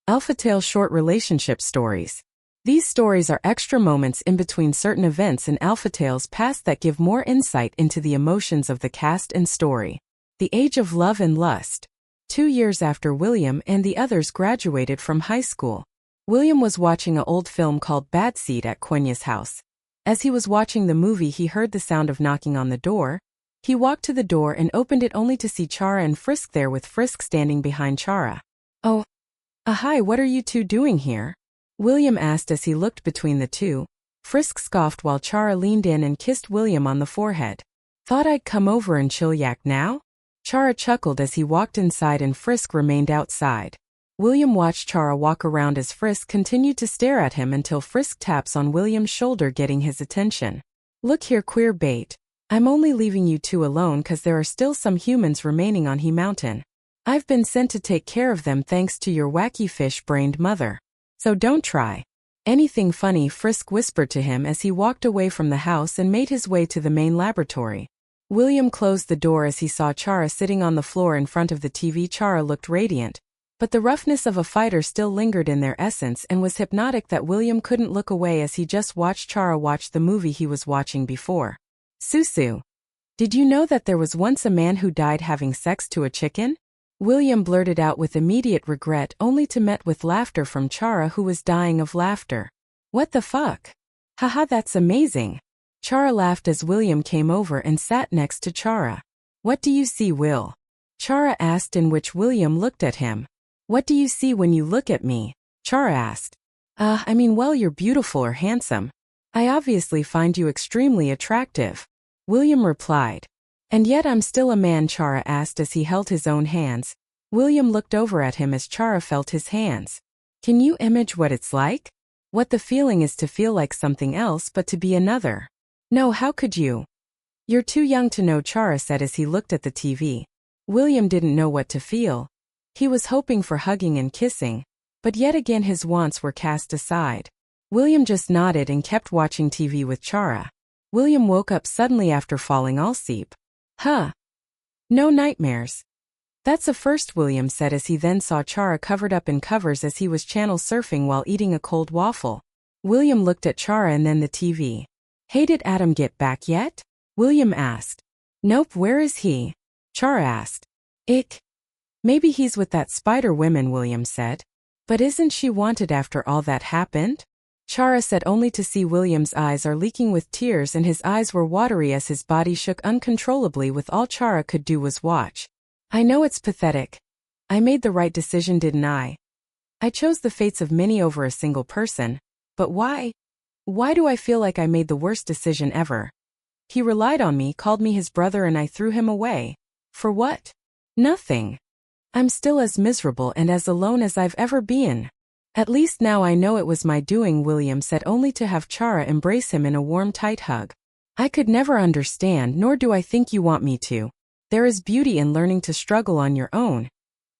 Alpha Tale Short Relationship Stories. These stories are extra moments in between certain events in Alpha Tale's past that give more insight into the emotions of the cast and story. The Age of Love and Lust. 2 years after William and the others graduated from high school, William was watching an old film called Bad Seed at Quenya's house. As he was watching the movie, he heard the sound of knocking on the door. He walked to the door and opened it only to see Chara and Frisk there, with Frisk standing behind Chara. "Oh, hi, what are you two doing here?" William asked as he looked between the two. Frisk scoffed while Chara leaned in and kissed William on the forehead. "Thought I'd come over and chill yak now?" Chara chuckled as he walked inside and Frisk remained outside. William watched Chara walk around as Frisk continued to stare at him until Frisk taps on William's shoulder, getting his attention. "Look here, queer bait. I'm only leaving you two alone 'cause there are still some humans remaining on He Mountain. I've been sent to take care of them thanks to your wacky fish-brained mother. So don't try anything funny," Frisk whispered to him as he walked away from the house and made his way to the main laboratory. William closed the door as he saw Chara sitting on the floor in front of the TV. Chara looked radiant, but the roughness of a fighter still lingered in their essence and was hypnotic that William couldn't look away as he just watched Chara watch the movie he was watching before. "Susu, did you know that there was once a man who died having sex to a chicken?" William blurted out with immediate regret, only to met with laughter from Chara, who was dying of laughter. "What the fuck? Haha, that's amazing." Chara laughed as William came over and sat next to Chara. "What do you see, Will?" Chara asked, in which William looked at him. "What do you see when you look at me?" Chara asked. Well, you're beautiful or handsome. I obviously find you extremely attractive," William replied. "And yet I'm still a man?" Chara asked as he held his own hands. William looked over at him as Chara felt his hands. "Can you imagine what it's like? What the feeling is to feel like something else but to be another?" "No, how could you? You're too young to know," Chara said as he looked at the TV. William didn't know what to feel. He was hoping for hugging and kissing, but yet again his wants were cast aside. William just nodded and kept watching TV with Chara. William woke up suddenly after falling asleep. "Huh. No nightmares." "That's a first," William said as he then saw Chara covered up in covers as he was channel surfing while eating a cold waffle. William looked at Chara and then the TV. "Hey, did Adam get back yet?" William asked. "Nope, where is he?" Chara asked. "Ick. Maybe he's with that spider woman," William said. "But isn't she wanted after all that happened?" Chara said, only to see William's eyes are leaking with tears and his eyes were watery as his body shook uncontrollably. With all Chara could do was watch. "I know it's pathetic. I made the right decision, didn't I? I chose the fates of many over a single person. But why? Why do I feel like I made the worst decision ever? He relied on me, called me his brother, and I threw him away. For what? Nothing. I'm still as miserable and as alone as I've ever been. At least now I know it was my doing," William said, only to have Chara embrace him in a warm, tight hug. "I could never understand, nor do I think you want me to. There is beauty in learning to struggle on your own,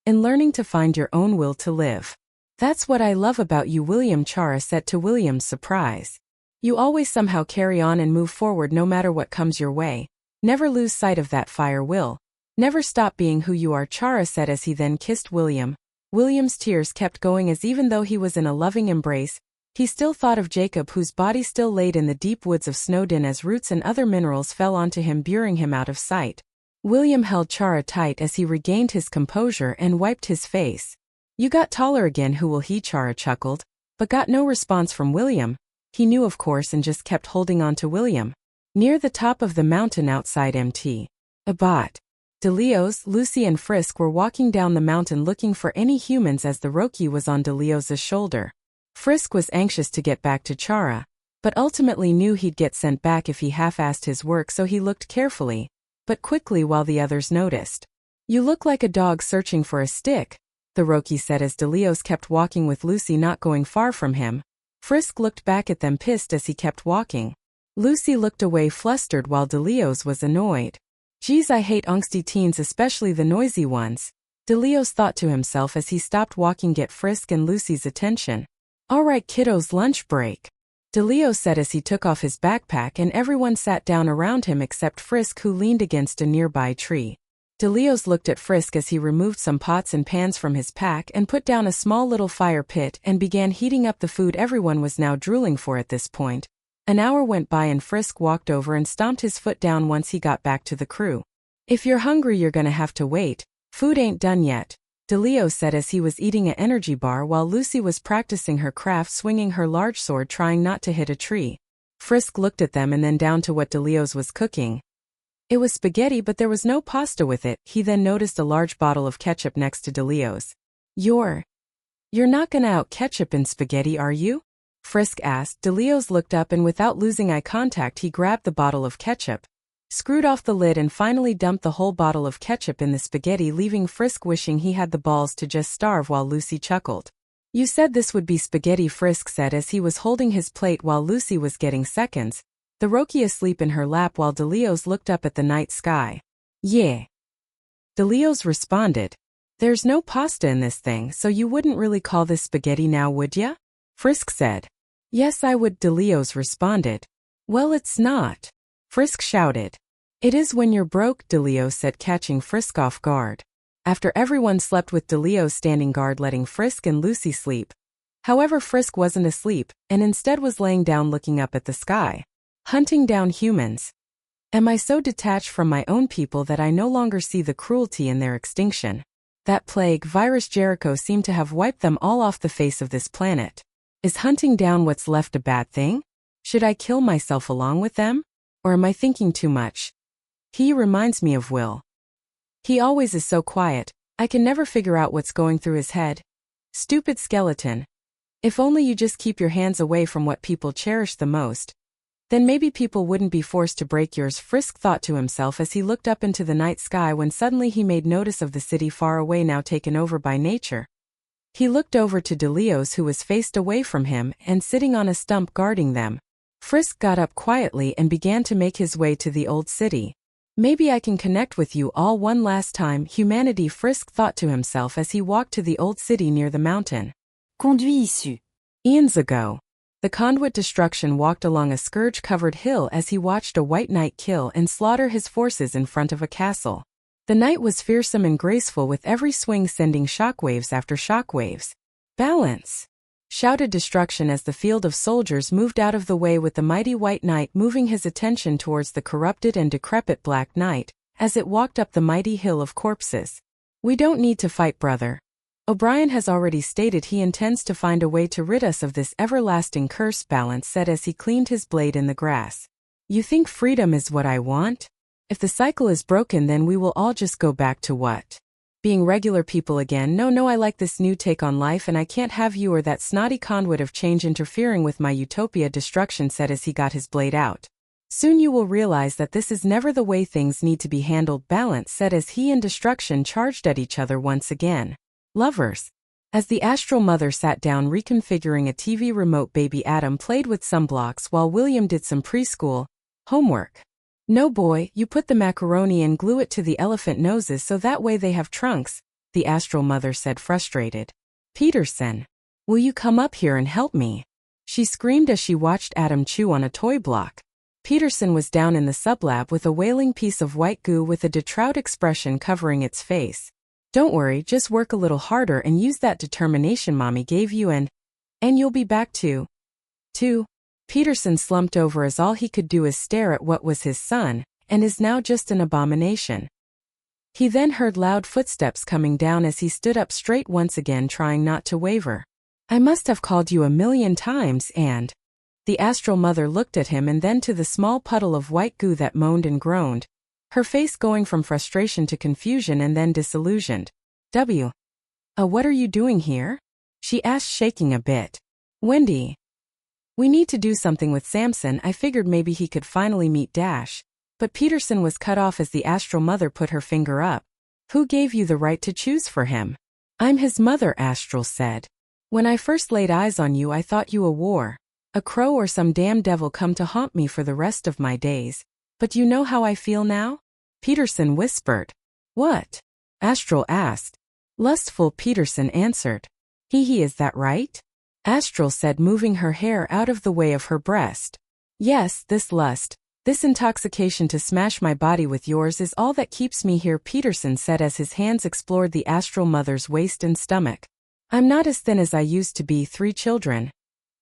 in learning to find your own will to live. That's what I love about you, William," Chara said to William's surprise. "You always somehow carry on and move forward no matter what comes your way. Never lose sight of that fire, Will. Never stop being who you are," Chara said as he then kissed William. William's tears kept going as even though he was in a loving embrace, he still thought of Jacob, whose body still laid in the deep woods of Snowdon as roots and other minerals fell onto him, burying him out of sight. William held Chara tight as he regained his composure and wiped his face. "You got taller again, who will he?" Chara chuckled, but got no response from William. He knew, of course, and just kept holding on to William. Near the top of the mountain outside Mt. Abat, DeLeo's, Lucy and Frisk were walking down the mountain looking for any humans as the Roki was on DeLeo's shoulder. Frisk was anxious to get back to Chara, but ultimately knew he'd get sent back if he half-assed his work, so he looked carefully, but quickly, while the others noticed. "You look like a dog searching for a stick," the Roki said as DeLeo's kept walking with Lucy not going far from him. Frisk looked back at them, pissed as he kept walking. Lucy looked away flustered while DeLeo's was annoyed. "Geez, I hate angsty teens, especially the noisy ones," DeLeo's thought to himself as he stopped walking, get Frisk and Lucy's attention. "All right, kiddos, lunch break," DeLeo said as he took off his backpack and everyone sat down around him except Frisk, who leaned against a nearby tree. DeLeos looked at Frisk as he removed some pots and pans from his pack and put down a small little fire pit and began heating up the food everyone was now drooling for at this point. An hour went by and Frisk walked over and stomped his foot down once he got back to the crew. "If you're hungry, you're gonna have to wait. Food ain't done yet," DeLeos said as he was eating an energy bar while Lucy was practicing her craft swinging her large sword trying not to hit a tree. Frisk looked at them and then down to what DeLeos was cooking. It was spaghetti, but there was no pasta with it. He then noticed a large bottle of ketchup next to DeLeos. You're not gonna out ketchup in spaghetti, are you?" Frisk asked. DeLeos looked up and without losing eye contact he grabbed the bottle of ketchup, screwed off the lid and finally dumped the whole bottle of ketchup in the spaghetti, leaving Frisk wishing he had the balls to just starve while Lucy chuckled. "You said this would be spaghetti," Frisk said as he was holding his plate while Lucy was getting seconds, the Roki asleep in her lap while DeLeos looked up at the night sky. "Yeah," DeLeos responded. "There's no pasta in this thing, so you wouldn't really call this spaghetti now, would ya?" Frisk said. "Yes, I would," DeLeos responded. "Well, it's not," Frisk shouted. "It is when you're broke," DeLeos said, catching Frisk off guard. After everyone slept with DeLeos standing guard letting Frisk and Lucy sleep. However, Frisk wasn't asleep, and instead was laying down looking up at the sky. "Hunting down humans. Am I so detached from my own people that I no longer see the cruelty in their extinction? That plague, virus Jericho seemed to have wiped them all off the face of this planet. Is hunting down what's left a bad thing? Should I kill myself along with them? Or am I thinking too much? He reminds me of Will. He always is so quiet, I can never figure out what's going through his head. Stupid skeleton. If only you just keep your hands away from what people cherish the most. Then maybe people wouldn't be forced to break yours," Frisk thought to himself as he looked up into the night sky when suddenly he made notice of the city far away now taken over by nature. He looked over to DeLeos who was faced away from him and sitting on a stump guarding them. Frisk got up quietly and began to make his way to the old city. "Maybe I can connect with you all one last time, humanity," Frisk thought to himself as he walked to the old city near the mountain. Conduit issu. Eons ago, the conduit Destruction walked along a scourge-covered hill as he watched a white knight kill and slaughter his forces in front of a castle. The knight was fearsome and graceful with every swing sending shockwaves after shockwaves. "Balance!" shouted Destruction as the field of soldiers moved out of the way with the mighty white knight moving his attention towards the corrupted and decrepit black knight as it walked up the mighty hill of corpses. "We don't need to fight, brother. O'Brien has already stated he intends to find a way to rid us of this everlasting curse," Balance said as he cleaned his blade in the grass. "You think freedom is what I want? If the cycle is broken, then we will all just go back to what? Being regular people again. No, I like this new take on life and I can't have you or that snotty conduit of change interfering with my utopia," Destruction said as he got his blade out. "Soon you will realize that this is never the way things need to be handled," Balance said as he and Destruction charged at each other once again. Lovers. As the Astral Mother sat down reconfiguring a TV remote, baby Adam played with some blocks while William did some preschool homework. "No, boy, you put the macaroni and glue it to the elephant noses so that way they have trunks," the Astral Mother said, frustrated. "Peterson, will you come up here and help me?" she screamed as she watched Adam chew on a toy block. Peterson was down in the sublab with a wailing piece of white goo with a detroit expression covering its face. "Don't worry, just work a little harder and use that determination Mommy gave you and you'll be back to. Peterson slumped over as all he could do is stare at what was his son, and is now just an abomination. He then heard loud footsteps coming down as he stood up straight once again trying not to waver. "I must have called you a million times and..." The Astral Mother looked at him and then to the small puddle of white goo that moaned and groaned, her face going from frustration to confusion and then disillusioned. What are you doing here?" she asked, shaking a bit. "Wendy. We need to do something with Samson. I figured maybe he could finally meet Dash." But Peterson was cut off as the Astral Mother put her finger up. "Who gave you the right to choose for him?" "I'm his mother," Astral said. "When I first laid eyes on you I thought you a crow or some damn devil come to haunt me for the rest of my days. But you know how I feel now?" Peterson whispered. "What?" Astral asked. "Lustful," Peterson answered. Is that right?" Astral said, moving her hair out of the way of her breast. "Yes, this lust. This intoxication to smash my body with yours is all that keeps me here, Peterson said as his hands explored the Astral Mother's waist and stomach. I'm not as thin as I used to be, 3 children.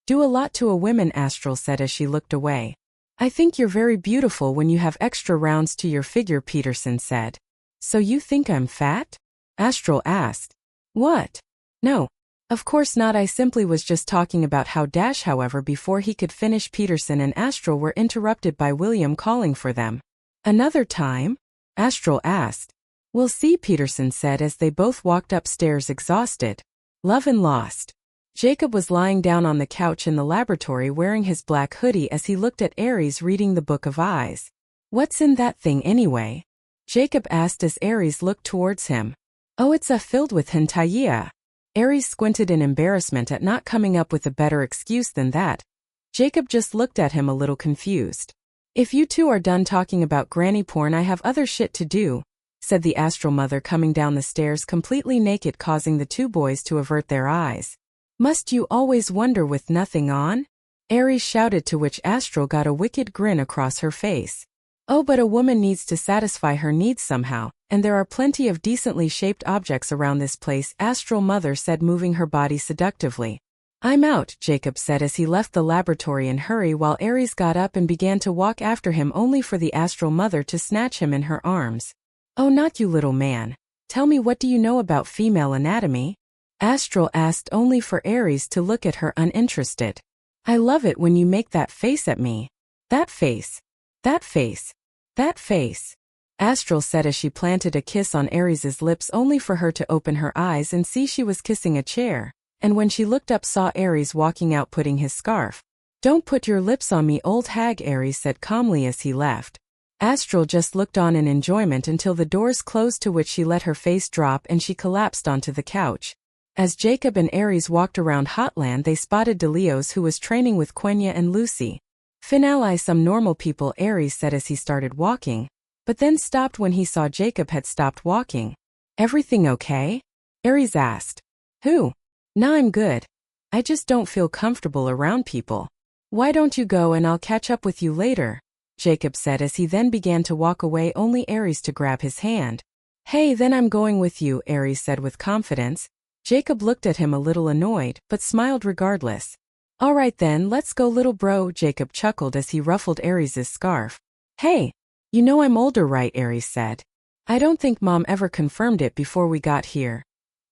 Do a lot to a woman, Astral said as she looked away. I think you're very beautiful when you have extra rounds to your figure, Peterson said. So you think I'm fat? Astral asked. What? No. Of course not, I simply was just talking about how however before he could finish, Peterson and Astral were interrupted by William calling for them. Another time? Astral asked. We'll see, Peterson said as they both walked upstairs exhausted. Love and Lost. Jacob was lying down on the couch in the laboratory wearing his black hoodie as he looked at Aries reading the Book of Eyes. What's in that thing anyway? Jacob asked as Aries looked towards him. Oh, it's filled with hentai. Aries squinted in embarrassment at not coming up with a better excuse than that. Jacob just looked at him a little confused. If you two are done talking about granny porn, I have other shit to do, said the Astral Mother coming down the stairs completely naked, causing the 2 boys to avert their eyes. Must you always wonder with nothing on? Aries shouted, to which Astral got a wicked grin across her face. Oh, but a woman needs to satisfy her needs somehow, and there are plenty of decently shaped objects around this place, Astral Mother said, moving her body seductively. I'm out, Jacob said as he left the laboratory in hurry while Aries got up and began to walk after him, only for the Astral Mother to snatch him in her arms. Oh, not you, little man. Tell me, what do you know about female anatomy? Astral asked, only for Aries to look at her uninterested. I love it when you make that face at me. That face. That face. That face. Astral said as she planted a kiss on Aries' lips, only for her to open her eyes and see she was kissing a chair, and when she looked up saw Aries walking out putting his scarf. Don't put your lips on me, old hag, Aries said calmly as he left. Astral just looked on in enjoyment until the doors closed, to which she let her face drop and she collapsed onto the couch. As Jacob and Aries walked around Hotland, they spotted DeLeos, who was training with Quenya and Lucy. Finally, some normal people, Aries said as he started walking, but then stopped when he saw Jacob had stopped walking. Everything okay? Aries asked. Who? Nah, I'm good. I just don't feel comfortable around people. Why don't you go and I'll catch up with you later? Jacob said as he then began to walk away, only Aries to grab his hand. Hey, then I'm going with you, Aries said with confidence. Jacob looked at him a little annoyed, but smiled regardless. All right then, let's go, little bro, Jacob chuckled as he ruffled Aries' scarf. Hey, you know I'm older, right? Aries said. I don't think Mom ever confirmed it before we got here.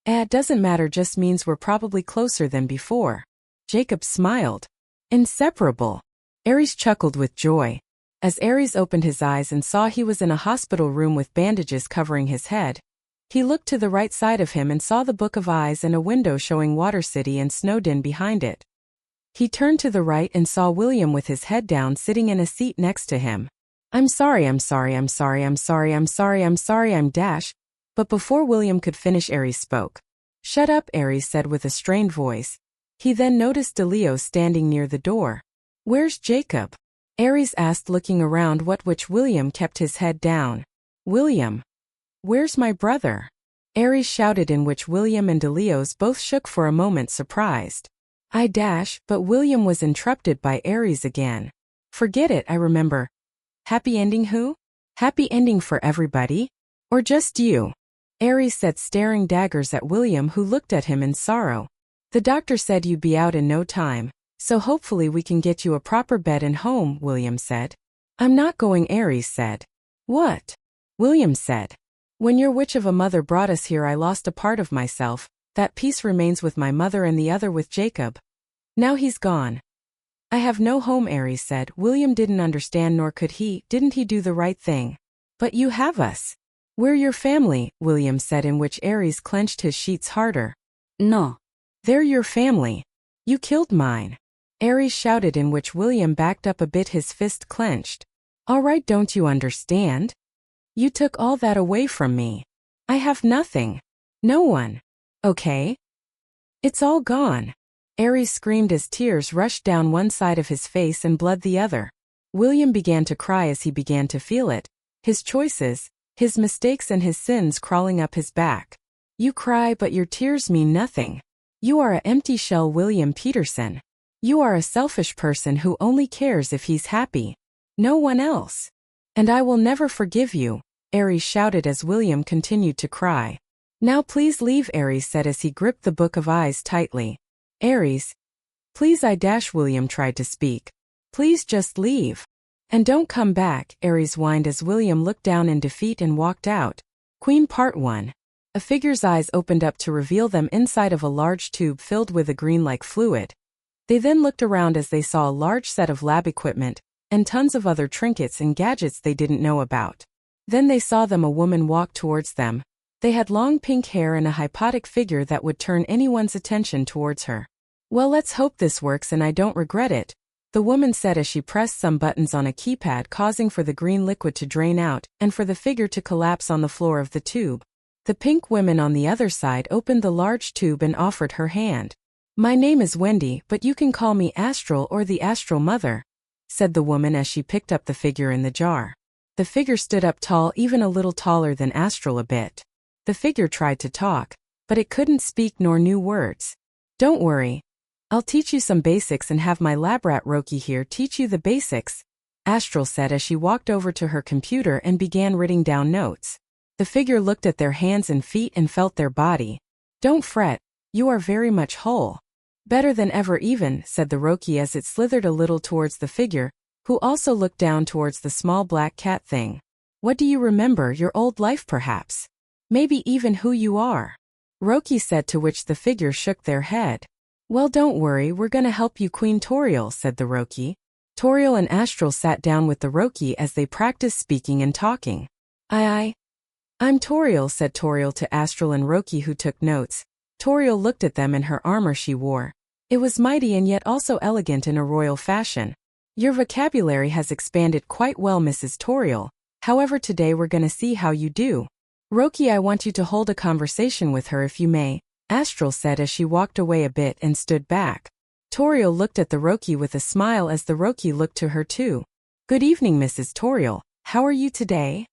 It doesn't matter, just means we're probably closer than before. Jacob smiled. Inseparable. Aries chuckled with joy. As Aries opened his eyes and saw he was in a hospital room with bandages covering his head, he looked to the right side of him and saw the Book of Eyes and a window showing Water City and Snowdin behind it. He turned to the right and saw William with his head down sitting in a seat next to him. I'm sorry. But before William could finish, Aries spoke. Shut up, Aries said with a strained voice. He then noticed DeLeos standing near the door. Where's Jacob? Aries asked, looking around, which William kept his head down. William. Where's my brother? Aries shouted, in which William and DeLeos both shook for a moment, surprised. But William was interrupted by Aries again. Forget it, I remember. Happy ending who? Happy ending for everybody? Or just you? Aries said, staring daggers at William, who looked at him in sorrow. The doctor said you'd be out in no time, so hopefully we can get you a proper bed and home, William said. I'm not going, Aries said. What? William said. When your witch of a mother brought us here, I lost a part of myself. That piece remains with my mother and the other with Jacob. Now he's gone. I have no home, Aries said. William didn't understand, nor could he. Didn't he do the right thing? But you have us. We're your family, William said, in which Aries clenched his sheets harder. No. They're your family. You killed mine. Aries shouted, in which William backed up a bit, his fist clenched. All right, don't you understand? You took all that away from me. I have nothing. No one. Okay? It's all gone. Aries screamed as tears rushed down one side of his face and bled the other. William began to cry as he began to feel it. His choices, his mistakes and his sins crawling up his back. You cry, but your tears mean nothing. You are an empty shell, William Peterson. You are a selfish person who only cares if he's happy. No one else. And I will never forgive you, Ares shouted as William continued to cry. Now please leave, Ares said as he gripped the Book of Eyes tightly. Ares. Please, William tried to speak. Please just leave. And don't come back, Ares whined as William looked down in defeat and walked out. Queen Part 1. A figure's eyes opened up to reveal them inside of a large tube filled with a green-like fluid. They then looked around as they saw a large set of lab equipment, and tons of other trinkets and gadgets they didn't know about. Then they saw a woman walk towards them. They had long pink hair and a hypnotic figure that would turn anyone's attention towards her. Well, let's hope this works and I don't regret it, the woman said as she pressed some buttons on a keypad, causing for the green liquid to drain out and for the figure to collapse on the floor of the tube. The pink woman on the other side opened the large tube and offered her hand. My name is Wendy, but you can call me Astral or the Astral Mother, said the woman as she picked up the figure in the jar. The figure stood up tall, even a little taller than Astral a bit. The figure tried to talk, but it couldn't speak nor knew words. Don't worry. I'll teach you some basics and have my lab rat Roki here teach you the basics, Astral said as she walked over to her computer and began writing down notes. The figure looked at their hands and feet and felt their body. Don't fret, you are very much whole. Better than ever even, said the Roki as it slithered a little towards the figure, who also looked down towards the small black cat thing. What do you remember, your old life perhaps? Maybe even who you are? Roki said, to which the figure shook their head. Well, don't worry, we're gonna help you, Queen Toriel, said the Roki. Toriel and Astral sat down with the Roki as they practiced speaking and talking. I'm Toriel, said Toriel to Astral and Roki, who took notes. Toriel looked at them and her armor she wore. It was mighty and yet also elegant in a royal fashion. Your vocabulary has expanded quite well, Mrs. Toriel. However, today we're gonna see how you do. Roki, I want you to hold a conversation with her if you may, Astral said as she walked away a bit and stood back. Toriel looked at the Roki with a smile as the Roki looked to her too. Good evening, Mrs. Toriel. How are you today?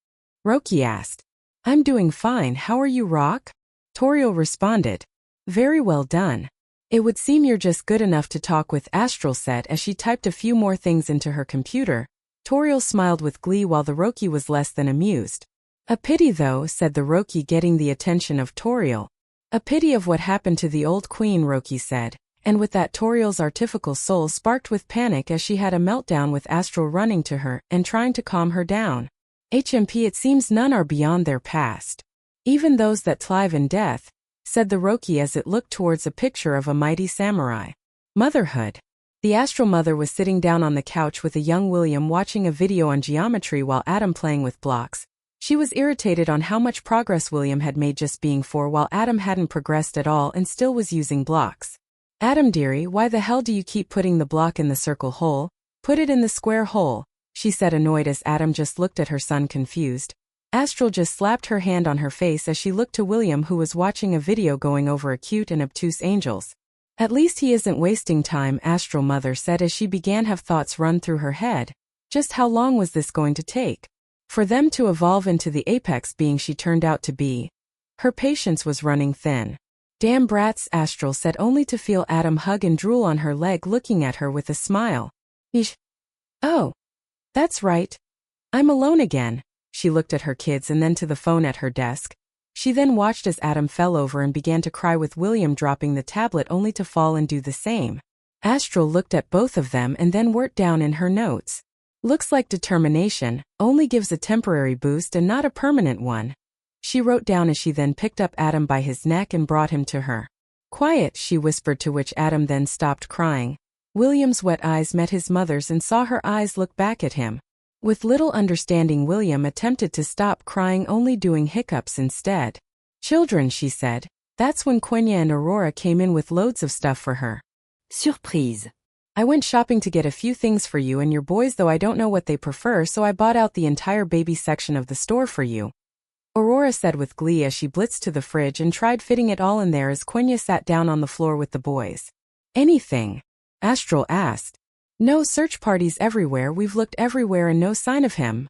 Roki asked. I'm doing fine. How are you, Rock? Toriel responded. Very well done. It would seem you're just good enough to talk with, Astral said as she typed a few more things into her computer. Toriel smiled with glee while the Roki was less than amused. A pity though, said the Roki, getting the attention of Toriel. A pity of what happened to the old queen, Roki said, and with that Toriel's artificial soul sparked with panic as she had a meltdown with Astral running to her and trying to calm her down. HMP, it seems none are beyond their past. Even those that live in death, said the Roki as it looked towards a picture of a mighty samurai. Motherhood. The Astral Mother was sitting down on the couch with a young William watching a video on geometry while Adam playing with blocks. She was irritated on how much progress William had made just being 4 while Adam hadn't progressed at all and still was using blocks. Adam dearie, why the hell do you keep putting the block in the circle hole? Put it in the square hole, she said, annoyed as Adam just looked at her son confused. Astral just slapped her hand on her face as she looked to William, who was watching a video going over a cute and obtuse angels. At least he isn't wasting time, Astral Mother said as she began to have thoughts run through her head. Just how long was this going to take? For them to evolve into the apex being she turned out to be. Her patience was running thin. Damn brats, Astral said, only to feel Adam hug and drool on her leg, looking at her with a smile. Eesh. Oh. That's right. I'm alone again. She looked at her kids and then to the phone at her desk. She then watched as Adam fell over and began to cry, with William dropping the tablet only to fall and do the same. Astral looked at both of them and then wrote down in her notes. Looks like determination only gives a temporary boost and not a permanent one. She wrote down as she then picked up Adam by his neck and brought him to her. Quiet, she whispered, to which Adam then stopped crying. William's wet eyes met his mother's and saw her eyes look back at him. With little understanding, William attempted to stop crying, only doing hiccups instead. Children, she said. That's when Quenya and Aurora came in with loads of stuff for her. Surprise. I went shopping to get a few things for you and your boys, though I don't know what they prefer, so I bought out the entire baby section of the store for you. Aurora said with glee as she blitzed to the fridge and tried fitting it all in there as Quenya sat down on the floor with the boys. Anything? Astral asked. No, search parties everywhere, we've looked everywhere and no sign of him.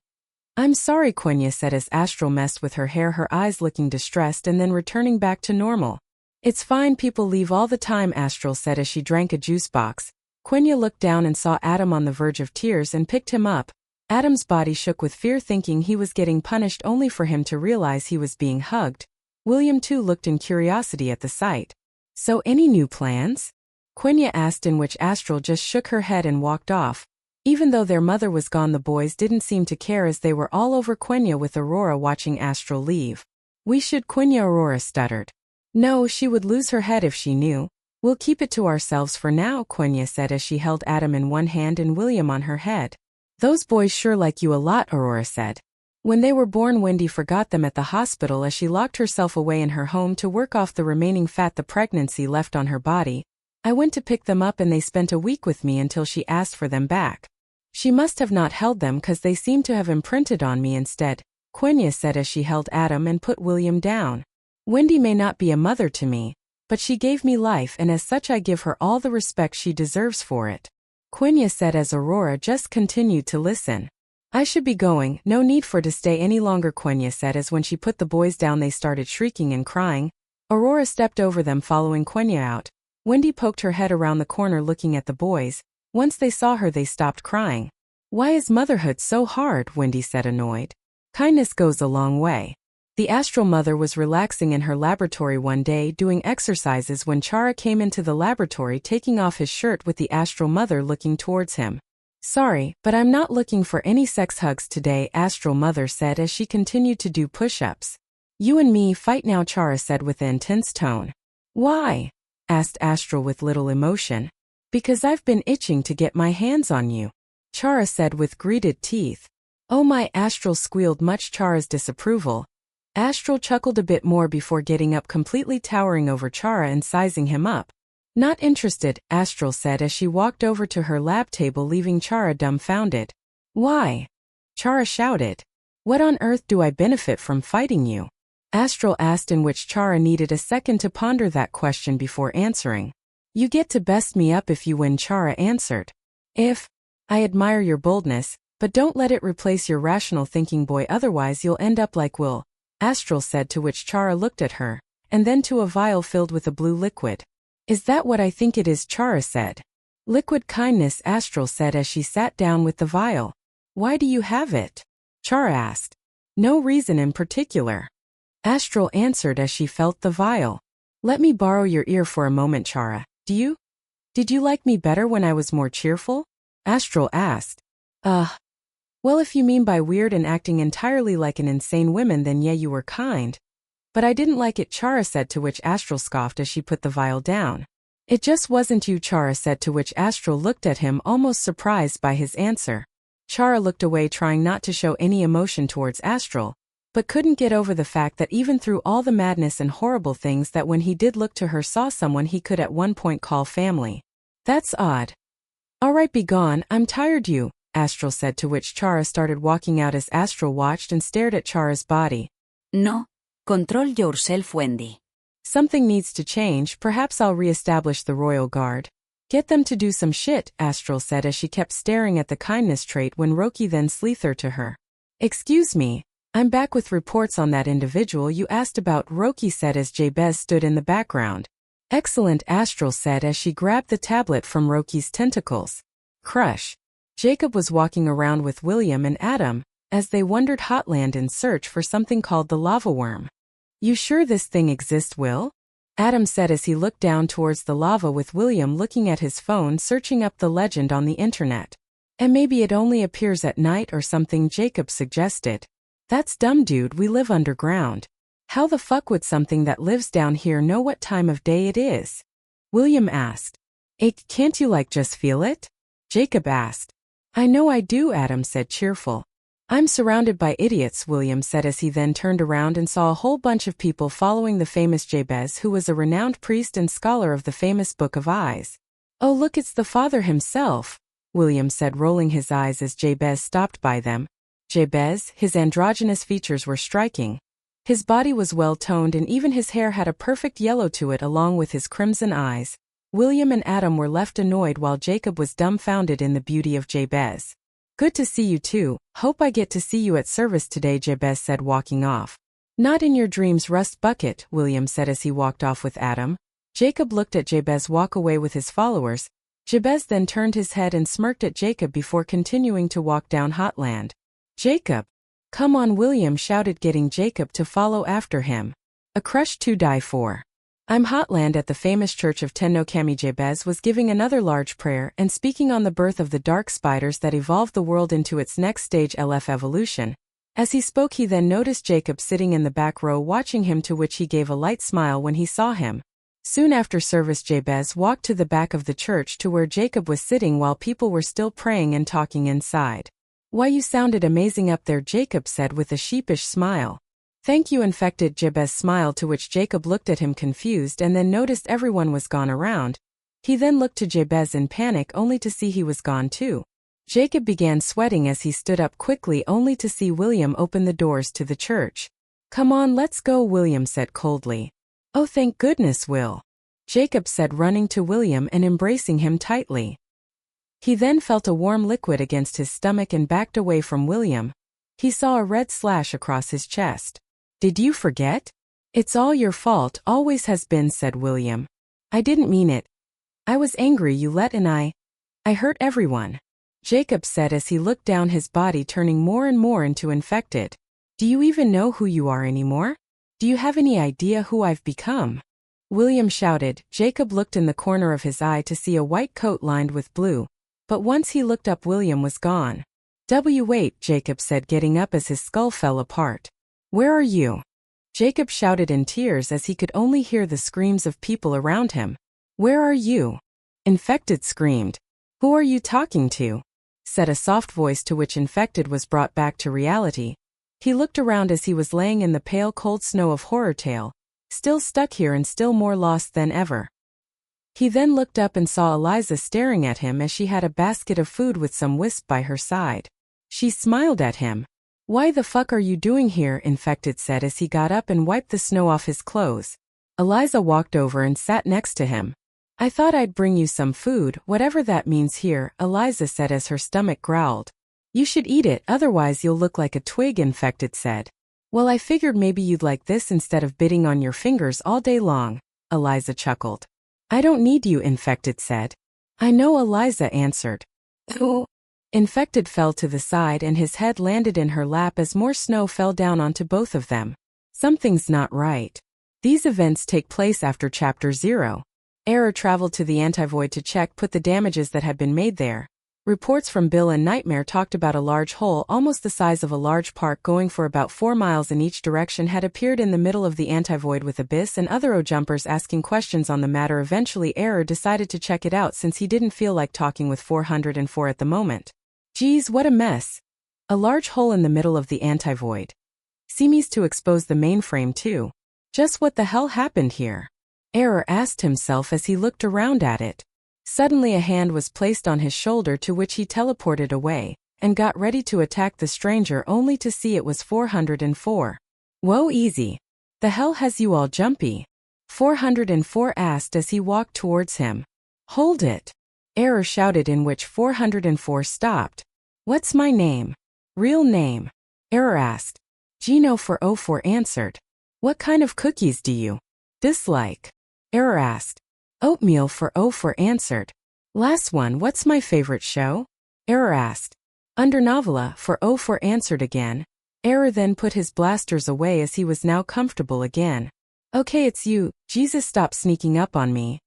I'm sorry, Quenya said as Astral messed with her hair, her eyes looking distressed and then returning back to normal. It's fine, people leave all the time, Astral said as she drank a juice box. Quenya looked down and saw Adam on the verge of tears and picked him up. Adam's body shook with fear, thinking he was getting punished, only for him to realize he was being hugged. William too looked in curiosity at the sight. So any new plans? Quenya asked, in which Astral just shook her head and walked off. Even though their mother was gone, the boys didn't seem to care, as they were all over Quenya, with Aurora watching Astral leave. We should, Quenya, Aurora stuttered. No, she would lose her head if she knew. We'll keep it to ourselves for now, Quenya said as she held Adam in one hand and William on her head. Those boys sure like you a lot, Aurora said. When they were born, Wendy forgot them at the hospital as she locked herself away in her home to work off the remaining fat the pregnancy left on her body. I went to pick them up and they spent a week with me until she asked for them back. She must have not held them, cause they seem to have imprinted on me instead, Quenya said as she held Adam and put William down. Wendy may not be a mother to me, but she gave me life, and as such I give her all the respect she deserves for it, Quenya said as Aurora just continued to listen. I should be going, no need for to stay any longer, Quenya said as when she put the boys down they started shrieking and crying. Aurora stepped over them following Quenya out. Wendy poked her head around the corner looking at the boys. Once they saw her they stopped crying. Why is motherhood so hard? Wendy said, annoyed. Kindness goes a long way. The Astral Mother was relaxing in her laboratory one day doing exercises when Chara came into the laboratory taking off his shirt with the Astral Mother looking towards him. Sorry, but I'm not looking for any sex hugs today, Astral Mother said as she continued to do push-ups. You and me fight now, Chara said with an intense tone. Why? Asked Astral with little emotion. Because I've been itching to get my hands on you, Chara said with gritted teeth. Oh my, Astral squealed, much Chara's disapproval. Astral chuckled a bit more before getting up, completely towering over Chara and sizing him up. Not interested, Astral said as she walked over to her lab table, leaving Chara dumbfounded. Why? Chara shouted. What on earth do I benefit from fighting you? Astral asked, in which Chara needed a second to ponder that question before answering. You get to best me up if you win, Chara answered. If? I admire your boldness, but don't let it replace your rational thinking, boy, otherwise you'll end up like Will, Astral said, to which Chara looked at her, and then to a vial filled with a blue liquid. Is that what I think it is? Chara said. Liquid kindness, Astral said as she sat down with the vial. Why do you have it? Chara asked. No reason in particular, Astral answered as she felt the vial. Let me borrow your ear for a moment, Chara. Did you like me better when I was more cheerful? Astral asked. Well, if you mean by weird and acting entirely like an insane woman, then yeah, you were kind. But I didn't like it, Chara said, to which Astral scoffed as she put the vial down. It just wasn't you, Chara said, to which Astral looked at him, almost surprised by his answer. Chara looked away, trying not to show any emotion towards Astral, but couldn't get over the fact that even through all the madness and horrible things that when he did look to her, saw someone he could at one point call family. That's odd. Alright, be gone, I'm tired you, Astral said, to which Chara started walking out as Astral watched and stared at Chara's body. No. Control yourself, Wendy. Something needs to change, perhaps I'll re-establish the Royal Guard. Get them to do some shit, Astral said as she kept staring at the kindness trait when Roki then slithered to her. Excuse me, I'm back with reports on that individual you asked about, Roki said as Jabez stood in the background. Excellent, Astral said as she grabbed the tablet from Roki's tentacles. Crush. Jacob was walking around with William and Adam, as they wandered Hotland in search for something called the lava worm. You sure this thing exists, Will? Adam said as he looked down towards the lava, with William looking at his phone searching up the legend on the internet. And maybe it only appears at night or something, Jacob suggested. That's dumb, dude, we live underground. How the fuck would something that lives down here know what time of day it is? William asked. Can't you just feel it? Jacob asked. I know I do, Adam said, cheerful. I'm surrounded by idiots, William said as he then turned around and saw a whole bunch of people following the famous Jabez, who was a renowned priest and scholar of the famous Book of Eyes. Oh look, it's the father himself, William said, rolling his eyes as Jabez stopped by them. Jabez, his androgynous features were striking. His body was well-toned and even his hair had a perfect yellow to it along with his crimson eyes. William and Adam were left annoyed while Jacob was dumbfounded in the beauty of Jabez. Good to see you too, hope I get to see you at service today, Jabez said, walking off. Not in your dreams, Rust Bucket, William said as he walked off with Adam. Jacob looked at Jabez walk away with his followers, Jabez then turned his head and smirked at Jacob before continuing to walk down Hotland. Jacob! Come on, William shouted, getting Jacob to follow after him. A crush to die for. I'm Hotland at the famous church of Tenno-Kami. Jabez was giving another large prayer and speaking on the birth of the dark spiders that evolved the world into its next stage, LF evolution. As he spoke, he then noticed Jacob sitting in the back row watching him, to which he gave a light smile when he saw him. Soon after service, Jabez walked to the back of the church to where Jacob was sitting while people were still praying and talking inside. Why, you sounded amazing up there, Jacob said with a sheepish smile. Thank you, infected. Jabez smiled, to which Jacob looked at him confused and then noticed everyone was gone around. He then looked to Jabez in panic only to see he was gone too. Jacob began sweating as he stood up quickly only to see William open the doors to the church. Come on, let's go, William said coldly. Oh, thank goodness, Will, Jacob said, running to William and embracing him tightly. He then felt a warm liquid against his stomach and backed away from William. He saw a red slash across his chest. Did you forget? It's all your fault, always has been, said William. I didn't mean it. I was angry you let and I hurt everyone, Jacob said as he looked down, his body turning more and more into infected. Do you even know who you are anymore? Do you have any idea who I've become? William shouted. Jacob looked in the corner of his eye to see a white coat lined with blue. But once he looked up, William was gone. Wait, Jacob said, getting up as his skull fell apart. Where are you? Jacob shouted in tears as he could only hear the screams of people around him. Where are you? Infected screamed. Who are you talking to? Said a soft voice, to which Infected was brought back to reality. He looked around as he was laying in the pale cold snow of Horror Tale, still stuck here and still more lost than ever. He then looked up and saw Eliza staring at him as she had a basket of food with some wisp by her side. She smiled at him. Why the fuck are you doing here? Infected said as he got up and wiped the snow off his clothes. Eliza walked over and sat next to him. I thought I'd bring you some food, whatever that means here, Eliza said as her stomach growled. You should eat it, otherwise you'll look like a twig, Infected said. Well, I figured maybe you'd like this instead of biting on your fingers all day long, Eliza chuckled. I don't need you, Infected said. I know, Eliza answered. Oh. Infected fell to the side and his head landed in her lap as more snow fell down onto both of them. Something's not right. These events take place after Chapter 0. Error traveled to the Antivoid to check put the damages that had been made there. Reports from Bill and Nightmare talked about a large hole almost the size of a large park going for about 4 miles in each direction had appeared in the middle of the Antivoid, with Abyss and other O-jumpers asking questions on the matter. Eventually Error decided to check it out since he didn't feel like talking with 404 at the moment. Geez, what a mess. A large hole in the middle of the Antivoid. Seems to expose the mainframe too. Just what the hell happened here? Error asked himself as he looked around at it. Suddenly a hand was placed on his shoulder, to which he teleported away, and got ready to attack the stranger only to see it was 404. Whoa, easy. The hell has you all jumpy? 404 asked as he walked towards him. Hold it. Error shouted, in which 404 stopped. What's my name? Real name? Error asked. Gino 404 answered. What kind of cookies do you dislike? Error asked. Oatmeal 404 answered. Last one, what's my favorite show? Error asked. Under Novella 404 answered again. Error then put his blasters away as he was now comfortable again. Okay, it's you, Jesus, stop sneaking up on me.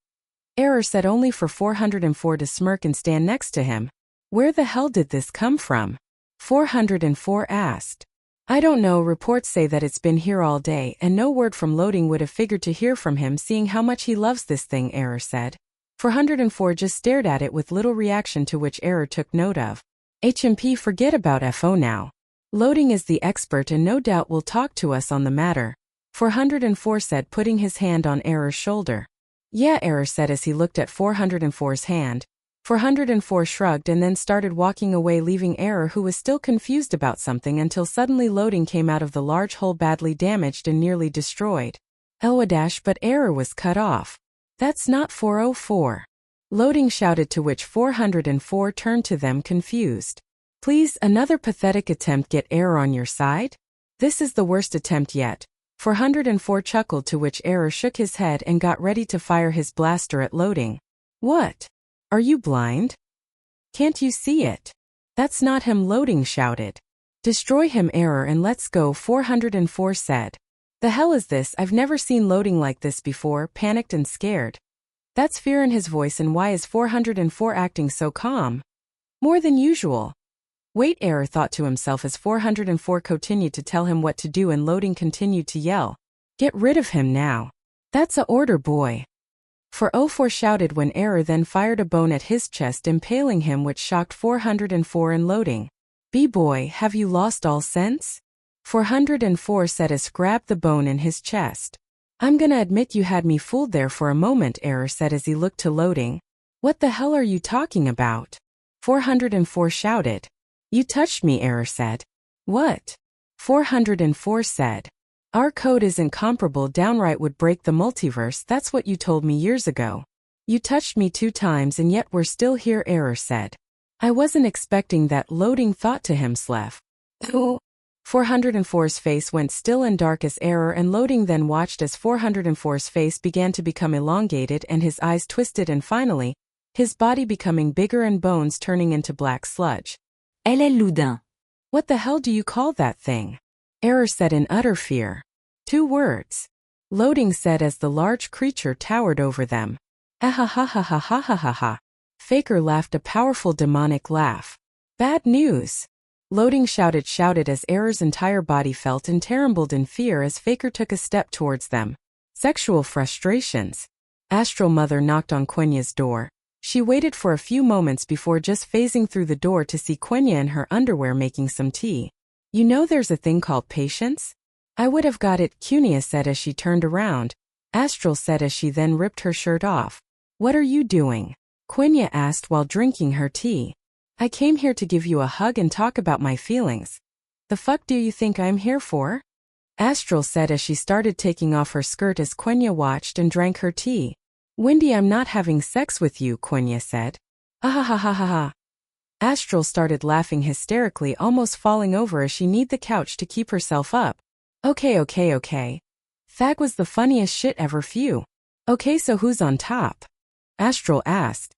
Error said, only for 404 to smirk and stand next to him. Where the hell did this come from? 404 asked. I don't know, reports say that it's been here all day and no word from Loading. Would have figured to hear from him seeing how much he loves this thing, Error said. 404 just stared at it with little reaction, to which Error took note of. HMP, forget about FO now. Loading is the expert and no doubt will talk to us on the matter. 404 said, putting his hand on Error's shoulder. Yeah, Error said as he looked at 404's hand. 404 shrugged and then started walking away, leaving Error, who was still confused about something, until suddenly Loading came out of the large hole badly damaged and nearly destroyed. Elwadash, but Error was cut off. That's not 404. Loading shouted, to which 404 turned to them confused. Please, another pathetic attempt, get Error on your side? This is the worst attempt yet. 404 chuckled, to which Error shook his head and got ready to fire his blaster at Loading. What? Are you blind? Can't you see it? That's not him, Loading shouted. Destroy him, Error, and let's go, 404 said. The hell is this? I've never seen Loading like this before, panicked and scared. That's fear in his voice, and why is 404 acting so calm? More than usual. Wait, Error thought to himself as 404 continued to tell him what to do, and Loading continued to yell. Get rid of him now. That's a order, boy. 404 shouted when Error then fired a bone at his chest, impaling him, which shocked 404 and Loading. B-boy, have you lost all sense? 404 said as grabbed the bone in his chest. I'm gonna admit you had me fooled there for a moment, Error said as he looked to Loading. What the hell are you talking about? 404 shouted. You touched me, Error said. What? 404 said. Our code isn't comparable, downright would break the multiverse, that's what you told me years ago. You touched me 2 times and yet we're still here, Error said. I wasn't expecting that, Loading thought to himself. 404's face went still and dark as Error and Loading then watched as 404's face began to become elongated and his eyes twisted, and finally, his body becoming bigger and bones turning into black sludge. Elle est Loudun. What the hell do you call that thing? Error said in utter fear. 2 words. Loading said as the large creature towered over them. Ah ha ha ha ha ha ha ha ha. Faker laughed a powerful demonic laugh. Bad news. Loading shouted as Error's entire body felt and trembled in fear as Faker took a step towards them. Sexual frustrations. Astral Mother knocked on Quenya's door. She waited for a few moments before just phasing through the door to see Quenya in her underwear making some tea. You know there's a thing called patience? I would have got it, Quenya said as she turned around. Astral said as she then ripped her shirt off. What are you doing? Quenya asked while drinking her tea. I came here to give you a hug and talk about my feelings. The fuck do you think I'm here for? Astral said as she started taking off her skirt as Quenya watched and drank her tea. Wendy, I'm not having sex with you, Quenya said. Ah ha ha ha ha ha. Astral started laughing hysterically, almost falling over as she kneed the couch to keep herself up. Okay. Fag was the funniest shit ever, phew. Okay, so who's on top? Astral asked.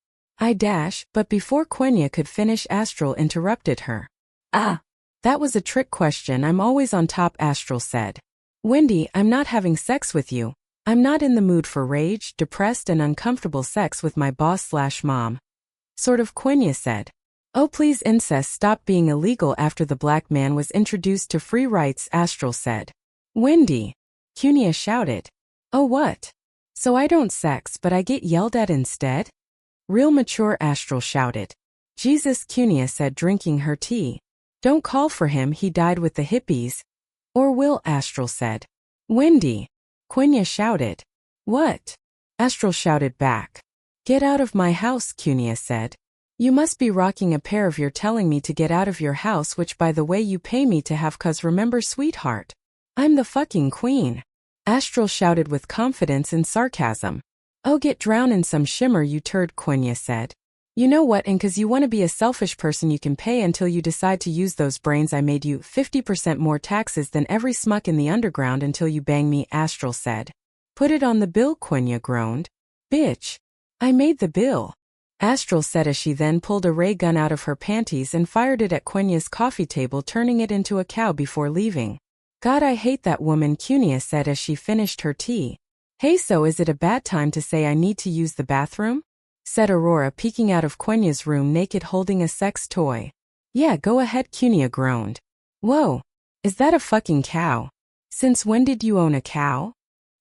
But before Quenya could finish, Astral interrupted her. Ah, that was a trick question. I'm always on top, Astral said. Wendy, I'm not having sex with you. I'm not in the mood for rage, depressed and uncomfortable sex with my boss/mom. Sort of, Quenya said. Oh please, incest stop being illegal after the black man was introduced to free rights, Astral said. Wendy. Quenya shouted. Oh what? So I don't sex but I get yelled at instead? Real mature, Astral shouted. Jesus, Quenya said, drinking her tea. Don't call for him, he died with the hippies. Or will, Astral said. Wendy. Quenya shouted. What? Astral shouted back. Get out of my house, Quenya said. You must be rocking a pair if you're telling me to get out of your house, which by the way you pay me to have, 'cause remember, sweetheart, I'm the fucking queen. Astral shouted with confidence and sarcasm. Oh, get drowned in some shimmer, you turd, Quenya said. You know what, and 'cause you want to be a selfish person you can pay until you decide to use those brains. I made you 50% more taxes than every smuck in the underground until you bang me, Astral said. Put it on the bill, Quenya groaned. Bitch. I made the bill. Astral said as she then pulled a ray gun out of her panties and fired it at Quenya's coffee table, turning it into a cow before leaving. God, I hate that woman, Quenya said as she finished her tea. Hey, so is it a bad time to say I need to use the bathroom? Said Aurora, peeking out of Quenya's room naked holding a sex toy. Yeah, go ahead, Quenya groaned. Whoa, is that a fucking cow? Since when did you own a cow?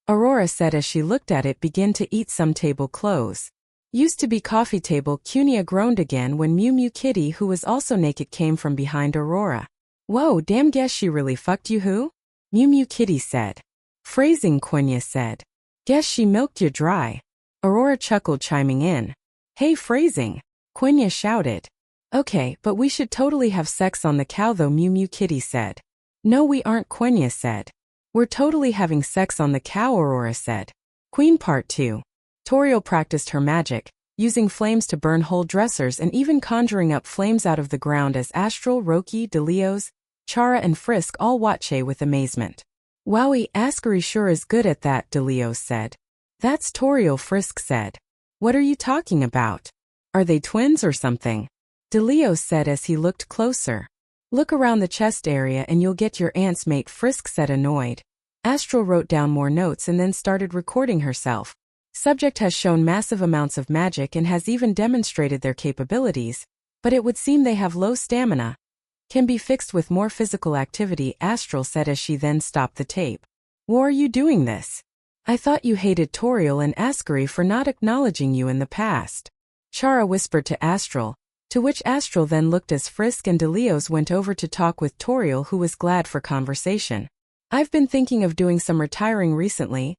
Aurora said as she looked at it begin to eat some table clothes. Used to be coffee table, Quenya groaned again when Mew Mew Kitty, who was also naked, came from behind Aurora. Whoa, damn, guess she really fucked you, who? Mew Mew Kitty said. Phrasing, Quenya said. Guess she milked you dry. Aurora chuckled, chiming in. Hey, phrasing. Quenya shouted. Okay, but we should totally have sex on the cow though, Mew Mew Kitty said. No we aren't, Quenya said. We're totally having sex on the cow, Aurora said. Queen Part 2. Toriel practiced her magic, using flames to burn whole dressers and even conjuring up flames out of the ground as Astral, Roki, Delios, Chara and Frisk all watch with amazement. Wowie, Askari sure is good at that, Delios said. That's Toriel, Frisk said. What are you talking about? Are they twins or something? DeLeo said as he looked closer. Look around the chest area and you'll get your aunt's mate, Frisk said, annoyed. Astral wrote down more notes and then started recording herself. Subject has shown massive amounts of magic and has even demonstrated their capabilities, but it would seem they have low stamina. Can be fixed with more physical activity, Astral said as she then stopped the tape. Why are you doing this? I thought you hated Toriel and Ascari for not acknowledging you in the past. Chara whispered to Astral, to which Astral then looked as Frisk and DeLeos went over to talk with Toriel, who was glad for conversation. I've been thinking of doing some retiring recently.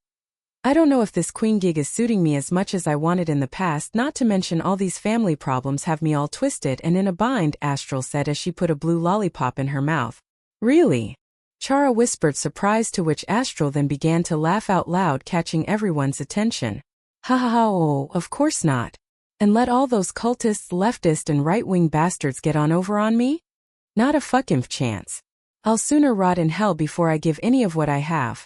I don't know if this queen gig is suiting me as much as I wanted in the past, not to mention all these family problems have me all twisted and in a bind, Astral said as she put a blue lollipop in her mouth. Really? Chara whispered, surprised, to which Astral then began to laugh out loud, catching everyone's attention. Ha ha ha, oh, of course not. And let all those cultists, leftist and right-wing bastards get on over on me? Not a fucking chance. I'll sooner rot in hell before I give any of what I have.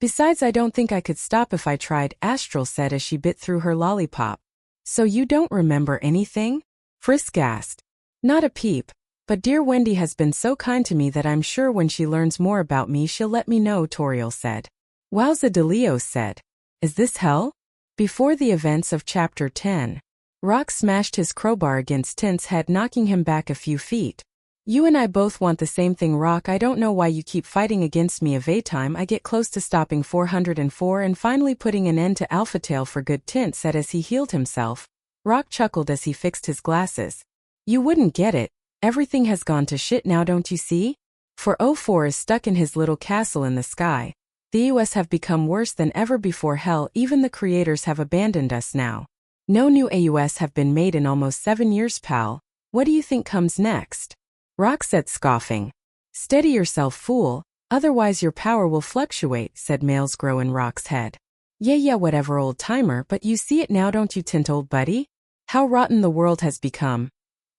Besides, I don't think I could stop if I tried, Astral said as she bit through her lollipop. So you don't remember anything? Frisk asked. Not a peep, but dear Wendy has been so kind to me that I'm sure when she learns more about me she'll let me know, Toriel said. Wowza, DeLeo said. Is this hell? Before the events of Chapter 10. Rock smashed his crowbar against Tint's head, knocking him back a few feet. You and I both want the same thing, Rock. I don't know why you keep fighting against me. Of a time I get close to stopping 404 and finally putting an end to Alphatail for good, Tint said as he healed himself. Rock chuckled as he fixed his glasses. You wouldn't get it. Everything has gone to shit now, don't you see? 404 is stuck in his little castle in the sky. The US have become worse than ever before. Hell, even the creators have abandoned us now. No new AUS have been made in almost 7 years, pal. What do you think comes next? Rock said, scoffing. Steady yourself, fool, otherwise your power will fluctuate, said males grow in Rock's head. Yeah, whatever, old timer, but you see it now, don't you, Tint, old buddy? How rotten the world has become.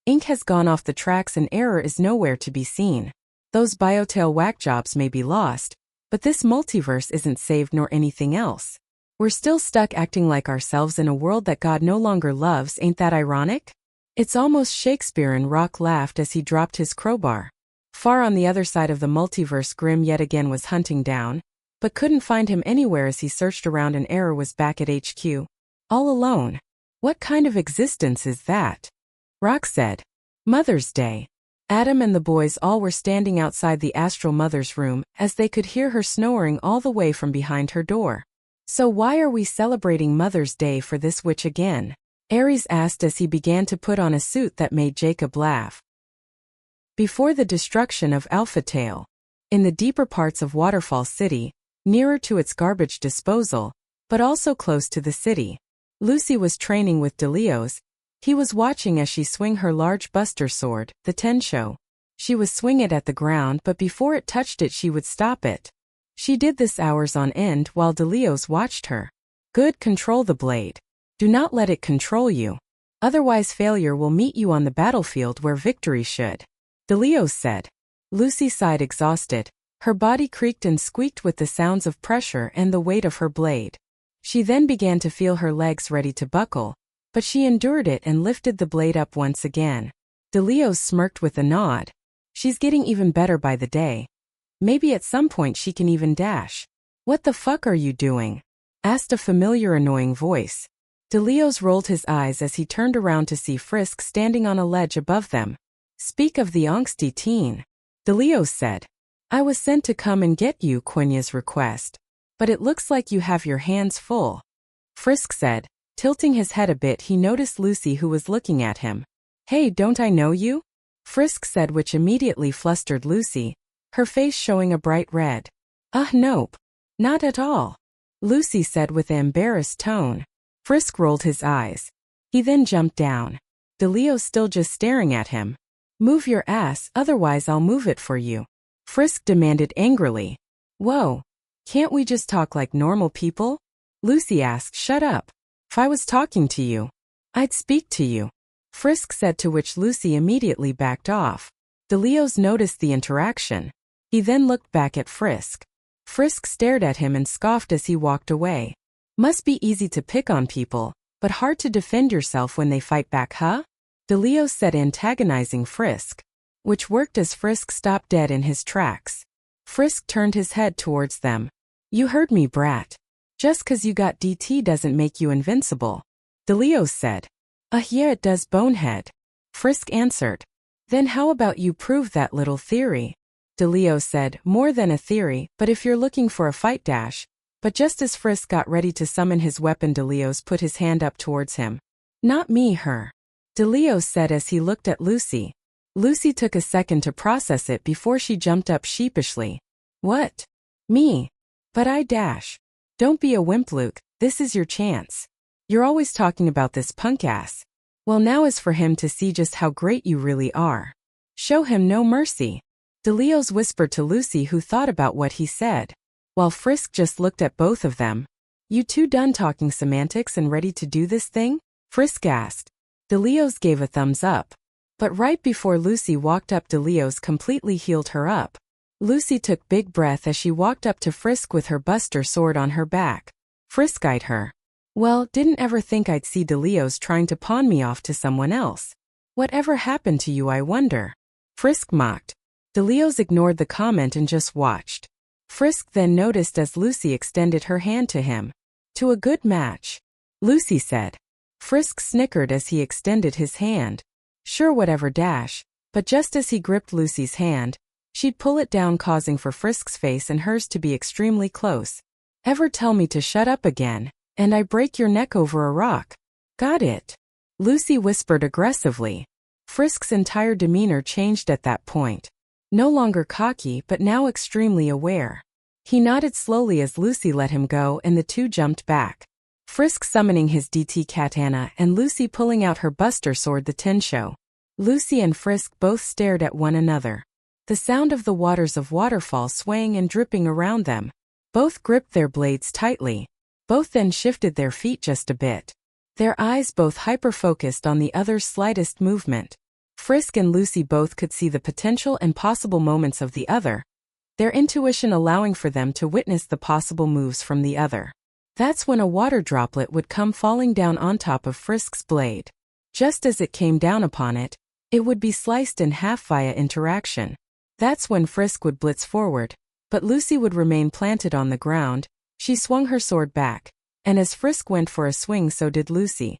Ink has gone off the tracks and error is nowhere to be seen. Those biotail whack jobs may be lost, but this multiverse isn't saved nor anything else. We're still stuck acting like ourselves in a world that God no longer loves. Ain't that ironic? It's almost Shakespearean, Rock laughed as he dropped his crowbar. Far on the other side of the multiverse, Grimm yet again was hunting down, but couldn't find him anywhere as he searched around, and Error was back at HQ. All alone. What kind of existence is that? Rock said. Mother's Day. Adam and the boys all were standing outside the Astral Mother's room as they could hear her snoring all the way from behind her door. So why are we celebrating Mother's Day for this witch again? Ares asked as he began to put on a suit that made Jacob laugh. Before the destruction of Alphatail, in the deeper parts of Waterfall City, nearer to its garbage disposal, but also close to the city, Lucy was training with DeLeos. He was watching as she swung her large buster sword, the Tensho. She would swing it at the ground, but before it touched it she would stop it. She did this hours on end while DeLeos watched her. Good, control the blade. Do not let it control you. Otherwise failure will meet you on the battlefield where victory should. DeLeos said. Lucy sighed, exhausted. Her body creaked and squeaked with the sounds of pressure and the weight of her blade. She then began to feel her legs ready to buckle, but she endured it and lifted the blade up once again. DeLeos smirked with a nod. She's getting even better by the day. Maybe at some point she can even dash. What the fuck are you doing? Asked a familiar annoying voice. DeLeos rolled his eyes as he turned around to see Frisk standing on a ledge above them. Speak of the angsty teen. DeLeos said. I was sent to come and get you, Quenya's request. But it looks like you have your hands full. Frisk said. Tilting his head a bit, he noticed Lucy, who was looking at him. Hey, don't I know you? Frisk said, which immediately flustered Lucy, her face showing a bright red. Nope. Not at all. Lucy said with an embarrassed tone. Frisk rolled his eyes. He then jumped down. DeLeos still just staring at him. Move your ass, otherwise I'll move it for you. Frisk demanded angrily. Whoa. Can't we just talk like normal people? Lucy asked. Shut up. If I was talking to you, I'd speak to you. Frisk said, to which Lucy immediately backed off. DeLeos noticed the interaction. He then looked back at Frisk. Frisk stared at him and scoffed as he walked away. Must be easy to pick on people. but hard to defend yourself when they fight back, huh? DeLeo said, antagonizing Frisk, which worked as Frisk stopped dead in his tracks. Frisk turned his head towards them. You heard me, brat. Just 'cause you got DT doesn't make you invincible. DeLeo said. Yeah, it does, bonehead. Frisk answered. Then how about you prove that little theory? DeLeo said, more than a theory, but if you're looking for a fight dash. But just as Frisk got ready to summon his weapon, DeLeo's put his hand up towards him. Not me, her. DeLeo said as he looked at Lucy. Lucy took a second to process it before she jumped up sheepishly. What? Me? But I dash. Don't be a wimp, Luke, this is your chance. You're always talking about this punk ass. Well, now is for him to see just how great you really are. Show him no mercy. DeLeo's whispered to Lucy, who thought about what he said, while Frisk just looked at both of them. You two done talking semantics and ready to do this thing? Frisk asked. DeLeo's gave a thumbs up. But right before Lucy walked up, DeLeo's completely healed her up. Lucy took big breath as she walked up to Frisk with her buster sword on her back. Frisk eyed her. Well, didn't ever think I'd see DeLeo's trying to pawn me off to someone else. Whatever happened to you, I wonder? Frisk mocked. DeLeo's ignored the comment and just watched. Frisk then noticed as Lucy extended her hand to him. To a good match, Lucy said. Frisk snickered as he extended his hand. Sure, whatever, dash. But just as he gripped Lucy's hand, she'd pull it down, causing for Frisk's face and hers to be extremely close. Ever tell me to shut up again, and I break your neck over a rock. Got it? Lucy whispered aggressively. Frisk's entire demeanor changed at that point. No longer cocky, but now extremely aware. He nodded slowly as Lucy let him go, and the two jumped back. Frisk summoning his DT katana and Lucy pulling out her buster sword, the Tensho. Lucy and Frisk both stared at one another. The sound of the waters of waterfall swaying and dripping around them. Both gripped their blades tightly. Both then shifted their feet just a bit. Their eyes both hyper-focused on the other's slightest movement. Frisk and Lucy both could see the potential and possible moments of the other, their intuition allowing for them to witness the possible moves from the other. That's when a water droplet would come falling down on top of Frisk's blade. Just as it came down upon it, it would be sliced in half via interaction. That's when Frisk would blitz forward, but Lucy would remain planted on the ground. She swung her sword back, and as Frisk went for a swing, so did Lucy.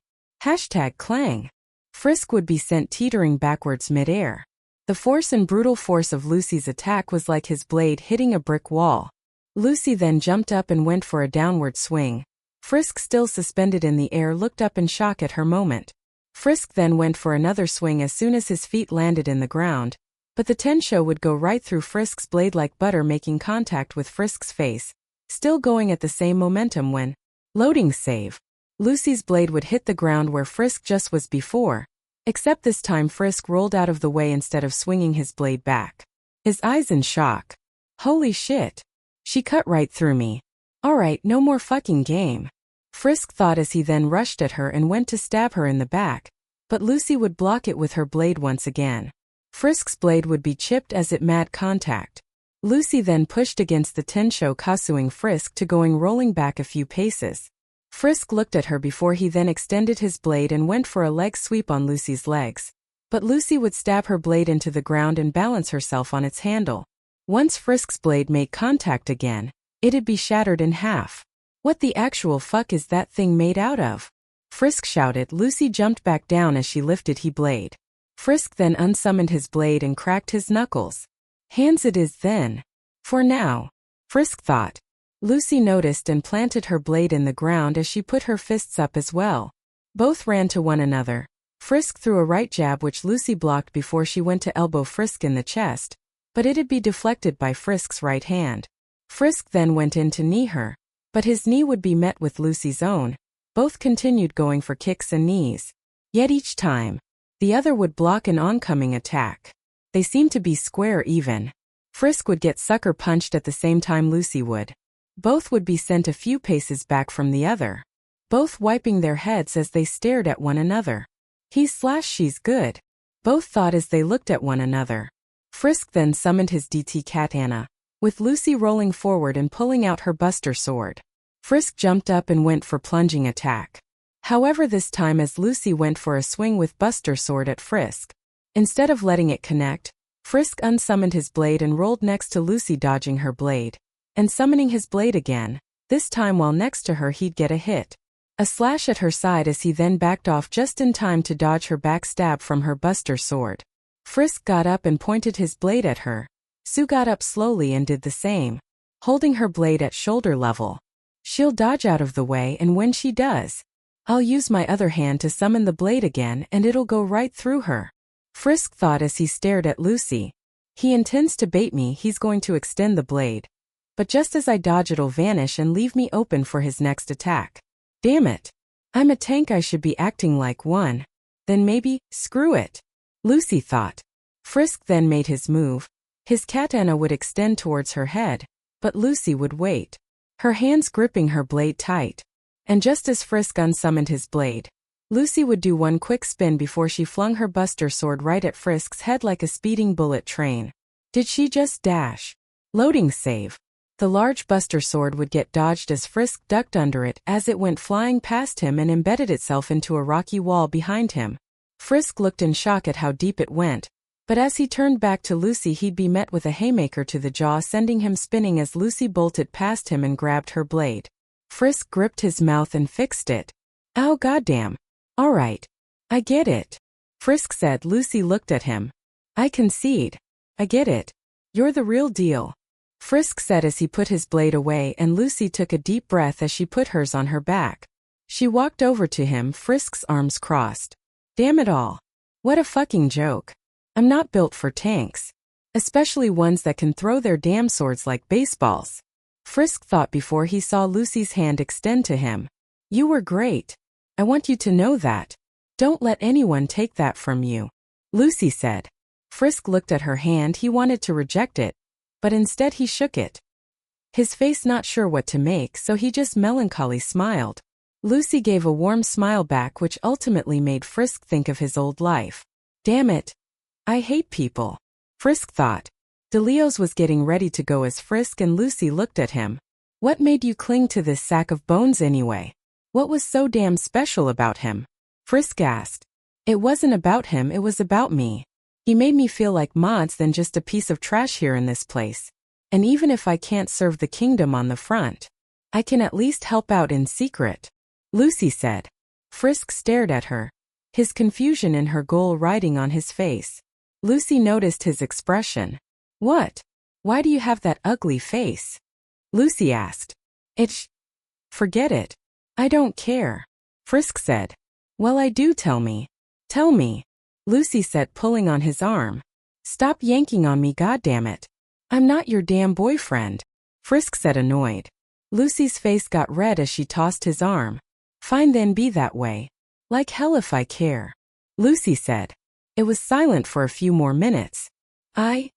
#clang. Frisk would be sent teetering backwards midair. The force and brutal force of Lucy's attack was like his blade hitting a brick wall. Lucy then jumped up and went for a downward swing. Frisk, still suspended in the air, looked up in shock at her moment. Frisk then went for another swing as soon as his feet landed in the ground, but the Tensho would go right through Frisk's blade like butter, making contact with Frisk's face, still going at the same momentum when, loading save, Lucy's blade would hit the ground where Frisk just was before, except this time Frisk rolled out of the way instead of swinging his blade back. His eyes in shock. Holy shit. She cut right through me. Alright, no more fucking game. Frisk thought as he then rushed at her and went to stab her in the back, but Lucy would block it with her blade once again. Frisk's blade would be chipped as it made contact. Lucy then pushed against the Tensho, causing Frisk to going rolling back a few paces. Frisk looked at her before he then extended his blade and went for a leg sweep on Lucy's legs. But Lucy would stab her blade into the ground and balance herself on its handle. Once Frisk's blade made contact again, it'd be shattered in half. What the actual fuck is that thing made out of? Frisk shouted. Lucy jumped back down as she lifted his blade. Frisk then unsummoned his blade and cracked his knuckles. Hands it is then. For now, Frisk thought. Lucy noticed and planted her blade in the ground as she put her fists up as well. Both ran to one another. Frisk threw a right jab which Lucy blocked before she went to elbow Frisk in the chest, but it'd be deflected by Frisk's right hand. Frisk then went in to knee her, but his knee would be met with Lucy's own. Both continued going for kicks and knees. Yet each time, the other would block an oncoming attack. They seemed to be square even. Frisk would get sucker punched at the same time Lucy would. Both would be sent a few paces back from the other, both wiping their heads as they stared at one another. She's good, both thought as they looked at one another. Frisk then summoned his DT katana, with Lucy rolling forward and pulling out her buster sword. Frisk jumped up and went for plunging attack. However, this time as Lucy went for a swing with Buster Sword at Frisk, instead of letting it connect, Frisk unsummoned his blade and rolled next to Lucy, dodging her blade, and summoning his blade again. This time while next to her he'd get a hit. A slash at her side as he then backed off just in time to dodge her backstab from her Buster Sword. Frisk got up and pointed his blade at her. Sue got up slowly and did the same, holding her blade at shoulder level. She'll dodge out of the way, and when she does, I'll use my other hand to summon the blade again and it'll go right through her. Frisk thought as he stared at Lucy. He intends to bait me, he's going to extend the blade. But just as I dodge it'll vanish and leave me open for his next attack. Damn it. I'm a tank, I should be acting like one. Then maybe, screw it. Lucy thought. Frisk then made his move. His katana would extend towards her head, but Lucy would wait, her hands gripping her blade tight. And just as Frisk unsummoned his blade, Lucy would do one quick spin before she flung her Buster Sword right at Frisk's head like a speeding bullet train. Did she just dash? Loading save. The large Buster Sword would get dodged as Frisk ducked under it as it went flying past him and embedded itself into a rocky wall behind him. Frisk looked in shock at how deep it went, but as he turned back to Lucy he'd be met with a haymaker to the jaw, sending him spinning as Lucy bolted past him and grabbed her blade. Frisk gripped his mouth and fixed it. Ow, goddamn. All right. I get it, Frisk said. Lucy looked at him. I concede. I get it. You're the real deal, Frisk said as he put his blade away, and Lucy took a deep breath as she put hers on her back. She walked over to him, Frisk's arms crossed. Damn it all. What a fucking joke. I'm not built for tanks. Especially ones that can throw their damn swords like baseballs, Frisk thought before he saw Lucy's hand extend to him. You were great. I want you to know that. Don't let anyone take that from you, Lucy said. Frisk looked at her hand. He wanted to reject it, but instead he shook it, his face not sure what to make, so he just melancholy smiled. Lucy gave a warm smile back, which ultimately made Frisk think of his old life. Damn it. I hate people, Frisk thought. DeLeo's was getting ready to go as Frisk and Lucy looked at him. What made you cling to this sack of bones anyway? What was so damn special about him? Frisk asked. It wasn't about him, it was about me. He made me feel like mods than just a piece of trash here in this place. And even if I can't serve the kingdom on the front, I can at least help out in secret, Lucy said. Frisk stared at her, his confusion and her goal riding on his face. Lucy noticed his expression. What? Why do you have that ugly face? Lucy asked. Forget it. I don't care, Frisk said. Well, I do, tell me. Tell me, Lucy said, pulling on his arm. Stop yanking on me, goddammit. I'm not your damn boyfriend, Frisk said, annoyed. Lucy's face got red as she tossed his arm. Fine then, be that way. Like hell if I care, Lucy said. It was silent for a few more minutes. I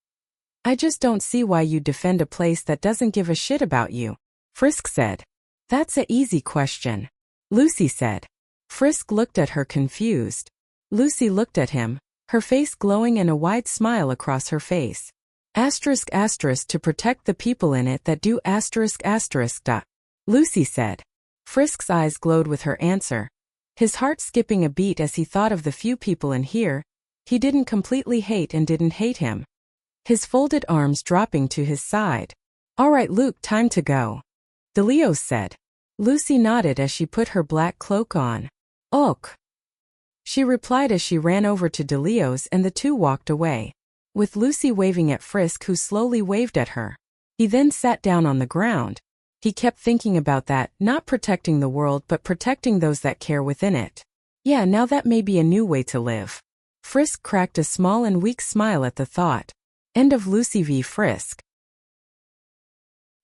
just don't see why you defend a place that doesn't give a shit about you, Frisk said. That's a easy question, Lucy said. Frisk looked at her confused. Lucy looked at him, her face glowing and a wide smile across her face. *** to protect the people in it that do ***. Lucy said. Frisk's eyes glowed with her answer, his heart skipping a beat as he thought of the few people in here he didn't completely hate and didn't hate him. His folded arms dropping to his side. All right, Luke, time to go, DeLeo said. Lucy nodded as she put her black cloak on. Ok, she replied as she ran over to DeLeo's, and the two walked away, with Lucy waving at Frisk, who slowly waved at her. He then sat down on the ground. He kept thinking about that, not protecting the world but protecting those that care within it. Yeah, now that may be a new way to live. Frisk cracked a small and weak smile at the thought. End of Lucy v. Frisk.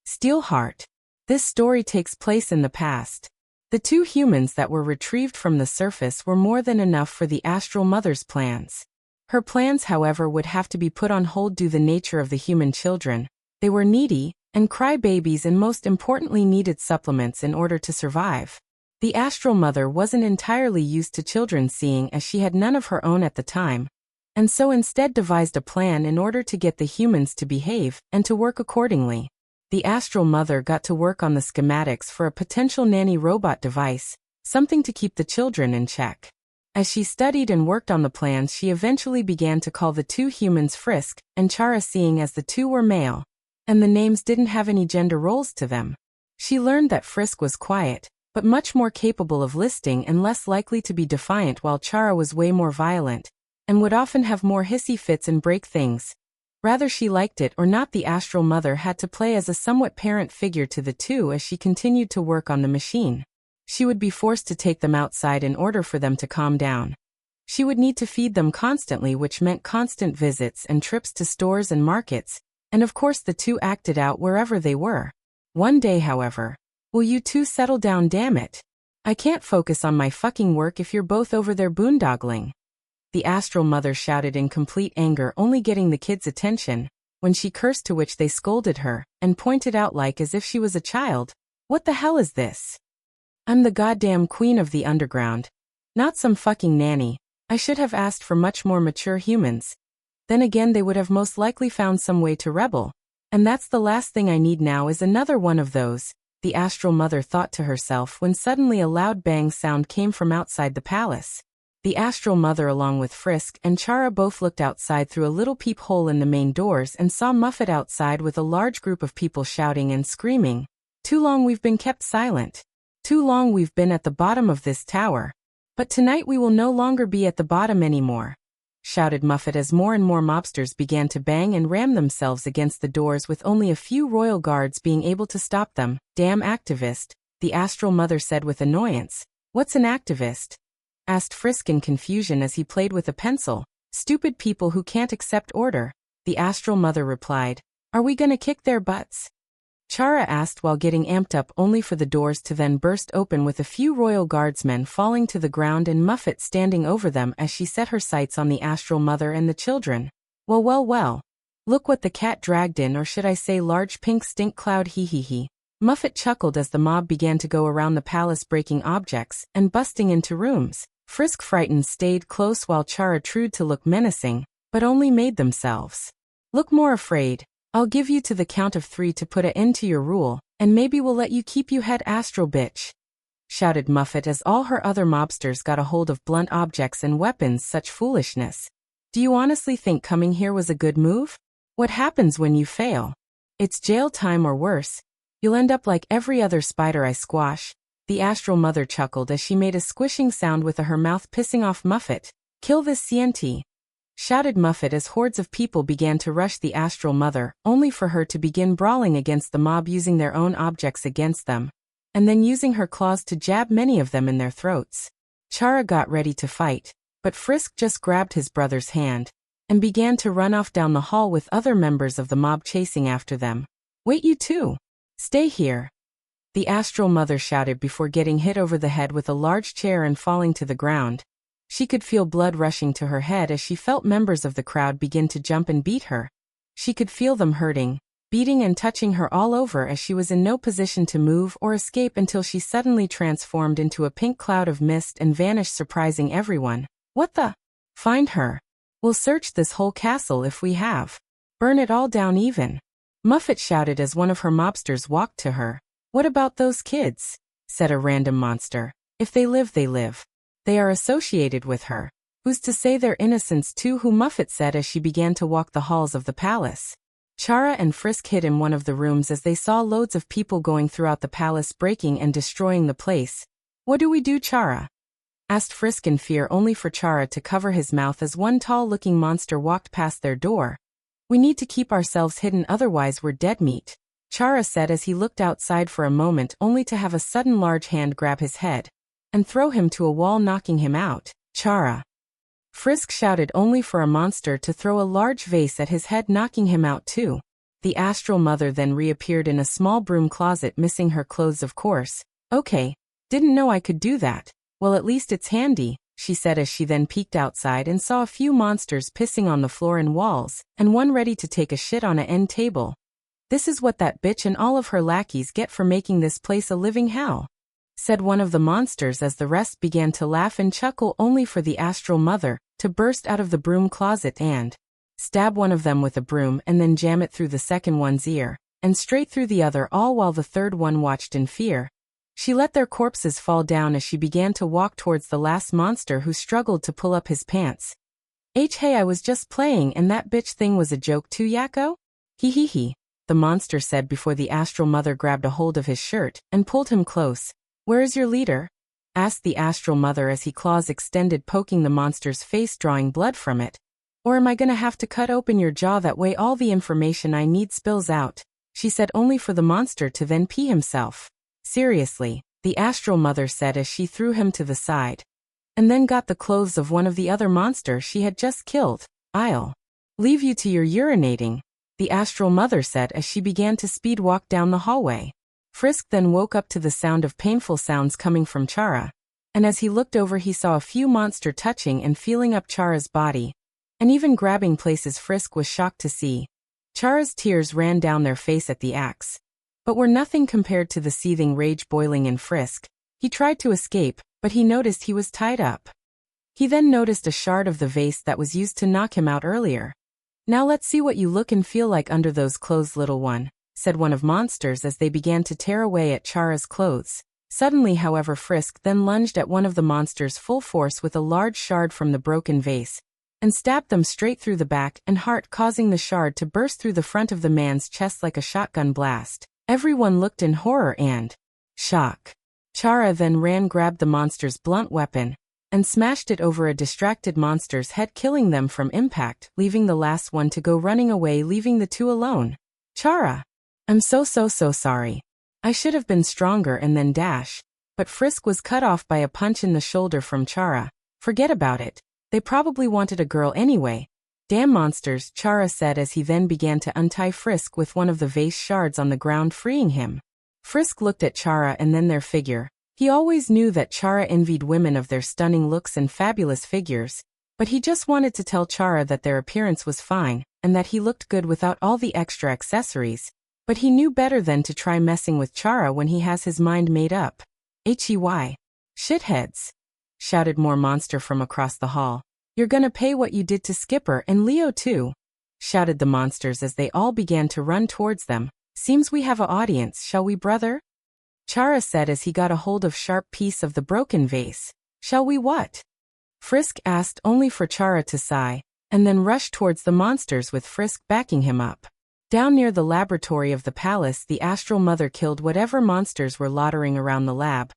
Steelheart. This story takes place in the past. The two humans that were retrieved from the surface were more than enough for the Astral Mother's plans. Her plans, however, would have to be put on hold due to the nature of the human children. They were needy, and crybabies, and most importantly needed supplements in order to survive. The Astral Mother wasn't entirely used to children, seeing as she had none of her own at the time, and so instead devised a plan in order to get the humans to behave and to work accordingly. The Astral Mother got to work on the schematics for a potential nanny robot device, something to keep the children in check. As she studied and worked on the plans, she eventually began to call the two humans Frisk and Chara, seeing as the two were male, and the names didn't have any gender roles to them. She learned that Frisk was quiet, but much more capable of listening and less likely to be defiant, while Chara was way more violent, and would often have more hissy fits and break things. Rather she liked it or not, the Astral Mother had to play as a somewhat parent figure to the two as she continued to work on the machine. She would be forced to take them outside in order for them to calm down. She would need to feed them constantly, which meant constant visits and trips to stores and markets, and of course the two acted out wherever they were. One day, however, "Will you two settle down, damn it? I can't focus on my fucking work if you're both over there boondoggling," the Astral Mother shouted in complete anger, only getting the kids' attention when she cursed, to which they scolded her and pointed out like as if she was a child. "What the hell is this? I'm the goddamn queen of the underground, not some fucking nanny. I should have asked for much more mature humans. Then again, they would have most likely found some way to rebel. And that's the last thing I need now is another one of those," the Astral Mother thought to herself when suddenly a loud bang sound came from outside the palace. The Astral Mother, along with Frisk and Chara, both looked outside through a little peephole in the main doors and saw Muffet outside with a large group of people shouting and screaming, "Too long we've been kept silent. Too long we've been at the bottom of this tower. But tonight we will no longer be at the bottom anymore," shouted Muffet as more and more mobsters began to bang and ram themselves against the doors, with only a few royal guards being able to stop them. "Damn activist," the Astral Mother said with annoyance. "What's an activist?" asked Frisk in confusion as he played with a pencil. "Stupid people who can't accept order," the Astral Mother replied. "Are we gonna kick their butts?" Chara asked while getting amped up, only for the doors to then burst open with a few royal guardsmen falling to the ground and Muffet standing over them as she set her sights on the Astral Mother and the children. Well, well, well. Look what the cat dragged in, or should I say large pink stink cloud, hee hee hee. Muffet chuckled as the mob began to go around the palace, breaking objects and busting into rooms. Frisk, frightened, stayed close while Chara tried to look menacing, but only made themselves look more afraid. "I'll give you to the count of 3 to put an end to your rule, and maybe we'll let you keep you head, Astral bitch," shouted Muffet as all her other mobsters got a hold of blunt objects and weapons. "Such foolishness. Do you honestly think coming here was a good move? What happens when you fail? It's jail time or worse. You'll end up like every other spider I squash," the Astral Mother chuckled as she made a squishing sound with her mouth, pissing off Muffet. "Kill this Sienti," shouted Muffet as hordes of people began to rush the Astral Mother, only for her to begin brawling against the mob, using their own objects against them, and then using her claws to jab many of them in their throats. Chara got ready to fight, but Frisk just grabbed his brother's hand and began to run off down the hall with other members of the mob chasing after them. "Wait, you two! Stay here!" the Astral Mother shouted before getting hit over the head with a large chair and falling to the ground. She could feel blood rushing to her head as she felt members of the crowd begin to jump and beat her. She could feel them hurting, beating and touching her all over as she was in no position to move or escape until she suddenly transformed into a pink cloud of mist and vanished, surprising everyone. "What the? Find her. We'll search this whole castle if we have. Burn it all down even," Muffet shouted as one of her mobsters walked to her. "What about those kids?" said a random monster. "If they live, they live. They are associated with her. Who's to say their innocence too?" who Muffet said as she began to walk the halls of the palace. Chara and Frisk hid in one of the rooms as they saw loads of people going throughout the palace, breaking and destroying the place. "What do we do, Chara?" asked Frisk in fear, only for Chara to cover his mouth as one tall-looking monster walked past their door. "We need to keep ourselves hidden, otherwise we're dead meat," Chara said as he looked outside for a moment, only to have a sudden large hand grab his head and throw him to a wall, knocking him out. "Chara!" Frisk shouted, only for a monster to throw a large vase at his head, knocking him out too. The Astral Mother then reappeared in a small broom closet, missing her clothes of course. "Okay, didn't know I could do that. Well, at least it's handy," she said as she then peeked outside and saw a few monsters pissing on the floor and walls, and one ready to take a shit on an end table. "This is what that bitch and all of her lackeys get for making this place a living hell," said one of the monsters as the rest began to laugh and chuckle, only for the Astral Mother to burst out of the broom closet and stab one of them with a broom and then jam it through the second one's ear and straight through the other, all while the third one watched in fear. She let their corpses fall down as she began to walk towards the last monster who struggled to pull up his pants. Hey, I was just playing and that bitch thing was a joke too, Yakko? He, the monster said before the Astral Mother grabbed a hold of his shirt and pulled him close. Where is your leader? Asked the Astral Mother as he claws extended, poking the monster's face, drawing blood from it. Or am I gonna have to cut open your jaw, that way all the information I need spills out? She said, only for the monster to then pee himself. Seriously, the Astral Mother said as she threw him to the side. And then got the clothes of one of the other monsters she had just killed. I'll leave you to your urinating, the Astral Mother said as she began to speed walk down the hallway. Frisk then woke up to the sound of painful sounds coming from Chara. And as he looked over, he saw a few monsters touching and feeling up Chara's body, and even grabbing places Frisk was shocked to see. Chara's tears ran down their face at the acts, but were nothing compared to the seething rage boiling in Frisk. He tried to escape, but he noticed he was tied up. He then noticed a shard of the vase that was used to knock him out earlier. Now let's see what you look and feel like under those clothes, little one, said one of monsters as they began to tear away at Chara's clothes. Suddenly, however, Frisk then lunged at one of the monsters full force with a large shard from the broken vase, and stabbed them straight through the back and heart, causing the shard to burst through the front of the man's chest like a shotgun blast. Everyone looked in horror and shock. Chara then grabbed the monster's blunt weapon and smashed it over a distracted monster's head, killing them from impact, leaving the last one to go running away, leaving the two alone. Chara, I'm so sorry. I should have been stronger and then dash. But Frisk was cut off by a punch in the shoulder from Chara. Forget about it. They probably wanted a girl anyway. Damn monsters, Chara said as he then began to untie Frisk with one of the vase shards on the ground, freeing him. Frisk looked at Chara and then their figure. He always knew that Chara envied women of their stunning looks and fabulous figures, but he just wanted to tell Chara that their appearance was fine, and that he looked good without all the extra accessories. But he knew better than to try messing with Chara when he has his mind made up. Hey, shitheads, shouted more monster from across the hall. You're gonna pay what you did to Skipper and Leo too, shouted the monsters as they all began to run towards them. Seems we have a audience, shall we, brother? Chara said as he got a hold of sharp piece of the broken vase. Shall we what? Frisk asked, only for Chara to sigh, and then rushed towards the monsters with Frisk backing him up. Down near the laboratory of the palace, the Astral Mother killed whatever monsters were loitering around the lab.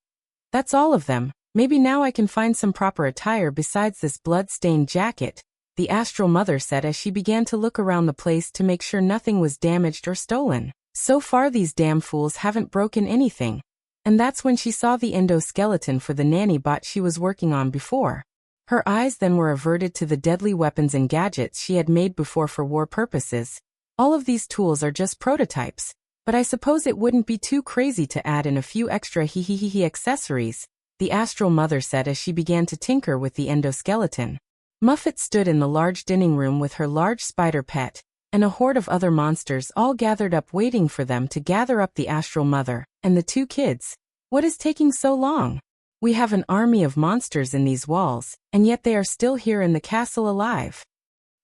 That's all of them. Maybe now I can find some proper attire besides this blood-stained jacket, the Astral Mother said as she began to look around the place to make sure nothing was damaged or stolen. So far these damn fools haven't broken anything. And that's when she saw the endoskeleton for the nanny bot she was working on before. Her eyes then were averted to the deadly weapons and gadgets she had made before for war purposes. All of these tools are just prototypes, but I suppose it wouldn't be too crazy to add in a few extra accessories, the Astral Mother said as she began to tinker with the endoskeleton. Muffet stood in the large dining room with her large spider pet, and a horde of other monsters all gathered up waiting for them to gather up the Astral Mother and the two kids. What is taking so long? We have an army of monsters in these walls, and yet they are still here in the castle alive.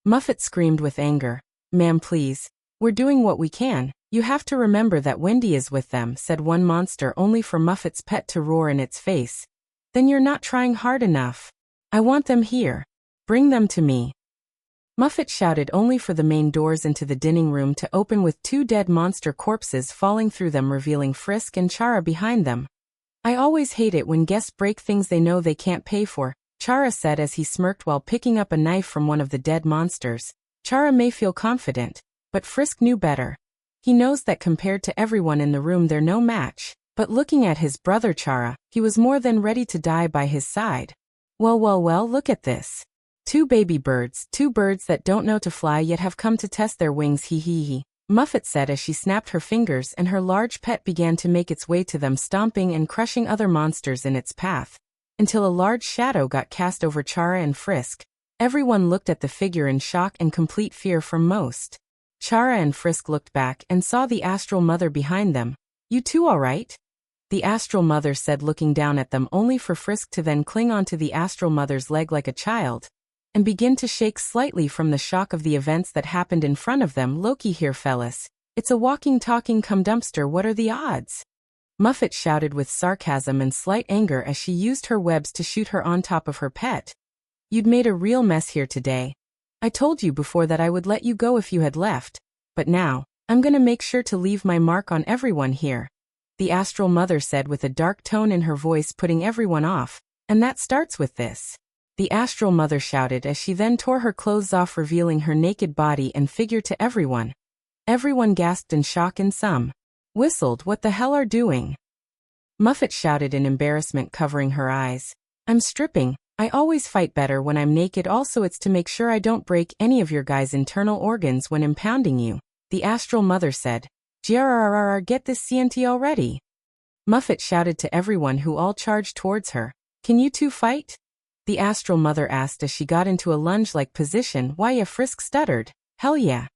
Muffet screamed with anger. Ma'am, please. We're doing what we can. You have to remember that Wendy is with them, said one monster, only for Muffet's pet to roar in its face. Then you're not trying hard enough. I want them here. Bring them to me. Muffet shouted, only for the main doors into the dining room to open with two dead monster corpses falling through them, revealing Frisk and Chara behind them. I always hate it when guests break things they know they can't pay for, Chara said as he smirked while picking up a knife from one of the dead monsters. Chara may feel confident, but Frisk knew better. He knows that compared to everyone in the room they're no match, but looking at his brother Chara, he was more than ready to die by his side. Well, look at this. Two baby birds, two birds that don't know to fly yet have come to test their wings, he. Muffet said as she snapped her fingers and her large pet began to make its way to them, stomping and crushing other monsters in its path, until a large shadow got cast over Chara and Frisk. Everyone looked at the figure in shock and complete fear for most. Chara and Frisk looked back and saw the Astral Mother behind them. You two all right? The Astral Mother said, looking down at them, only for Frisk to then cling onto the Astral Mother's leg like a child, and begin to shake slightly from the shock of the events that happened in front of them. Loki here, fellas. It's a walking, talking cum dumpster. What are the odds? Muffet shouted with sarcasm and slight anger as she used her webs to shoot her on top of her pet. You'd made a real mess here today. I told you before that I would let you go if you had left, but now, I'm gonna make sure to leave my mark on everyone here, the Astral Mother said with a dark tone in her voice, putting everyone off, and that starts with this. The Astral Mother shouted as she then tore her clothes off, revealing her naked body and figure to everyone. Everyone gasped in shock and some whistled, "What the hell are doing?" Muffet shouted in embarrassment, covering her eyes. "I'm stripping. I always fight better when I'm naked. Also, it's to make sure I don't break any of your guys' internal organs when impounding you," the Astral Mother said. "Grrrr, get this CNT already." Muffet shouted to everyone, who all charged towards her. "Can you two fight?" the Astral Mother asked as she got into a lunge-like position. "Why ya?" Frisk stuttered. "Hell yeah."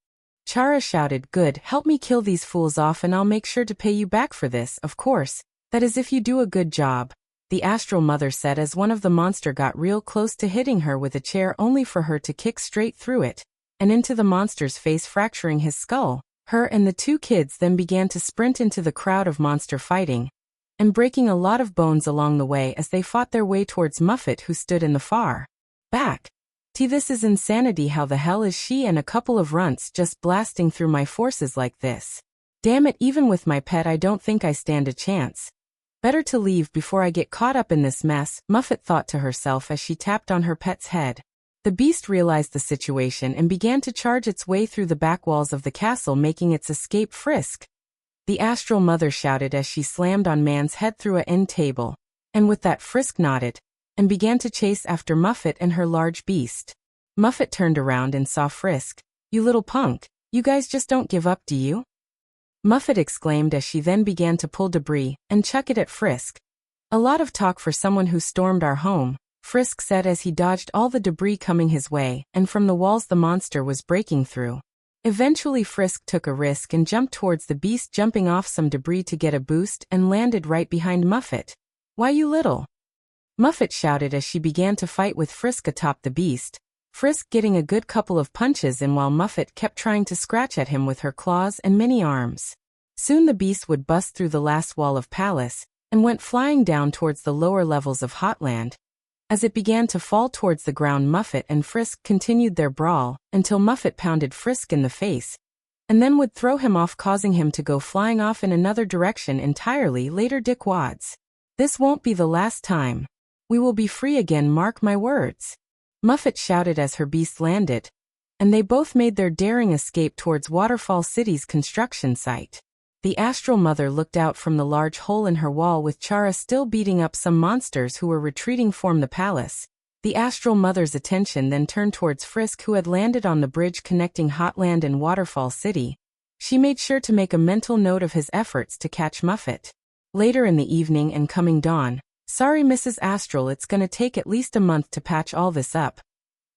Chara shouted, "Good, help me kill these fools off and I'll make sure to pay you back for this, of course. That is if you do a good job," the Astral Mother said as one of the monster got real close to hitting her with a chair, only for her to kick straight through it and into the monster's face, fracturing his skull. Her and the two kids then began to sprint into the crowd of monster fighting and breaking a lot of bones along the way as they fought their way towards Muffet, who stood in the far back. This is insanity. How the hell is she and a couple of runts just blasting through my forces like this? Damn it, even with my pet I don't think I stand a chance. Better to leave before I get caught up in this mess, Muffet thought to herself as she tapped on her pet's head. The beast realized the situation and began to charge its way through the back walls of the castle, making its escape. "Frisk!" the Astral Mother shouted as she slammed on Man's head through a end table, and with that Frisk nodded and began to chase after Muffet and her large beast. Muffet turned around and saw Frisk. "You little punk, you guys just don't give up, do you?" Muffet exclaimed as she then began to pull debris and chuck it at Frisk. "A lot of talk for someone who stormed our home," Frisk said as he dodged all the debris coming his way and from the walls the monster was breaking through. Eventually Frisk took a risk and jumped towards the beast, jumping off some debris to get a boost, and landed right behind Muffet. "Why, you little..." Muffet shouted as she began to fight with Frisk atop the beast, Frisk getting a good couple of punches in while Muffet kept trying to scratch at him with her claws and many arms. Soon the beast would bust through the last wall of Palace and went flying down towards the lower levels of Hotland. As it began to fall towards the ground, Muffet and Frisk continued their brawl until Muffet pounded Frisk in the face and then would throw him off, causing him to go flying off in another direction entirely. Later, dickwads. "This won't be the last time. We will be free again, mark my words," Muffet shouted as her beast landed, and they both made their daring escape towards Waterfall City's construction site. The Astral Mother looked out from the large hole in her wall with Chara still beating up some monsters who were retreating from the palace. The Astral Mother's attention then turned towards Frisk, who had landed on the bridge connecting Hotland and Waterfall City. She made sure to make a mental note of his efforts to catch Muffet. Later in the evening and coming dawn, "Sorry, Mrs. Astral, it's gonna take at least a month to patch all this up.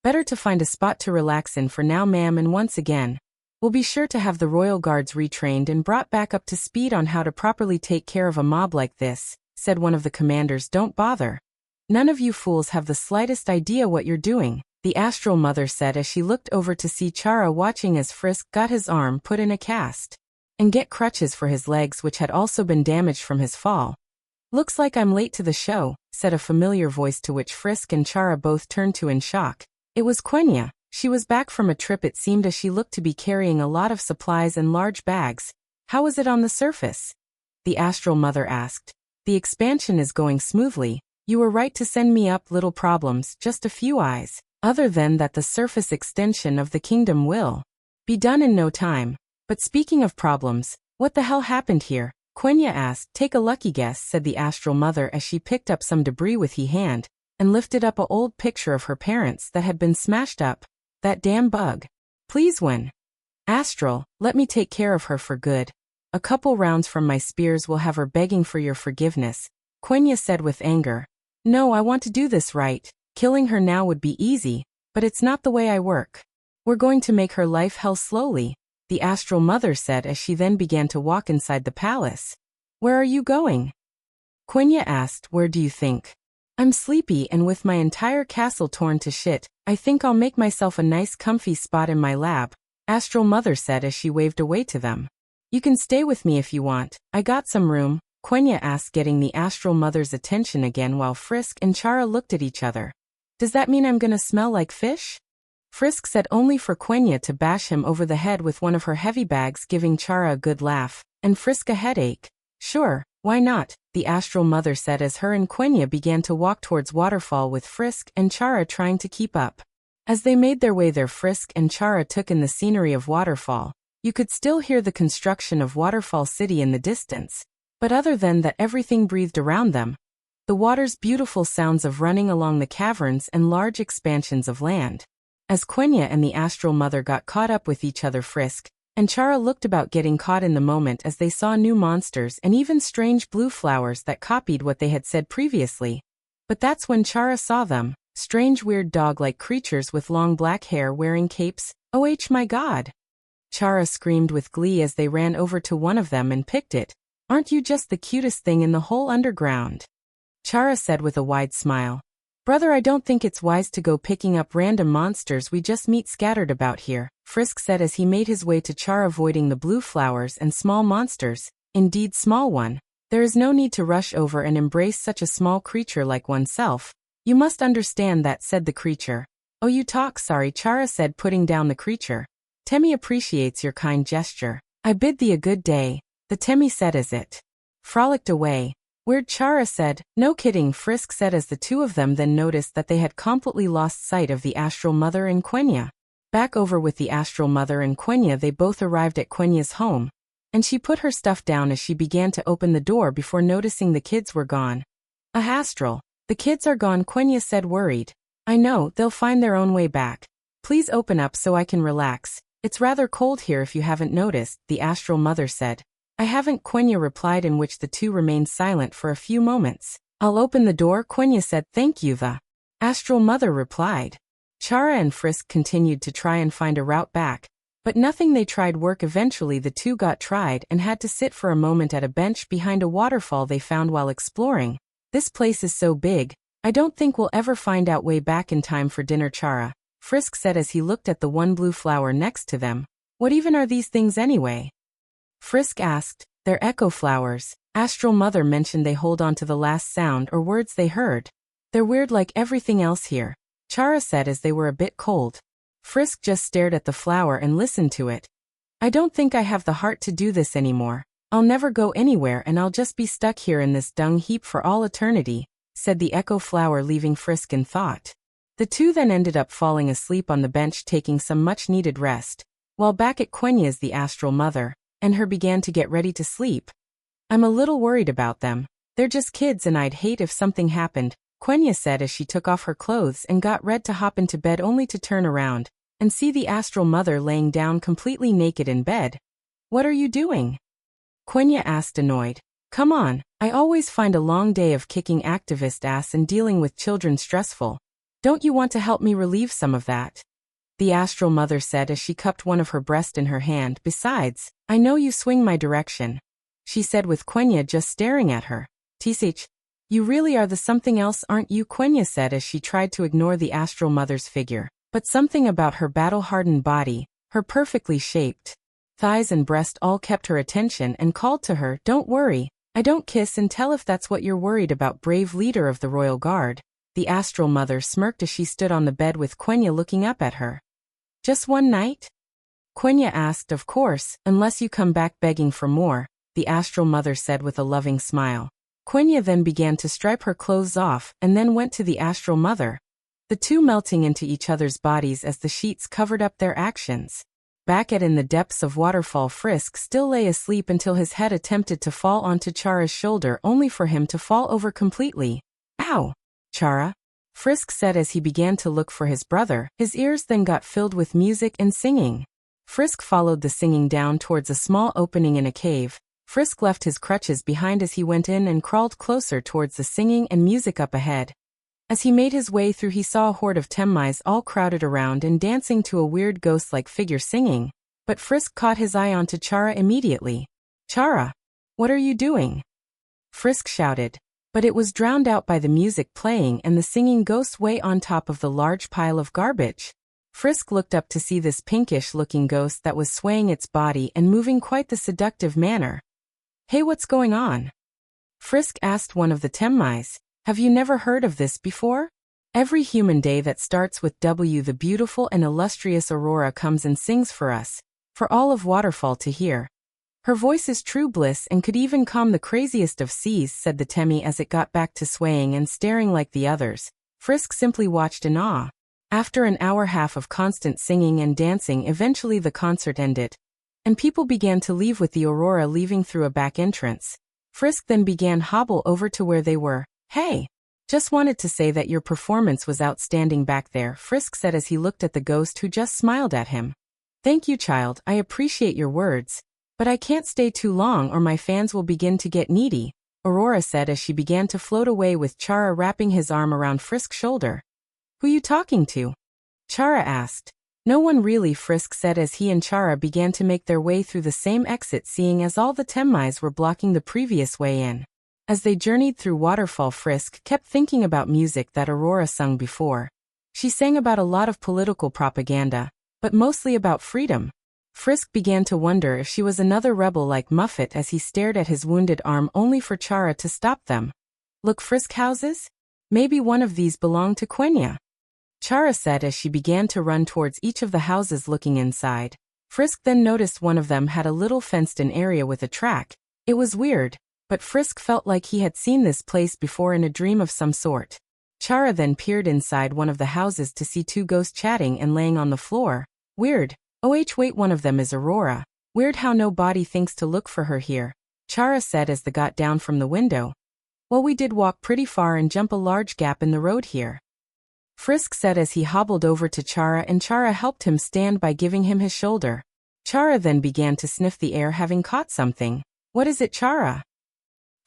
Better to find a spot to relax in for now, ma'am, and once again, we'll be sure to have the royal guards retrained and brought back up to speed on how to properly take care of a mob like this," said one of the commanders. "Don't bother. None of you fools have the slightest idea what you're doing," the Astral Mother said as she looked over to see Chara watching as Frisk got his arm put in a cast and get crutches for his legs, which had also been damaged from his fall. "Looks like I'm late to the show," said a familiar voice, to which Frisk and Chara both turned to in shock. It was Quenya. She was back from a trip, it seemed, as she looked to be carrying a lot of supplies and large bags. "How was it on the surface?" the Astral Mother asked. "The expansion is going smoothly. You were right to send me up. Little problems, just a few eyes. Other than that, the surface extension of the kingdom will be done in no time. But speaking of problems, what the hell happened here?" Quenya asked. "Take a lucky guess," said the Astral Mother as she picked up some debris with her hand and lifted up an old picture of her parents that had been smashed up. "That damn bug. Please win. Astral, let me take care of her for good. A couple rounds from my spears will have her begging for your forgiveness," Quenya said with anger. "No, I want to do this right. Killing her now would be easy, but it's not the way I work. We're going to make her life hell slowly," the Astral Mother said as she then began to walk inside the palace. "Where are you going?" Quenya asked. "Where do you think? I'm sleepy, and with my entire castle torn to shit, I think I'll make myself a nice comfy spot in my lab," Astral Mother said as she waved away to them. "You can stay with me if you want. I got some room," Quenya asked, getting the Astral Mother's attention again while Frisk and Chara looked at each other. Does that mean I'm gonna smell like fish? Frisk said, only for Quenya to bash him over the head with one of her heavy bags, giving Chara a good laugh, and Frisk a headache. Sure, why not, the Astral Mother said as her and Quenya began to walk towards Waterfall with Frisk and Chara trying to keep up. As they made their way there, Frisk and Chara took in the scenery of Waterfall. You could still hear the construction of Waterfall City in the distance, but other than that everything breathed around them. The water's beautiful sounds of running along the caverns and large expansions of land. As Quenya and the Astral Mother got caught up with each other, Frisk and Chara looked about, getting caught in the moment as they saw new monsters and even strange blue flowers that copied what they had said previously. But that's when Chara saw them, strange weird dog-like creatures with long black hair wearing capes. Oh my god! Chara screamed with glee as they ran over to one of them and picked it. Aren't you just the cutest thing in the whole underground? Chara said with a wide smile. Brother, I don't think it's wise to go picking up random monsters we just meet scattered about here, Frisk said as he made his way to Chara, avoiding the blue flowers and small monsters. Indeed, small one. There is no need to rush over and embrace such a small creature like oneself. You must understand that, said the creature. Oh, you talk, sorry, Chara said, putting down the creature. Temmie appreciates your kind gesture. I bid thee a good day, the Temmie said as it frolicked away. Weird, Chara said. No kidding, Frisk said as the two of them then noticed that they had completely lost sight of the Astral Mother and Quenya. Back over with the Astral Mother and Quenya, they both arrived at Quenya's home, and she put her stuff down as she began to open the door before noticing the kids were gone. Astral, the kids are gone, Quenya said, worried. I know, they'll find their own way back. Please open up so I can relax. It's rather cold here if you haven't noticed, the Astral Mother said. I haven't, Quenya replied, in which the two remained silent for a few moments. I'll open the door, Quenya said. Thank you, the Astral Mother replied. Chara and Frisk continued to try and find a route back, but nothing they tried worked. Eventually the two got tried and had to sit for a moment at a bench behind a waterfall they found while exploring. This place is so big, I don't think we'll ever find out way back in time for dinner, Chara, Frisk said as he looked at the one blue flower next to them. What even are these things anyway? Frisk asked. They're echo flowers. Astral Mother mentioned they hold on to the last sound or words they heard. They're weird like everything else here, Chara said as they were a bit cold. Frisk just stared at the flower and listened to it. I don't think I have the heart to do this anymore. I'll never go anywhere and I'll just be stuck here in this dung heap for all eternity, said the echo flower, leaving Frisk in thought. The two then ended up falling asleep on the bench, taking some much-needed rest, while back at Quenya's, the Astral Mother and her began to get ready to sleep. I'm a little worried about them. They're just kids and I'd hate if something happened, Quenya said as she took off her clothes and got ready to hop into bed, only to turn around and see the Astral Mother laying down completely naked in bed. What are you doing? Quenya asked, annoyed. Come on, I always find a long day of kicking activist ass and dealing with children stressful. Don't you want to help me relieve some of that? The Astral Mother said as she cupped one of her breasts in her hand. Besides, I know you swing my direction, she said with Quenya just staring at her. Tsh, you really are the something else, aren't you? Quenya said as she tried to ignore the Astral Mother's figure, but something about her battle-hardened body, her perfectly shaped thighs and breast all kept her attention and called to her. Don't worry, I don't kiss and tell if that's what you're worried about, brave leader of the Royal Guard. The Astral Mother smirked as she stood on the bed with Quenya looking up at her. Just one night? Quenya asked. Of course, unless you come back begging for more, the Astral Mother said with a loving smile. Quenya then began to strip her clothes off and then went to the Astral Mother, the two melting into each other's bodies as the sheets covered up their actions. Back in the depths of Waterfall, Frisk still lay asleep until his head attempted to fall onto Chara's shoulder, only for him to fall over completely. Ow! Chara, Frisk said as he began to look for his brother. His ears then got filled with music and singing. Frisk followed the singing down towards a small opening in a cave. Frisk left his crutches behind as he went in and crawled closer towards the singing and music up ahead. As he made his way through, he saw a horde of Temmis all crowded around and dancing to a weird ghost-like figure singing. But Frisk caught his eye onto Chara immediately. Chara, what are you doing? Frisk shouted. But it was drowned out by the music playing and the singing ghost way on top of the large pile of garbage. Frisk looked up to see this pinkish-looking ghost that was swaying its body and moving quite the seductive manner. Hey, what's going on? Frisk asked one of the Temmais. Have you never heard of this before? Every human day that starts with W, the beautiful and illustrious Aurora comes and sings for us, for all of Waterfall to hear. Her voice is true bliss and could even calm the craziest of seas, said the Temmie as it got back to swaying and staring like the others. Frisk simply watched in awe. After an hour-half of constant singing and dancing, eventually the concert ended, and people began to leave with the Aurora leaving through a back entrance. Frisk then began hobble over to where they were. Hey! Just wanted to say that your performance was outstanding back there, Frisk said as he looked at the ghost who just smiled at him. Thank you, child, I appreciate your words. But I can't stay too long or my fans will begin to get needy, Aurora said as she began to float away with Chara wrapping his arm around Frisk's shoulder. Who you talking to? Chara asked. No one really, Frisk said as he and Chara began to make their way through the same exit, seeing as all the Temmais were blocking the previous way in. As they journeyed through Waterfall, Frisk kept thinking about music that Aurora sung before. She sang about a lot of political propaganda, but mostly about freedom. Frisk began to wonder if she was another rebel like Muffet as he stared at his wounded arm only for Chara to stop them. Look, Frisk houses? Maybe one of these belonged to Quenya. Chara said as she began to run towards each of the houses looking inside. Frisk then noticed one of them had a little fenced-in area with a track. It was weird, but Frisk felt like he had seen this place before in a dream of some sort. Chara then peered inside one of the houses to see two ghosts chatting and laying on the floor. Weird. Wait, one of them is Aurora. Weird how nobody thinks to look for her here, Chara said as they got down from the window. Well, we did walk pretty far and jump a large gap in the road here, Frisk said as he hobbled over to Chara and Chara helped him stand by giving him his shoulder. Chara then began to sniff the air, having caught something. What is it, Chara?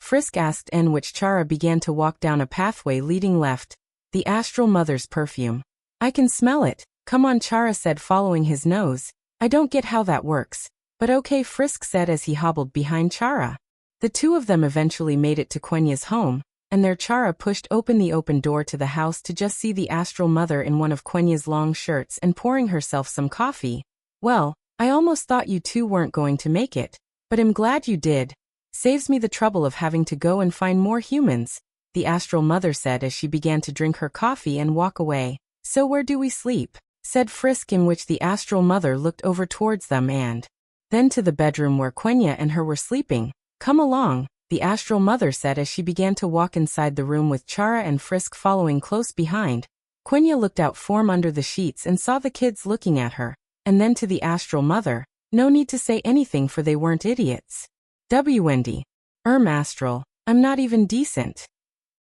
Frisk asked, in which Chara began to walk down a pathway leading left. The Astral Mother's perfume. I can smell it. Come on, Chara said, following his nose. I don't get how that works, but okay, Frisk said as he hobbled behind Chara. The two of them eventually made it to Quenya's home, and there Chara pushed open the open door to the house to just see the Astral Mother in one of Quenya's long shirts and pouring herself some coffee. Well, I almost thought you two weren't going to make it, but I'm glad you did. Saves me the trouble of having to go and find more humans, the Astral Mother said as she began to drink her coffee and walk away. So where do we sleep? Said Frisk, in which the Astral Mother looked over towards them and then to the bedroom where Quenya and her were sleeping. Come along, the Astral Mother said as she began to walk inside the room with Chara and Frisk following close behind. Quenya looked out from under the sheets and saw the kids looking at her, and then to the Astral Mother. No need to say anything for they weren't idiots. Wendy. Astral, I'm not even decent,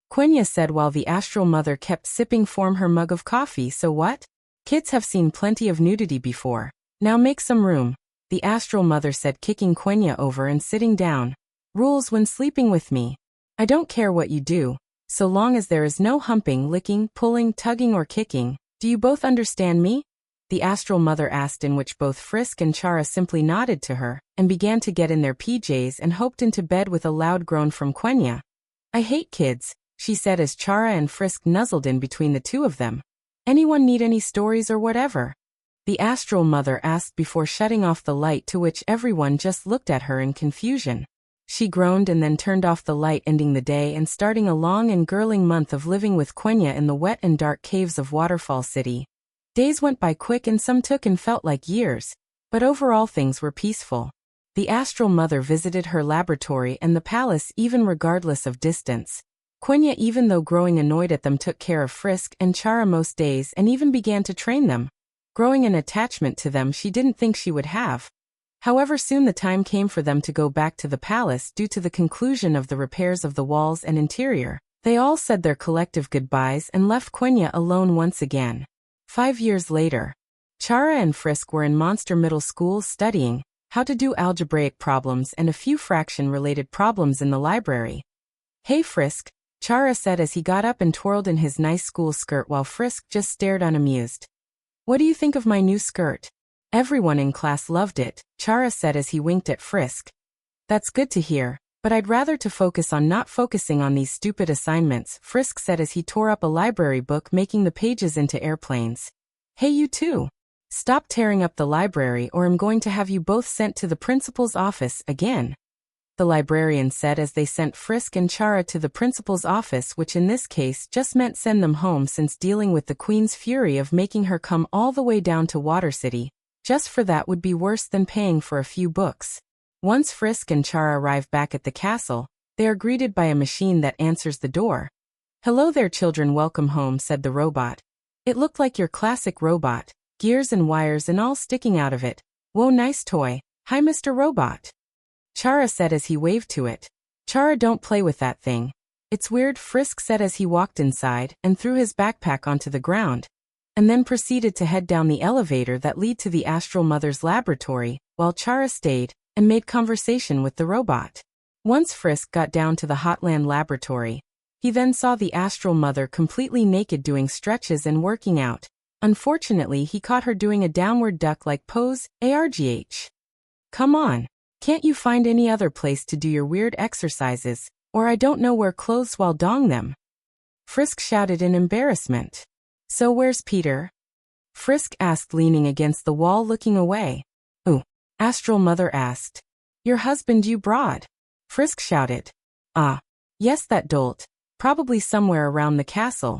Quenya said while the Astral Mother kept sipping from her mug of coffee. So what? Kids have seen plenty of nudity before. Now make some room, the Astral Mother said, kicking Quenya over and sitting down. Rules when sleeping with me. I don't care what you do, so long as there is no humping, licking, pulling, tugging or kicking. Do you both understand me? The Astral Mother asked, in which both Frisk and Chara simply nodded to her and began to get in their PJs and hoped into bed with a loud groan from Quenya. I hate kids, she said as Chara and Frisk nuzzled in between the two of them. Anyone need any stories or whatever? The Astral Mother asked before shutting off the light, to which everyone just looked at her in confusion. She groaned and then turned off the light, ending the day and starting a long and gurling month of living with Quenya in the wet and dark caves of Waterfall City. Days went by quick and some took and felt like years, but overall things were peaceful. The Astral Mother visited her laboratory and the palace even regardless of distance. Quenya, even though growing annoyed at them, took care of Frisk and Chara most days and even began to train them, growing an attachment to them she didn't think she would have. However, soon the time came for them to go back to the palace due to the conclusion of the repairs of the walls and interior. They all said their collective goodbyes and left Quenya alone once again. 5 years later, Chara and Frisk were in Monster Middle School studying how to do algebraic problems and a few fraction-related problems in the library. Hey Frisk, Chara said as he got up and twirled in his nice school skirt while Frisk just stared unamused. What do you think of my new skirt? Everyone in class loved it, Chara said as he winked at Frisk. That's good to hear, but I'd rather to focus on not focusing on these stupid assignments, Frisk said as he tore up a library book, making the pages into airplanes. Hey you two! Stop tearing up the library or I'm going to have you both sent to the principal's office again. the librarian said as they sent Frisk and Chara to the principal's office, which in this case just meant send them home, since dealing with the Queen's fury of making her come all the way down to Water City, just for that, would be worse than paying for a few books. Once Frisk and Chara arrive back at the castle, they are greeted by a machine that answers the door. "Hello there, children, welcome home," said the robot. "It looked like your classic robot, gears and wires and all sticking out of it. Whoa, nice toy. Hi, Mr. Robot," Chara said as he waved to it. "Chara, don't play with that thing. It's weird," Frisk said as he walked inside and threw his backpack onto the ground, and then proceeded to head down the elevator that led to the Astral Mother's laboratory, while Chara stayed and made conversation with the robot. Once Frisk got down to the Hotland laboratory, he then saw the Astral Mother completely naked doing stretches and working out. Unfortunately, he caught her doing a downward duck-like pose, argh. "Come on. Can't you find any other place to do your weird exercises, or I don't know wear clothes while doing them?" Frisk shouted in embarrassment. "So where's Peter?" Frisk asked, leaning against the wall looking away. "Ooh," Astral Mother asked. "Your husband you brought?" Frisk shouted. "Ah, yes, that dolt. Probably somewhere around the castle.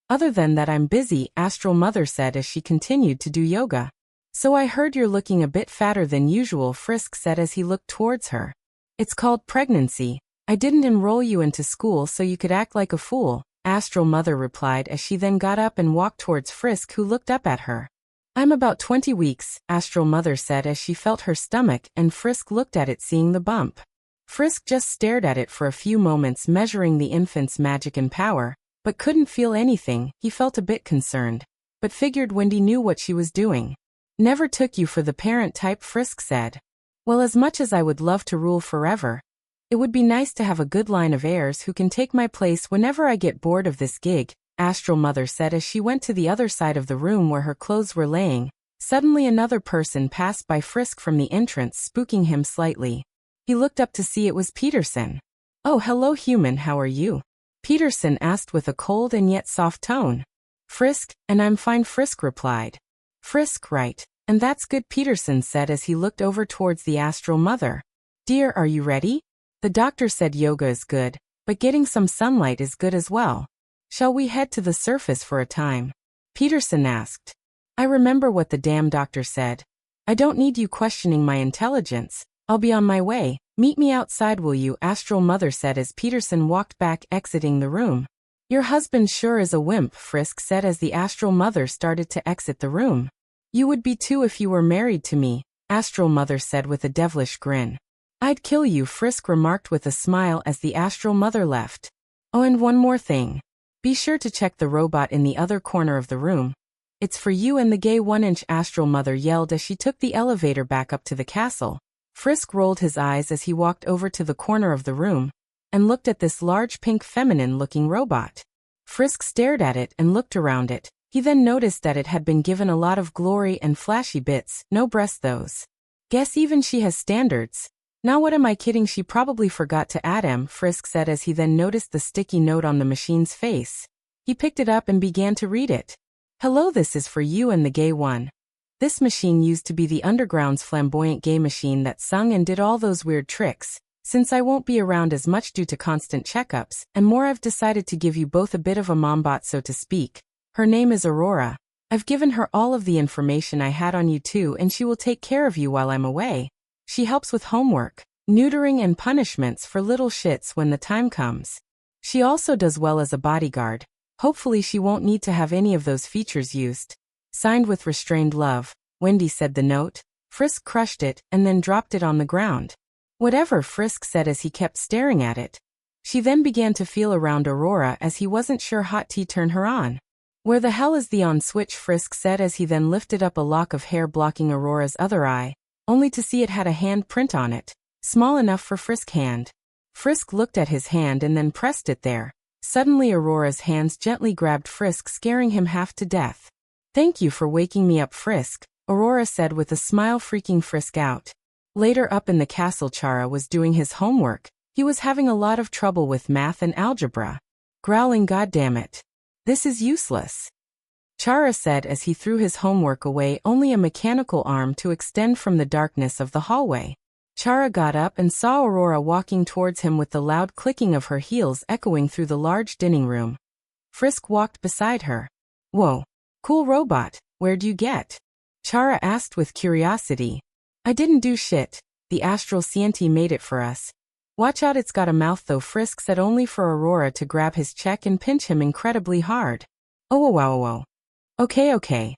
Other than that, I'm busy," Astral Mother said as she continued to do yoga. "So I heard you're looking a bit fatter than usual," Frisk said as he looked towards her. "It's called pregnancy. I didn't enroll you into school so you could act like a fool," Astral Mother replied as she then got up and walked towards Frisk, who looked up at her. "I'm about 20 weeks, Astral Mother said as she felt her stomach, and Frisk looked at it, seeing the bump. Frisk just stared at it for a few moments, measuring the infant's magic and power, but couldn't feel anything. He felt a bit concerned, but figured Wendy knew what she was doing. "Never took you for the parent type," Frisk said. "Well, as much as I would love to rule forever, it would be nice to have a good line of heirs who can take my place whenever I get bored of this gig," Astral Mother said as she went to the other side of the room where her clothes were laying. Suddenly another person passed by Frisk from the entrance, spooking him slightly. He looked up to see it was Peterson. "Oh, hello human, how are you?" Peterson asked with a cold and yet soft tone. "Frisk, and I'm fine," Frisk replied. "Frisk, right, and that's good," Peterson said as he looked over towards the Astral Mother. "Dear, are you ready? The doctor said yoga is good, but getting some sunlight is good as well. Shall we head to the surface for a time?" Peterson asked. "I remember what the damn doctor said. I don't need you questioning my intelligence. I'll be on my way. Meet me outside, will you?" Astral Mother said as Peterson walked back, exiting the room. "Your husband sure is a wimp," Frisk said as the Astral Mother started to exit the room. "You would be too if you were married to me," Astral Mother said with a devilish grin. "I'd kill you," Frisk remarked with a smile as the Astral Mother left. "Oh, and one more thing. Be sure to check the robot in the other corner of the room. It's for you and the gay 1-inch," Astral Mother yelled as she took the elevator back up to the castle. Frisk rolled his eyes as he walked over to the corner of the room and looked at this large pink feminine-looking robot. Frisk stared at it and looked around it. He then noticed that it had been given a lot of glory and flashy bits, no breasts those. "Guess even she has standards. Now what am I kidding, she probably forgot to add M," Frisk said as he then noticed the sticky note on the machine's face. He picked it up and began to read it. "Hello, this is for you and the gay one. This machine used to be the underground's flamboyant gay machine that sung and did all those weird tricks. Since I won't be around as much due to constant checkups and more, I've decided to give you both a bit of a mombot, so to speak. Her name is Aurora. I've given her all of the information I had on you too, and she will take care of you while I'm away. She helps with homework, neutering and punishments for little shits when the time comes. She also does well as a bodyguard. Hopefully she won't need to have any of those features used. Signed with restrained love," Wendy said the note. Frisk crushed it and then dropped it on the ground. "Whatever," Frisk said as he kept staring at it. She then began to feel around Aurora as he wasn't sure hot tea turned her on. "Where the hell is the on switch?" Frisk said as he then lifted up a lock of hair blocking Aurora's other eye, only to see it had a hand print on it, small enough for Frisk's hand. Frisk looked at his hand and then pressed it there. Suddenly Aurora's hands gently grabbed Frisk, scaring him half to death. "Thank you for waking me up, Frisk," Aurora said with a smile, freaking Frisk out. Later up in the castle, Chara was doing his homework. He was having a lot of trouble with math and algebra. Growling, "Goddammit. This is useless," Chara said as he threw his homework away, only a mechanical arm to extend from the darkness of the hallway. Chara got up and saw Aurora walking towards him with the loud clicking of her heels echoing through the large dining room. Frisk walked beside her. Whoa. Cool robot, where'd you get? Chara asked with curiosity. I didn't do shit. The Astral Scienti made it for us. Watch out, it's got a mouth though, Frisk said, only for Aurora to grab his cheek and pinch him incredibly hard. Oh wow. Okay.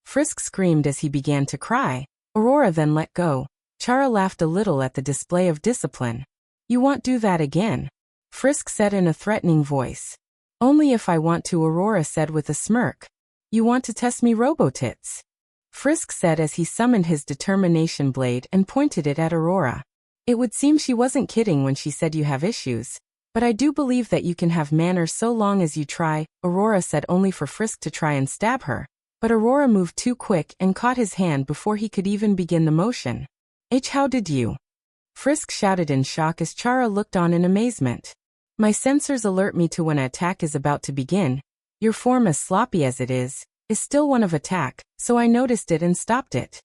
Frisk screamed as he began to cry. Aurora then let go. Chara laughed a little at the display of discipline. You won't do that again? Frisk said in a threatening voice. Only if I want to, Aurora said with a smirk. You want to test me, Robotits? Frisk said as he summoned his determination blade and pointed it at Aurora. It would seem she wasn't kidding when she said you have issues. But I do believe that you can have manners so long as you try, Aurora said, only for Frisk to try and stab her. But Aurora moved too quick and caught his hand before he could even begin the motion. How did you? Frisk shouted in shock as Chara looked on in amazement. My sensors alert me to when an attack is about to begin. Your form, as sloppy as it is still one of attack, so I noticed it and stopped it.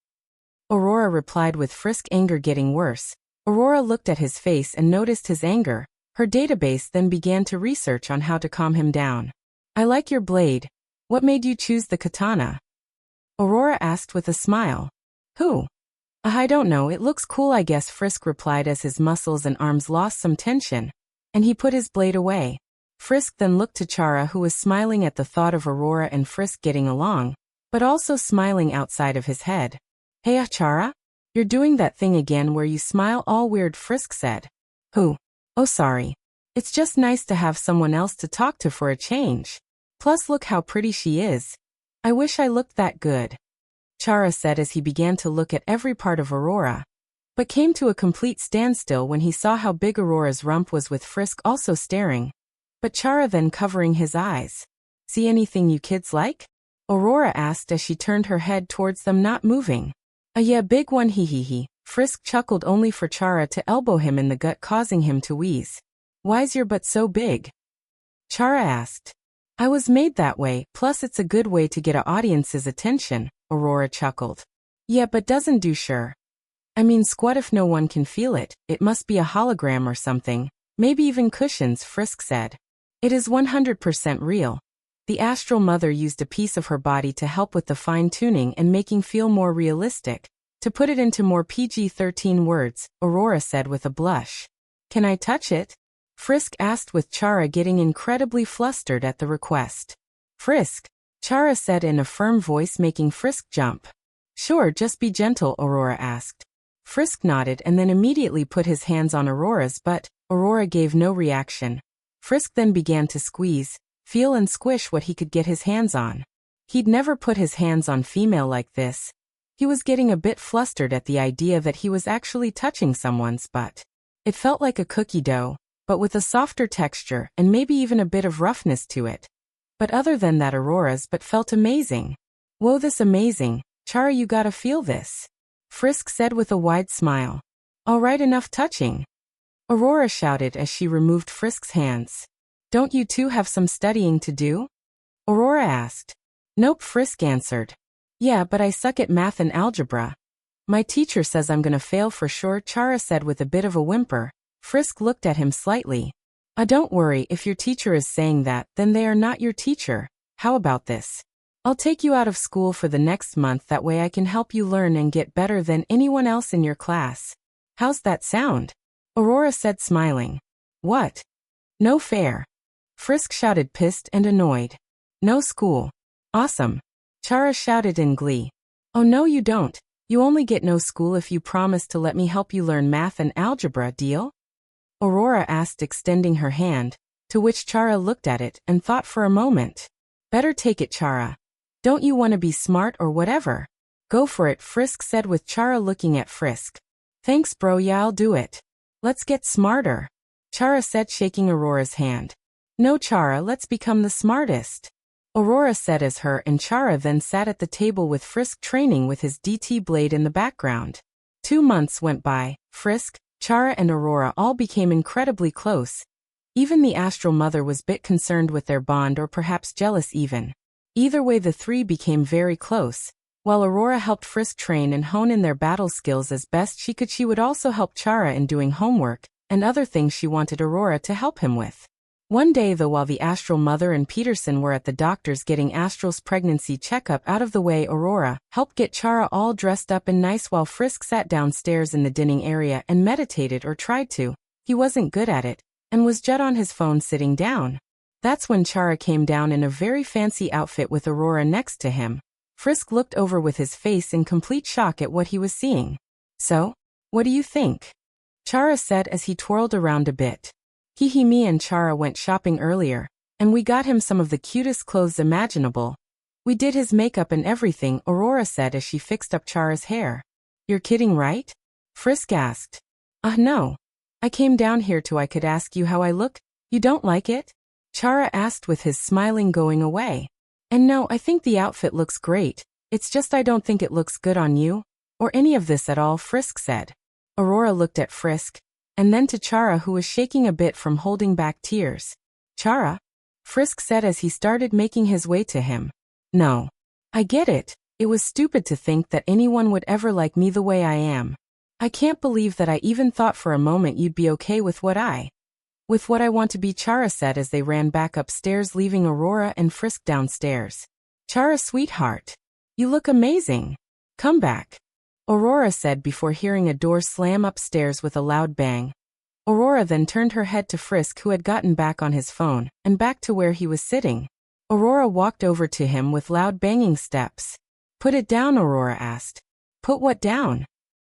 Aurora replied with Frisk anger getting worse. Aurora looked at his face and noticed his anger. Her database then began to research on how to calm him down. I like your blade. What made you choose the katana? Aurora asked with a smile. Who? I don't know, it looks cool I guess, Frisk replied as his muscles and arms lost some tension. And he put his blade away. Frisk then looked to Chara, who was smiling at the thought of Aurora and Frisk getting along, but also smiling outside of his head. Hey Chara? You're doing that thing again where you smile all weird, Frisk said. Who? Oh sorry. It's just nice to have someone else to talk to for a change. Plus look how pretty she is. I wish I looked that good. Chara said as he began to look at every part of Aurora, but came to a complete standstill when he saw how big Aurora's rump was, with Frisk also staring. But Chara then covering his eyes. See anything you kids like? Aurora asked as she turned her head towards them, not moving. Yeah, big one, he. Frisk chuckled only for Chara to elbow him in the gut, causing him to wheeze. Why's your butt so big? Chara asked. I was made that way, plus it's a good way to get an audience's attention, Aurora chuckled. Yeah, but doesn't do sure. I mean, squat if no one can feel it, it must be a hologram or something, maybe even cushions, Frisk said. It is 100% real. The Astral Mother used a piece of her body to help with the fine-tuning and making feel more realistic. To put it into more PG-13 words, Aurora said with a blush. Can I touch it? Frisk asked, with Chara getting incredibly flustered at the request. Frisk, Chara said in a firm voice, making Frisk jump. Sure, just be gentle, Aurora asked. Frisk nodded and then immediately put his hands on Aurora's, but Aurora gave no reaction. Frisk then began to squeeze, feel and squish what he could get his hands on. He'd never put his hands on female like this. He was getting a bit flustered at the idea that he was actually touching someone's butt. It felt like a cookie dough, but with a softer texture and maybe even a bit of roughness to it. But other than that, Aurora's butt felt amazing. Whoa, this amazing. Chara, you gotta feel this. Frisk said with a wide smile. All right, enough touching. Aurora shouted as she removed Frisk's hands. Don't you two have some studying to do? Aurora asked. Nope, Frisk answered. Yeah, but I suck at math and algebra. My teacher says I'm gonna fail for sure, Chara said with a bit of a whimper. Frisk looked at him slightly. Don't worry, if your teacher is saying that, then they are not your teacher. How about this? I'll take you out of school for the next month, that way I can help you learn and get better than anyone else in your class. How's that sound? Aurora said, smiling. What? No fair. Frisk shouted, pissed and annoyed. No school. Awesome. Chara shouted in glee. Oh no you don't. You only get no school if you promise to let me help you learn math and algebra, deal? Aurora asked, extending her hand, to which Chara looked at it and thought for a moment. Better take it, Chara. Don't you want to be smart or whatever? Go for it, Frisk said, with Chara looking at Frisk. Thanks bro, yeah I'll do it. Let's get smarter. Chara said, shaking Aurora's hand. No Chara, let's become the smartest. Aurora said as her and Chara then sat at the table with Frisk training with his DT blade in the background. 2 months went by. Frisk, Chara and Aurora all became incredibly close. Even the Astral Mother was bit concerned with their bond, or perhaps jealous even. Either way, the three became very close. While Aurora helped Frisk train and hone in their battle skills as best she could, she would also help Chara in doing homework and other things she wanted Aurora to help him with. One day though, while the Astral Mother and Peterson were at the doctor's getting Astral's pregnancy checkup out of the way, Aurora helped get Chara all dressed up and nice while Frisk sat downstairs in the dining area and meditated, or tried to. He wasn't good at it, and was just on his phone sitting down. That's when Chara came down in a very fancy outfit with Aurora next to him. Frisk looked over with his face in complete shock at what he was seeing. "So, what do you think?" Chara said as he twirled around a bit. Me and Chara went shopping earlier, and we got him some of the cutest clothes imaginable. We did his makeup and everything, Aurora said as she fixed up Chara's hair. "You're kidding, right?" Frisk asked. No. I came down here so I could ask you how I look. You don't like it?" Chara asked with his smiling going away. "And no, I think the outfit looks great. It's just I don't think it looks good on you, or any of this at all," Frisk said. Aurora looked at Frisk, and then to Chara, who was shaking a bit from holding back tears. "Chara?" Frisk said as he started making his way to him. "No. I get it. It was stupid to think that anyone would ever like me the way I am. I can't believe that I even thought for a moment you'd be okay with what I want to be," Chara said as they ran back upstairs, leaving Aurora and Frisk downstairs. "Chara, sweetheart. You look amazing. Come back," Aurora said before hearing a door slam upstairs with a loud bang. Aurora then turned her head to Frisk, who had gotten back on his phone, and back to where he was sitting. Aurora walked over to him with loud banging steps. "Put it down," Aurora asked. "Put what down?"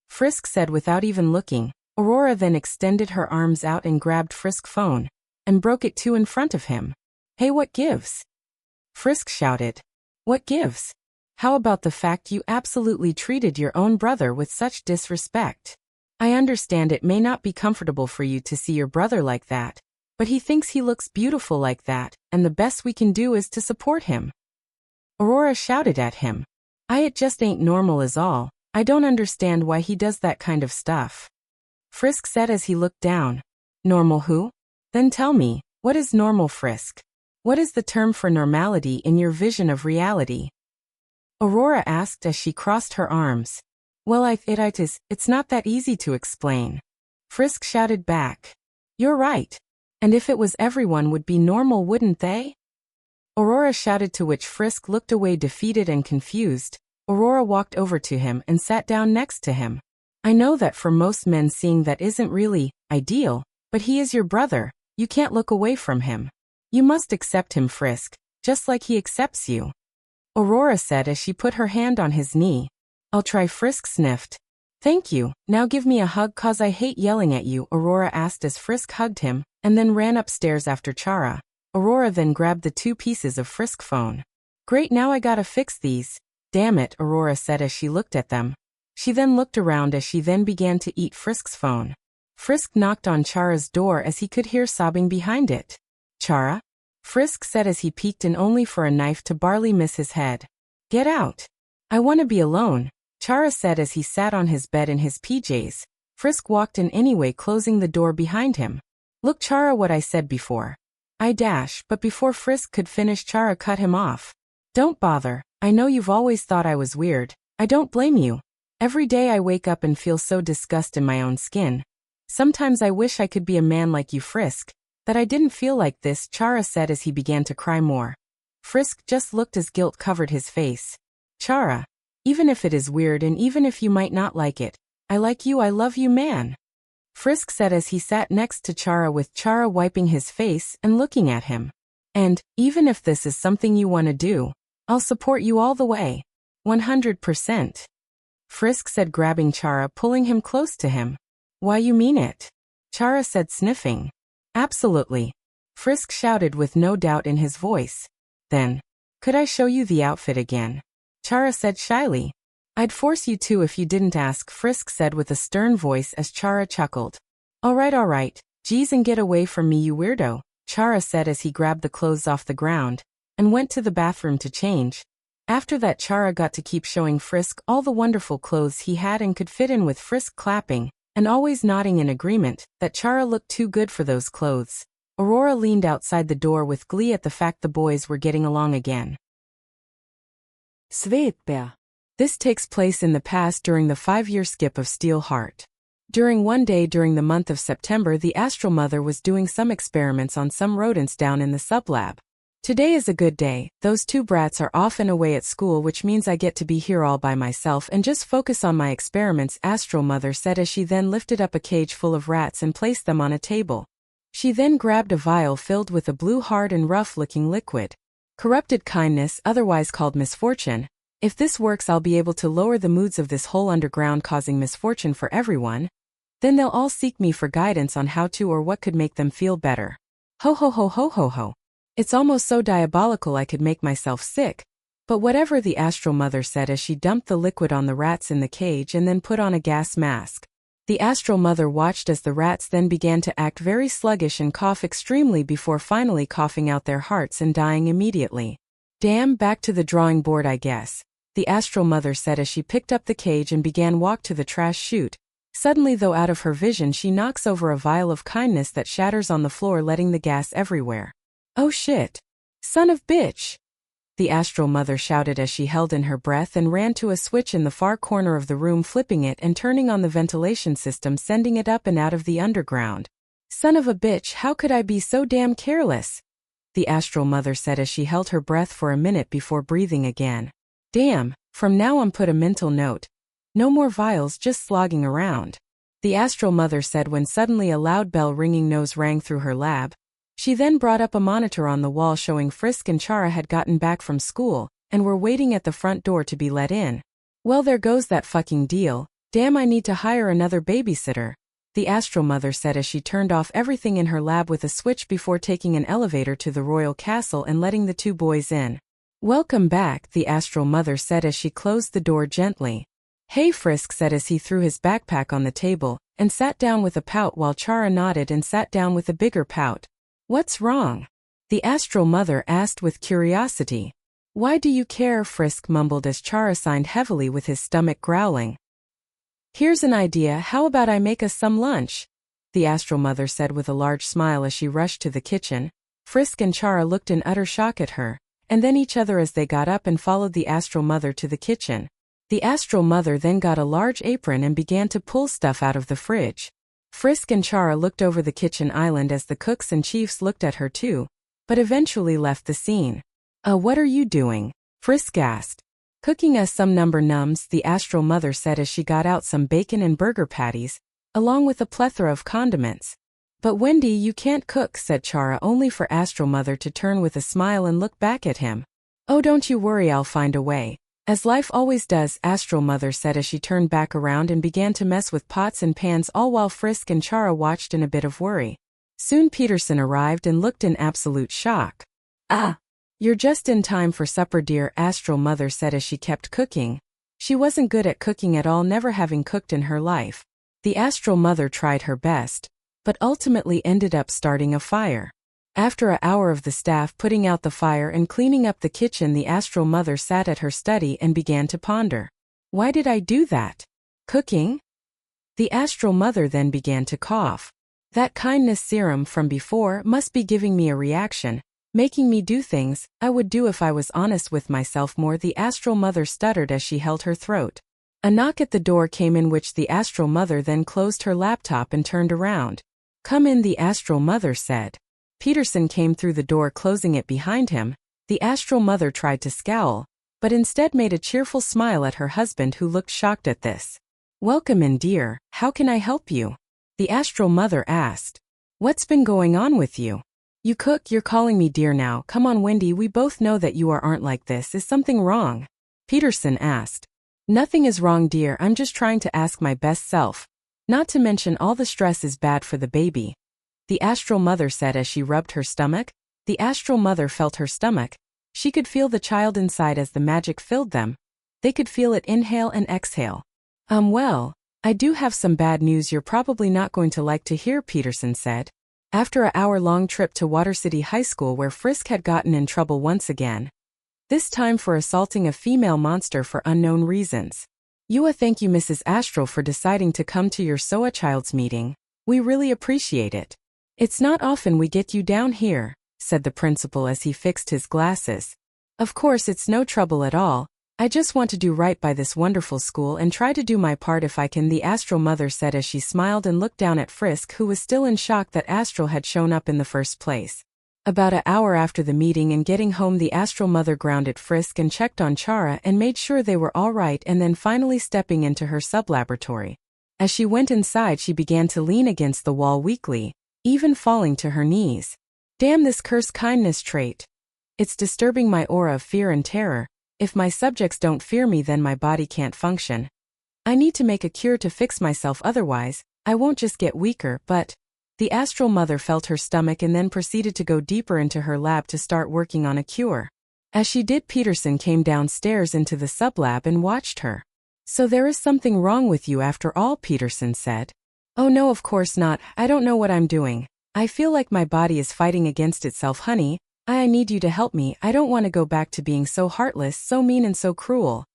Frisk said without even looking. Aurora then extended her arms out and grabbed Frisk's phone, and broke it too in front of him. "Hey, what gives?" Frisk shouted. "What gives? How about the fact you absolutely treated your own brother with such disrespect? I understand it may not be comfortable for you to see your brother like that, but he thinks he looks beautiful like that, and the best we can do is to support him." Aurora shouted at him. It just ain't normal is all. I don't understand why he does that kind of stuff." Frisk said as he looked down. "Normal who? Then tell me, what is normal, Frisk? What is the term for normality in your vision of reality?" Aurora asked as she crossed her arms. "Well, it's not that easy to explain." Frisk shouted back. "You're right. And if it was, everyone would be normal, wouldn't they?" Aurora shouted, to which Frisk looked away defeated and confused. Aurora walked over to him and sat down next to him. "I know that for most men seeing that isn't really ideal, but he is your brother. You can't look away from him. You must accept him, Frisk, just like he accepts you," Aurora said as she put her hand on his knee. "I'll try," Frisk sniffed. "Thank you. Now give me a hug, 'cause I hate yelling at you," Aurora asked as Frisk hugged him, and then ran upstairs after Chara. Aurora then grabbed the 2 pieces of Frisk phone. "Great, now I gotta fix these. Damn it," Aurora said as she looked at them. She then looked around as she then began to eat Frisk's phone. Frisk knocked on Chara's door as he could hear sobbing behind it. "Chara?" Frisk said as he peeked in, only for a knife to barely miss his head. "Get out. I want to be alone," Chara said as he sat on his bed in his PJs. Frisk walked in anyway, closing the door behind him. "Look, Chara, what I said before." But before Frisk could finish, Chara cut him off. "Don't bother. I know you've always thought I was weird. I don't blame you. Every day I wake up and feel so disgust in my own skin. Sometimes I wish I could be a man like you, Frisk, that I didn't feel like this," Chara said as he began to cry more. Frisk just looked as guilt covered his face. "Chara, even if it is weird and even if you might not like it, I like you, I love you, man," Frisk said as he sat next to Chara, with Chara wiping his face and looking at him. "And, even if this is something you want to do, I'll support you all the way. 100%. Frisk said, grabbing Chara, pulling him close to him. "Why, you mean it?" Chara said, sniffing. "Absolutely," Frisk shouted with no doubt in his voice. "Then, could I show you the outfit again?" Chara said shyly. "I'd force you to if you didn't ask," Frisk said with a stern voice as Chara chuckled. All right, geez, and get away from me, you weirdo," Chara said as he grabbed the clothes off the ground and went to the bathroom to change. After that, Chara got to keep showing Frisk all the wonderful clothes he had and could fit in, with Frisk clapping and always nodding in agreement that Chara looked too good for those clothes. Aurora leaned outside the door with glee at the fact the boys were getting along again. Svetbær. This takes place in the past during the 5-year skip of Steel Heart. During one day during the month of September, the Astral Mother was doing some experiments on some rodents down in the sublab. Today is a good day, those two brats are off and away at school, which means I get to be here all by myself and just focus on my experiments, Astral Mother said as she then lifted up a cage full of rats and placed them on a table. She then grabbed a vial filled with a blue hard and rough-looking liquid. Corrupted kindness, otherwise called misfortune. If this works, I'll be able to lower the moods of this whole underground, causing misfortune for everyone. Then they'll all seek me for guidance on how to or what could make them feel better. Ho ho ho ho ho ho. It's almost so diabolical I could make myself sick. But whatever, the Astral Mother said as she dumped the liquid on the rats in the cage and then put on a gas mask. The Astral Mother watched as the rats then began to act very sluggish and cough extremely before finally coughing out their hearts and dying immediately. Damn, back to the drawing board I guess, the Astral Mother said as she picked up the cage and began walk to the trash chute. Suddenly, though out of her vision, she knocks over a vial of kindness that shatters on the floor, letting the gas everywhere. Oh shit. Son of bitch. The Astral Mother shouted as she held in her breath and ran to a switch in the far corner of the room, flipping it and turning on the ventilation system, sending it up and out of the underground. Son of a bitch, how could I be so damn careless? The Astral Mother said as she held her breath for a minute before breathing again. Damn, from now on put a mental note. No more vials just slogging around. The Astral Mother said when suddenly a loud bell ringing nose rang through her lab. She then brought up a monitor on the wall showing Frisk and Chara had gotten back from school and were waiting at the front door to be let in. Well, there goes that fucking deal. Damn, I need to hire another babysitter, the Astral Mother said as she turned off everything in her lab with a switch before taking an elevator to the royal castle and letting the two boys in. Welcome back, the Astral Mother said as she closed the door gently. Hey, Frisk said as he threw his backpack on the table and sat down with a pout, while Chara nodded and sat down with a bigger pout. What's wrong? The Astral Mother asked with curiosity. Why do you care? Frisk mumbled as Chara signed heavily with his stomach growling. Here's an idea, how about I make us some lunch? The Astral Mother said with a large smile as she rushed to the kitchen. Frisk and Chara looked in utter shock at her, and then each other as they got up and followed the Astral Mother to the kitchen. The Astral Mother then got a large apron and began to pull stuff out of the fridge. Frisk and Chara looked over the kitchen island as the cooks and chiefs looked at her too, but eventually left the scene. What are you doing? Frisk asked. Cooking us some number nums, the Astral Mother said as she got out some bacon and burger patties, along with a plethora of condiments. But Wendy, you can't cook, said Chara, only for Astral Mother to turn with a smile and look back at him. Oh, don't you worry, I'll find a way. As life always does, Astral Mother said as she turned back around and began to mess with pots and pans, all while Frisk and Chara watched in a bit of worry. Soon Peterson arrived and looked in absolute shock. Ah! You're just in time for supper, dear, Astral Mother said as she kept cooking. She wasn't good at cooking at all, never having cooked in her life. The Astral Mother tried her best, but ultimately ended up starting a fire. After an hour of the staff putting out the fire and cleaning up the kitchen, the Astral Mother sat at her study and began to ponder. Why did I do that? Cooking? The Astral Mother then began to cough. That kindness serum from before must be giving me a reaction, making me do things I would do if I was honest with myself more, the Astral Mother stuttered as she held her throat. A knock at the door came in, which the Astral Mother then closed her laptop and turned around. Come in, the Astral Mother said. Peterson came through the door, closing it behind him. The Astral Mother tried to scowl, but instead made a cheerful smile at her husband, who looked shocked at this. Welcome in, dear. How can I help you? The Astral Mother asked. What's been going on with you? You cook, you're calling me dear now. Come on, Wendy, we both know that you aren't like this. Is something wrong? Peterson asked. Nothing is wrong, dear. I'm just trying to ask my best self. Not to mention all the stress is bad for the baby, the Astral Mother said as she rubbed her stomach. The Astral Mother felt her stomach. She could feel the child inside as the magic filled them. They could feel it inhale and exhale. Well, I do have some bad news you're probably not going to like to hear, Peterson said. After an hour-long trip to Water City High School, where Frisk had gotten in trouble once again, this time for assaulting a female monster for unknown reasons. Thank you, Mrs. Astral, for deciding to come to your SOA Child's meeting. We really appreciate it. It's not often we get you down here, said the principal as he fixed his glasses. Of course, it's no trouble at all. I just want to do right by this wonderful school and try to do my part if I can, the Astral Mother said as she smiled and looked down at Frisk, who was still in shock that Astral had shown up in the first place. About an hour after the meeting and getting home, the Astral Mother grounded Frisk and checked on Chara and made sure they were all right, and then finally stepping into her sub-laboratory. As she went inside, she began to lean against the wall weakly, even falling to her knees. Damn this cursed kindness trait. It's disturbing my aura of fear and terror. If my subjects don't fear me, then my body can't function. I need to make a cure to fix myself, otherwise, I won't just get weaker. But the Astral Mother felt her stomach and then proceeded to go deeper into her lab to start working on a cure. As she did, Peterson came downstairs into the sublab and watched her. So there is something wrong with you after all, Peterson said. Oh no, of course not. I don't know what I'm doing. I feel like my body is fighting against itself, honey. I need you to help me. I don't want to go back to being so heartless, so mean and so cruel.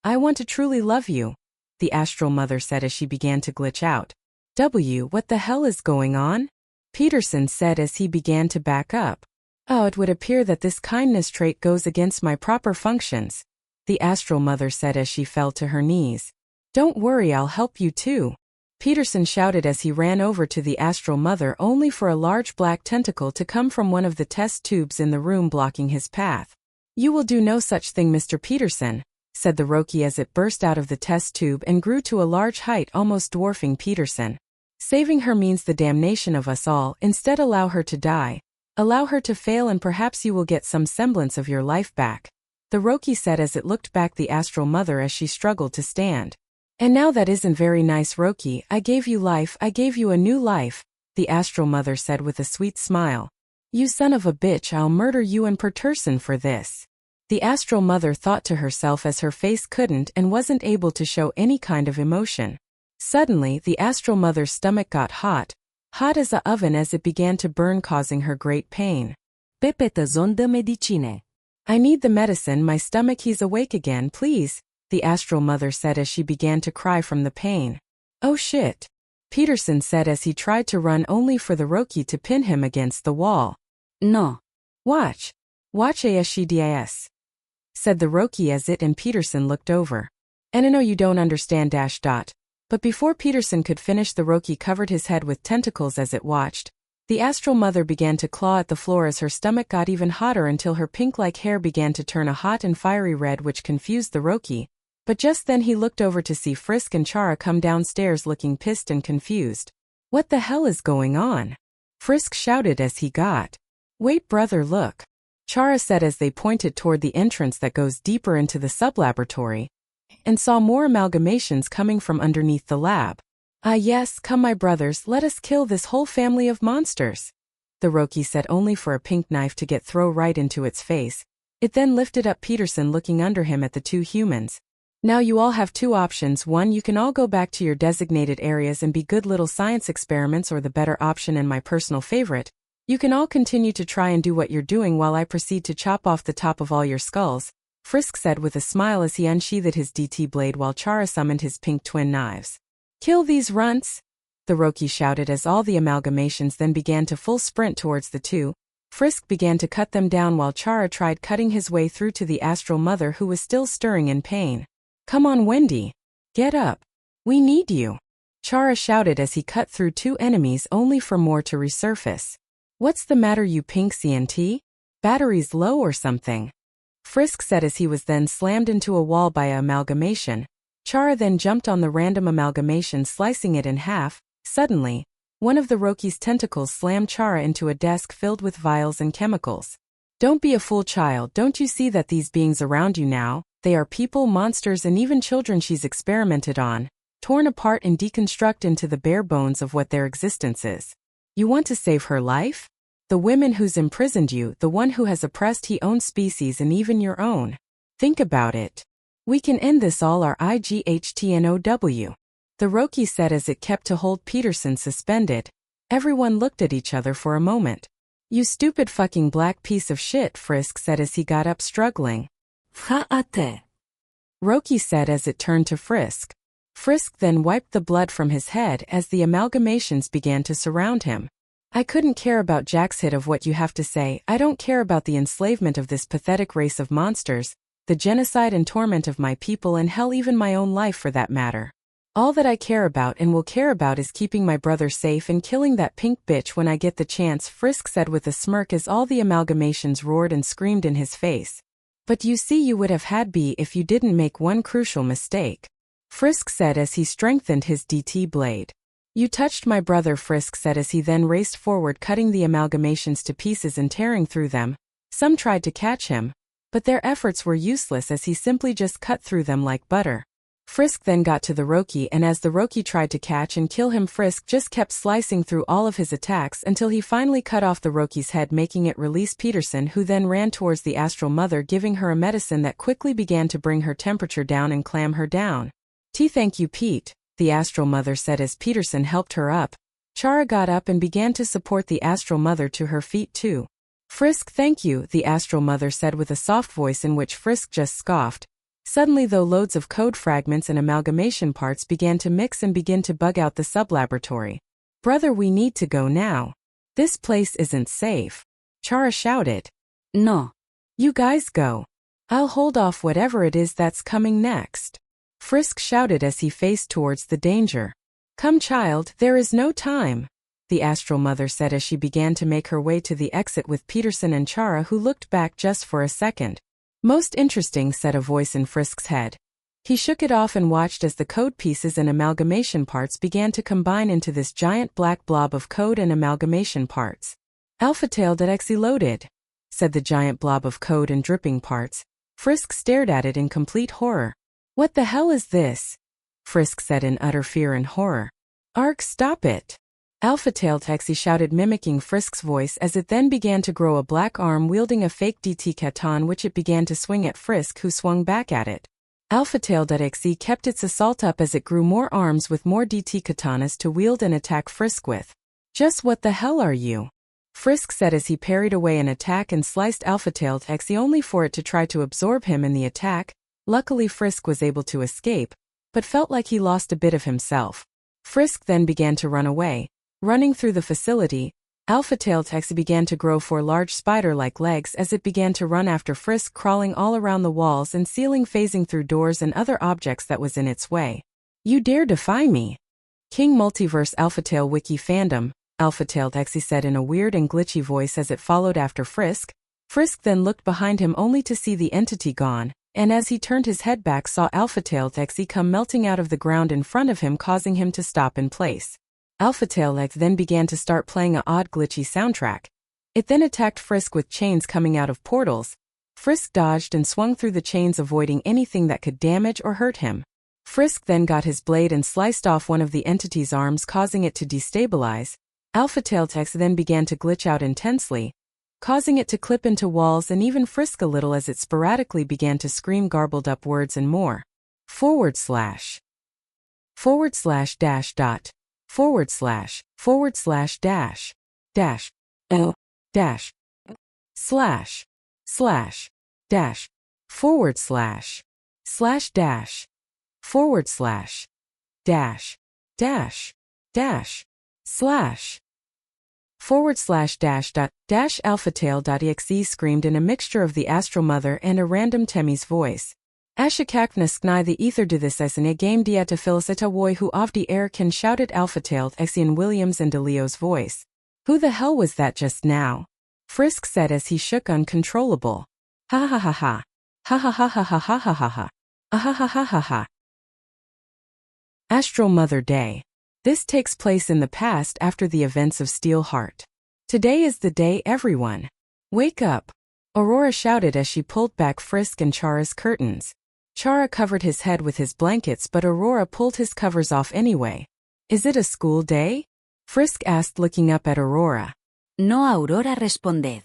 I want to truly love you, the Astral Mother said as she began to glitch out. What the hell is going on? Peterson said as he began to back up. Oh, it would appear that this kindness trait goes against my proper functions, the Astral Mother said as she fell to her knees. Don't worry, I'll help you too, Peterson shouted as he ran over to the Astral Mother, only for a large black tentacle to come from one of the test tubes in the room, blocking his path. You will do no such thing, Mr. Peterson, said the Roki as it burst out of the test tube and grew to a large height, almost dwarfing Peterson. Saving her means the damnation of us all. Instead, allow her to die. Allow her to fail and perhaps you will get some semblance of your life back, the Roki said as it looked back the Astral Mother as she struggled to stand. And now that isn't very nice, Roki. I gave you life, I gave you a new life, the Astral Mother said with a sweet smile. You son of a bitch, I'll murder you and Peterson for this, the Astral Mother thought to herself as her face couldn't and wasn't able to show any kind of emotion. Suddenly, the Astral Mother's stomach got hot as a oven as it began to burn, causing her great pain. Pepeta zonda medicine. I need the medicine, my stomach, he's awake again, please, the Astral Mother said as she began to cry from the pain. Oh shit, Peterson said as he tried to run, only for the Roki to pin him against the wall. No. Watch ASCDIS, said the Roki as it and Peterson looked over. And I know you don't understand ... But before Peterson could finish, the Roki covered his head with tentacles as it watched. The Astral Mother began to claw at the floor as her stomach got even hotter until her pink-like hair began to turn a hot and fiery red, which confused the Roki. But just then he looked over to see Frisk and Chara come downstairs looking pissed and confused. What the hell is going on? Frisk shouted as he got. Wait brother, look, Chara said as they pointed toward the entrance that goes deeper into the sub-laboratory, and saw more amalgamations coming from underneath the lab. Ah yes, come my brothers, let us kill this whole family of monsters, the Roki said, only for a pink knife to get thrown right into its face. It then lifted up Peterson, looking under him at the two humans. Now you all have two options. One, you can all go back to your designated areas and be good little science experiments, or the better option and my personal favorite, you can all continue to try and do what you're doing while I proceed to chop off the top of all your skulls, Frisk said with a smile as he unsheathed his DT blade while Chara summoned his pink twin knives. Kill these runts, the Roki shouted as all the amalgamations then began to full sprint towards the two. Frisk began to cut them down while Chara tried cutting his way through to the Astral Mother, who was still stirring in pain. Come on Wendy, get up. We need you, Chara shouted as he cut through two enemies, only for more to resurface. What's the matter, you pink CNT? Batteries low or something? Frisk said as he was then slammed into a wall by an amalgamation. Chara then jumped on the random amalgamation, slicing it in half. Suddenly, one of the Roki's tentacles slammed Chara into a desk filled with vials and chemicals. Don't be a fool, child. Don't you see that these beings around you now, they are people, monsters and even children she's experimented on, torn apart and deconstruct into the bare bones of what their existence is. You want to save her life? The women who's imprisoned you, the one who has oppressed his own species and even your own. Think about it. We can end this all, our IGHTNOW. The Roki said as it kept to hold Peterson suspended. Everyone looked at each other for a moment. You stupid fucking black piece of shit, Frisk said as he got up, struggling. Ha'ate, Roki said as it turned to Frisk. Frisk then wiped the blood from his head as the amalgamations began to surround him. I couldn't care about jack's hit of what you have to say. I don't care about the enslavement of this pathetic race of monsters. the genocide and torment of my people, and hell, even my own life for that matter. All that I care about and will care about is keeping my brother safe and killing that pink bitch when I get the chance," Frisk said with a smirk as all the amalgamations roared and screamed in his face. "But you see, you would have had B if you didn't make one crucial mistake," Frisk said as he strengthened his DT blade. "You touched my brother," Frisk said as he then raced forward, cutting the amalgamations to pieces and tearing through them. Some tried to catch him, but their efforts were useless as he simply just cut through them like butter. Frisk then got to the Roki, and as the Roki tried to catch and kill him, Frisk just kept slicing through all of his attacks until he finally cut off the Roki's head, making it release Peterson, who then ran towards the Astral Mother, giving her a medicine that quickly began to bring her temperature down and calm her down. "Thank you, Pete," the Astral Mother said as Peterson helped her up. Chara got up and began to support the Astral Mother to her feet too. "Frisk, thank you," the Astral Mother said with a soft voice in which Frisk just scoffed. Suddenly, though, loads of code fragments and amalgamation parts began to mix and begin to bug out the sublaboratory. "Brother, we need to go now. This place isn't safe," Chara shouted. No. "You guys go. I'll hold off whatever it is that's coming next," Frisk shouted as he faced towards the danger. "Come, child, there is no time," the Astral Mother said as she began to make her way to the exit with Peterson and Chara, who looked back just for a second. "Most interesting," said a voice in Frisk's head. He shook it off and watched as the code pieces and amalgamation parts began to combine into this giant black blob of code and amalgamation parts. "Alpha-tail.exe loaded," said the giant blob of code and dripping parts. Frisk stared at it in complete horror. "What the hell is this?" Frisk said in utter fear and horror. "Arg, stop it!" Alpha-tail.exe shouted, mimicking Frisk's voice, as it then began to grow a black arm wielding a fake DT katon, which it began to swing at Frisk, who swung back at it. Alpha-tail.exe kept its assault up as it grew more arms with more DT katanas to wield and attack Frisk with. "Just what the hell are you?" Frisk said as he parried away an attack and sliced Alpha-tail.exe, only for it to try to absorb him in the attack. Luckily, Frisk was able to escape, but felt like he lost a bit of himself. Frisk then began to run away. Running through the facility, Alpha-tail.exe began to grow 4 large spider-like legs as it began to run after Frisk, crawling all around the walls and ceiling, phasing through doors and other objects that was in its way. "You dare defy me?" King Multiverse Alphatail Wiki Fandom, Alpha-tail.exe said in a weird and glitchy voice as it followed after Frisk. Frisk then looked behind him only to see the entity gone, and as he turned his head back, saw Alpha-tail.exe come melting out of the ground in front of him, causing him to stop in place. Alpha-tail.exe then began to start playing a odd glitchy soundtrack. It then attacked Frisk with chains coming out of portals. Frisk dodged and swung through the chains, avoiding anything that could damage or hurt him. Frisk then got his blade and sliced off one of the entity's arms, causing it to destabilize. Alpha-tail.exe then began to glitch out intensely, causing it to clip into walls and even Frisk a little as it sporadically began to scream garbled up words and more. / / dash dot / dash o dash slash dash / dash dash slash dash dot dash alphatail.exe screamed in a mixture of the Astral Mother and a random Temmie's voice. Ashikaknasknai the ether do this as in a game dieta felicita woy who of the air can shouted Alphatail.exe in Williams and DeLeo's voice. "Who the hell was that just now?" Frisk said as he shook uncontrollable. "Ha ha ha ha. Ha ha ha ha ha ha ha ha ha. Ah ha ha ha ha ha." Astral Mother Day. This takes place in the past after the events of Steelheart. "Today is the day, everyone. Wake up," Aurora shouted as she pulled back Frisk and Chara's curtains. Chara covered his head with his blankets, but Aurora pulled his covers off anyway. "Is it a school day?" Frisk asked, looking up at Aurora. No, Aurora responded.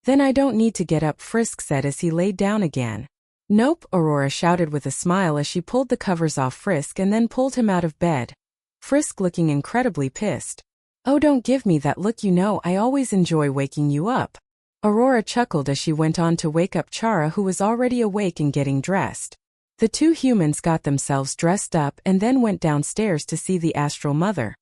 "Then I don't need to get up," Frisk said as he laid down again. "Nope," Aurora shouted with a smile as she pulled the covers off Frisk and then pulled him out of bed. Frisk looking incredibly pissed. "Oh, don't give me that look, you know I always enjoy waking you up." Aurora chuckled as she went on to wake up Chara, who was already awake and getting dressed. The two humans got themselves dressed up and then went downstairs to see the Astral Mother.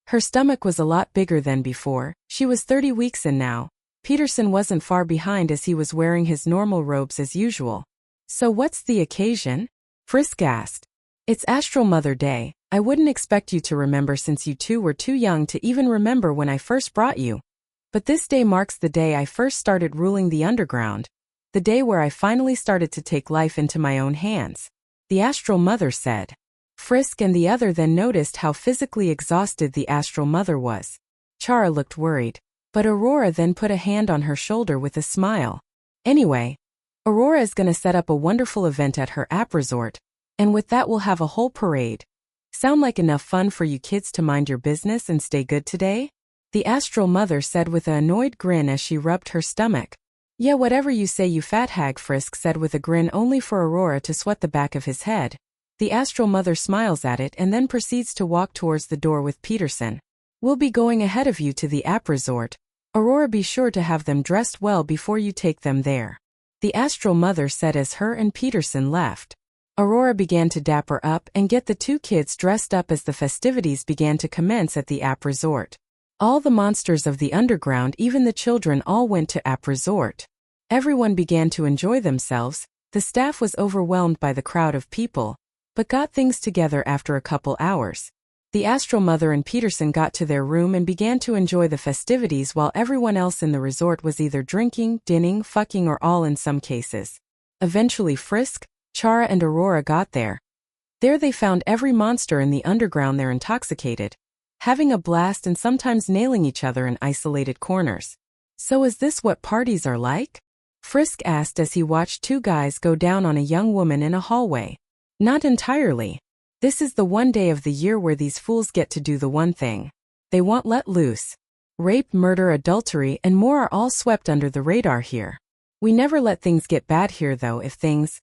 Her stomach was a lot bigger than before. She was 30 weeks in now. Peterson wasn't far behind as he was wearing his normal robes as usual. So what's the occasion? Frisk asked. It's Astral Mother Day. I wouldn't expect you to remember since you two were too young to even remember when I first brought you. But this day marks the day I first started ruling the underground, the day where I finally started to take life into my own hands, the Astral Mother said. Frisk and the other then noticed how physically exhausted the Astral Mother was. Chara looked worried, but Aurora then put a hand on her shoulder with a smile. Anyway, Aurora is gonna set up a wonderful event at her app resort, and with that we'll have a whole parade. Sound like enough fun for you kids to mind your business and stay good today? The Astral Mother said with an annoyed grin as she rubbed her stomach. Yeah, whatever you say, you fat hag, Frisk said with a grin only for Aurora to sweat the back of his head. The Astral Mother smiles at it and then proceeds to walk towards the door with Peterson. We'll be going ahead of you to the app resort. Aurora, be sure to have them dressed well before you take them there. The Astral Mother said as her and Peterson left. Aurora began to dapper up and get the two kids dressed up as the festivities began to commence at the app resort. All the monsters of the underground, even the children, all went to app resort. Everyone began to enjoy themselves. The staff was overwhelmed by the crowd of people, but got things together after a couple hours. The Astral Mother and Peterson got to their room and began to enjoy the festivities while everyone else in the resort was either drinking, dinning, fucking, or all in some cases. Eventually Frisk, Chara and Aurora got there. There they found every monster in the underground there intoxicated, having a blast and sometimes nailing each other in isolated corners. So is this what parties are like? Frisk asked as he watched two guys go down on a young woman in a hallway. Not entirely. This is the one day of the year where these fools get to do the one thing they want let loose. Rape, murder, adultery, and more are all swept under the radar here. We never let things get bad here though. If things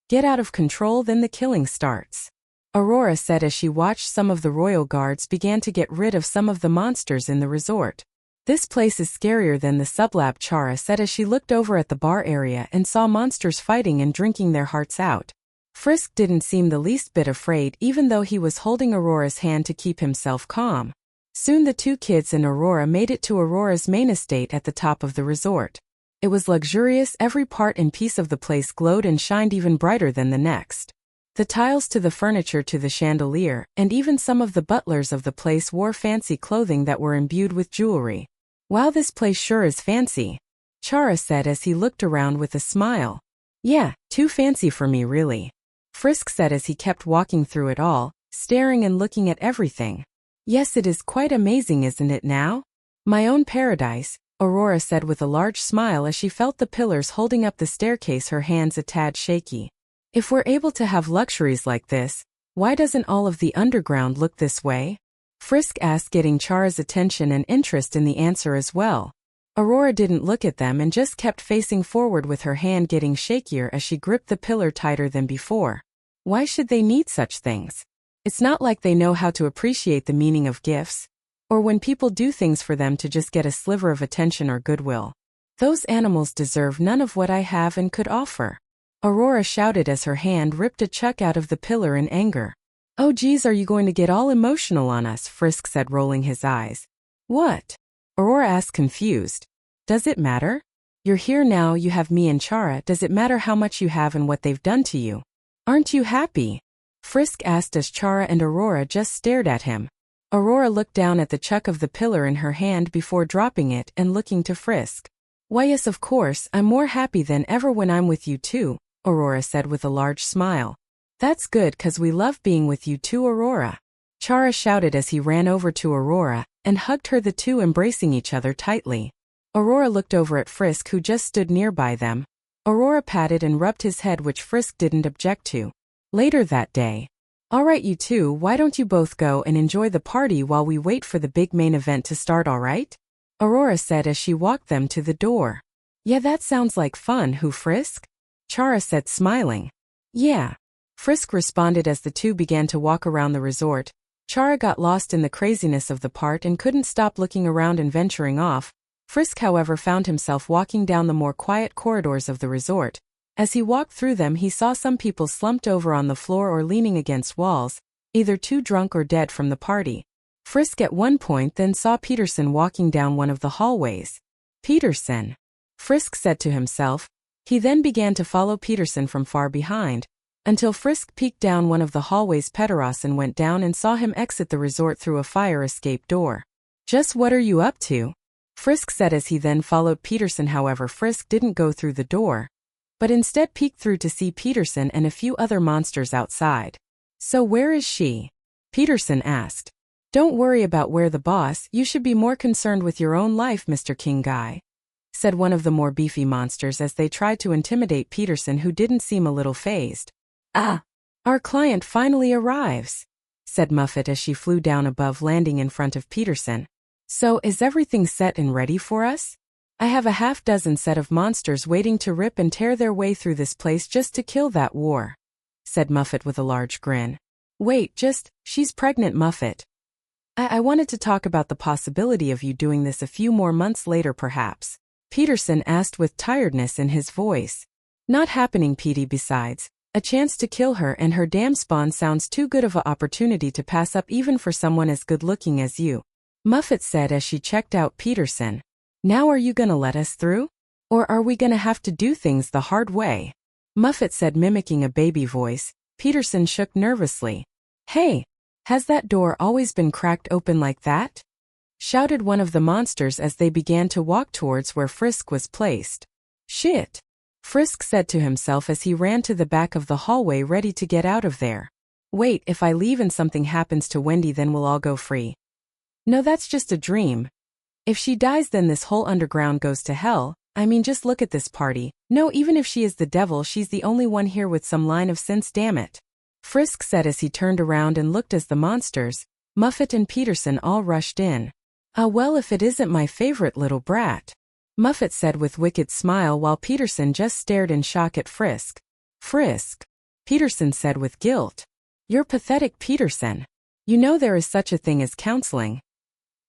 get out of control, then the killing starts. Aurora said as she watched some of the royal guards began to get rid of some of the monsters in the resort. This place is scarier than the sublab, Chara said as she looked over at the bar area and saw monsters fighting and drinking their hearts out. Frisk didn't seem the least bit afraid even though he was holding Aurora's hand to keep himself calm. Soon the two kids and Aurora made it to Aurora's main estate at the top of the resort. It was luxurious, every part and piece of the place glowed and shined even brighter than the next. The tiles to the furniture to the chandelier, and even some of the butlers of the place wore fancy clothing that were imbued with jewelry. Wow, this place sure is fancy, Chara said as he looked around with a smile. Yeah, too fancy for me really, Frisk said as he kept walking through it all, staring and looking at everything. Yes, it is quite amazing, isn't it now? My own paradise, Aurora said with a large smile as she felt the pillars holding up the staircase, her hands a tad shaky. If we're able to have luxuries like this, why doesn't all of the underground look this way? Frisk asked, getting Chara's attention and interest in the answer as well. Aurora didn't look at them and just kept facing forward with her hand getting shakier as she gripped the pillar tighter than before. Why should they need such things? It's not like they know how to appreciate the meaning of gifts, or when people do things for them to just get a sliver of attention or goodwill. Those animals deserve none of what I have and could offer, Aurora shouted as her hand ripped a chunk out of the pillar in anger. Oh geez, are you going to get all emotional on us? Frisk said, rolling his eyes. What? Aurora asked, confused. Does it matter? You're here now, you have me and Chara. Does it matter how much you have and what they've done to you? Aren't you happy? Frisk asked as Chara and Aurora just stared at him. Aurora looked down at the chunk of the pillar in her hand before dropping it and looking to Frisk. Why yes, of course, I'm more happy than ever when I'm with you too, Aurora said with a large smile. That's good, 'cause we love being with you too, Aurora, Chara shouted as he ran over to Aurora and hugged her, the two embracing each other tightly. Aurora looked over at Frisk, who just stood nearby them. Aurora patted and rubbed his head, which Frisk didn't object to. Later that day. All right, you two, why don't you both go and enjoy the party while we wait for the big main event to start, all right? Aurora said as she walked them to the door. Yeah, that sounds like fun, who Frisk? Chara said, smiling. Yeah, Frisk responded as the two began to walk around the resort. Chara got lost in the craziness of the part and couldn't stop looking around and venturing off. Frisk, however, found himself walking down the more quiet corridors of the resort. As he walked through them, he saw some people slumped over on the floor or leaning against walls, either too drunk or dead from the party. Frisk at one point then saw Peterson walking down one of the hallways. Peterson, Frisk said to himself. He then began to follow Peterson from far behind, until Frisk peeked down one of the hallway's Pederos and went down and saw him exit the resort through a fire escape door. "Just what are you up to?" Frisk said as he then followed Peterson. However, Frisk didn't go through the door, but instead peeked through to see Peterson and a few other monsters outside. "So where is she?" Peterson asked. "Don't worry about where the boss, you should be more concerned with your own life, Mr. King Guy," said one of the more beefy monsters as they tried to intimidate Peterson, who didn't seem a little fazed. "Ah, our client finally arrives," said Muffet as she flew down above, landing in front of Peterson. "So, is everything set and ready for us? I have a half-dozen set of monsters waiting to rip and tear their way through this place just to kill that war," said Muffet with a large grin. "Wait, she's pregnant, Muffet. I wanted to talk about the possibility of you doing this a few more months later perhaps," Peterson asked with tiredness in his voice. "Not happening, Petey. Besides, a chance to kill her and her damn spawn sounds too good of an opportunity to pass up even for someone as good-looking as you," Muffet said as she checked out Peterson. "Now are you gonna let us through? Or are we gonna have to do things the hard way?" Muffet said, mimicking a baby voice. Peterson shook nervously. "Hey, has that door always been cracked open like that?" shouted one of the monsters as they began to walk towards where Frisk was placed. "Shit," Frisk said to himself as he ran to the back of the hallway ready to get out of there. "Wait, if I leave and something happens to Wendy, then we'll all go free. No, that's just a dream. If she dies, then this whole underground goes to hell. I mean, just look at this party. No, even if she is the devil, she's the only one here with some line of sense, damn it," Frisk said as he turned around and looked as the monsters, Muffet and Peterson, all rushed in. "Ah, well, if it isn't my favorite little brat," Muffet said with wicked smile while Peterson just stared in shock at Frisk. "Frisk," Peterson said with guilt. "You're pathetic, Peterson. You know there is such a thing as counseling."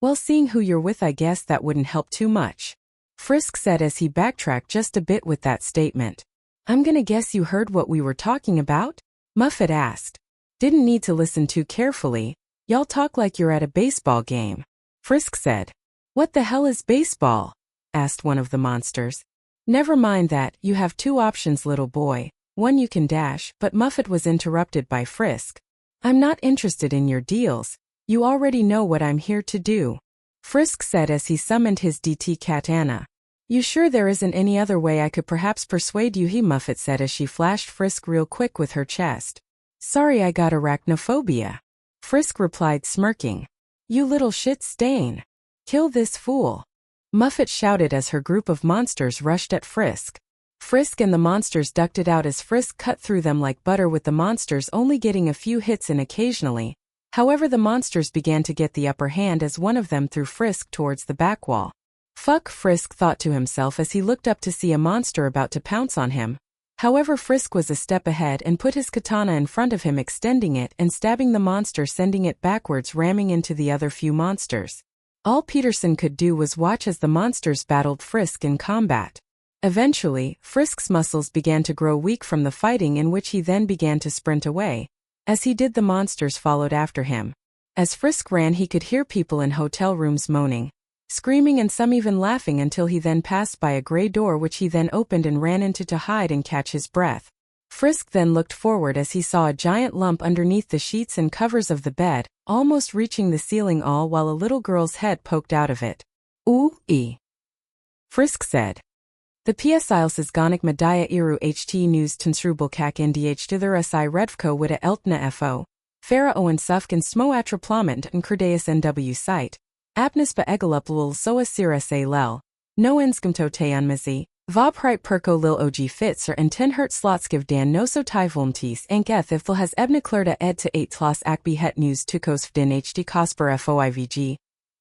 "Well, seeing who you're with, I guess that wouldn't help too much," Frisk said as he backtracked just a bit with that statement. "I'm gonna guess you heard what we were talking about?" Muffet asked. "Didn't need to listen too carefully. Y'all talk like you're at a baseball game," Frisk said. "What the hell is baseball?" asked one of the monsters. "Never mind that, you have two options, little boy. One, you can dash," but Muffet was interrupted by Frisk. "I'm not interested in your deals. You already know what I'm here to do," Frisk said as he summoned his DT katana. "You sure there isn't any other way I could perhaps persuade you?" Muffet said as she flashed Frisk real quick with her chest. "Sorry, I got arachnophobia," Frisk replied, smirking. "You little shit stain. Kill this fool," Muffet shouted as her group of monsters rushed at Frisk. Frisk and the monsters ducked it out as Frisk cut through them like butter, with the monsters only getting a few hits in occasionally. However, the monsters began to get the upper hand as one of them threw Frisk towards the back wall. "Fuck," Frisk thought to himself as he looked up to see a monster about to pounce on him. However, Frisk was a step ahead and put his katana in front of him, extending it and stabbing the monster, sending it backwards, ramming into the other few monsters. All Peterson could do was watch as the monsters battled Frisk in combat. Eventually, Frisk's muscles began to grow weak from the fighting, in which he then began to sprint away. As he did, the monsters followed after him. As Frisk ran, he could hear people in hotel rooms moaning, screaming, and some even laughing, until he then passed by a gray door which he then opened and ran into to hide and catch his breath. Frisk then looked forward as he saw a giant lump underneath the sheets and covers of the bed, almost reaching the ceiling, all while a little girl's head poked out of it. "Ooh-ee," Frisk said. The PSILS Gonic Medaya Iru HT News Tensrubal Kak NDH Dither SI Redvko Wida Eltna FO, Farah Owen Sufkin Smo Atraplament and Kurdeus NW site, Apnis Ba Egaluplul Soa Sira Se Lel, No Enskumto Teunmizi, Vobhrite Perko Lil OG Fitzer and 10 Hert Slotskiv Dan Noso Tyvolmtis Enk Ethifl has Ebna Klurda Ed to 8 Tlos Akbi Het News Tukos Vdin HD Cosper FOIVG.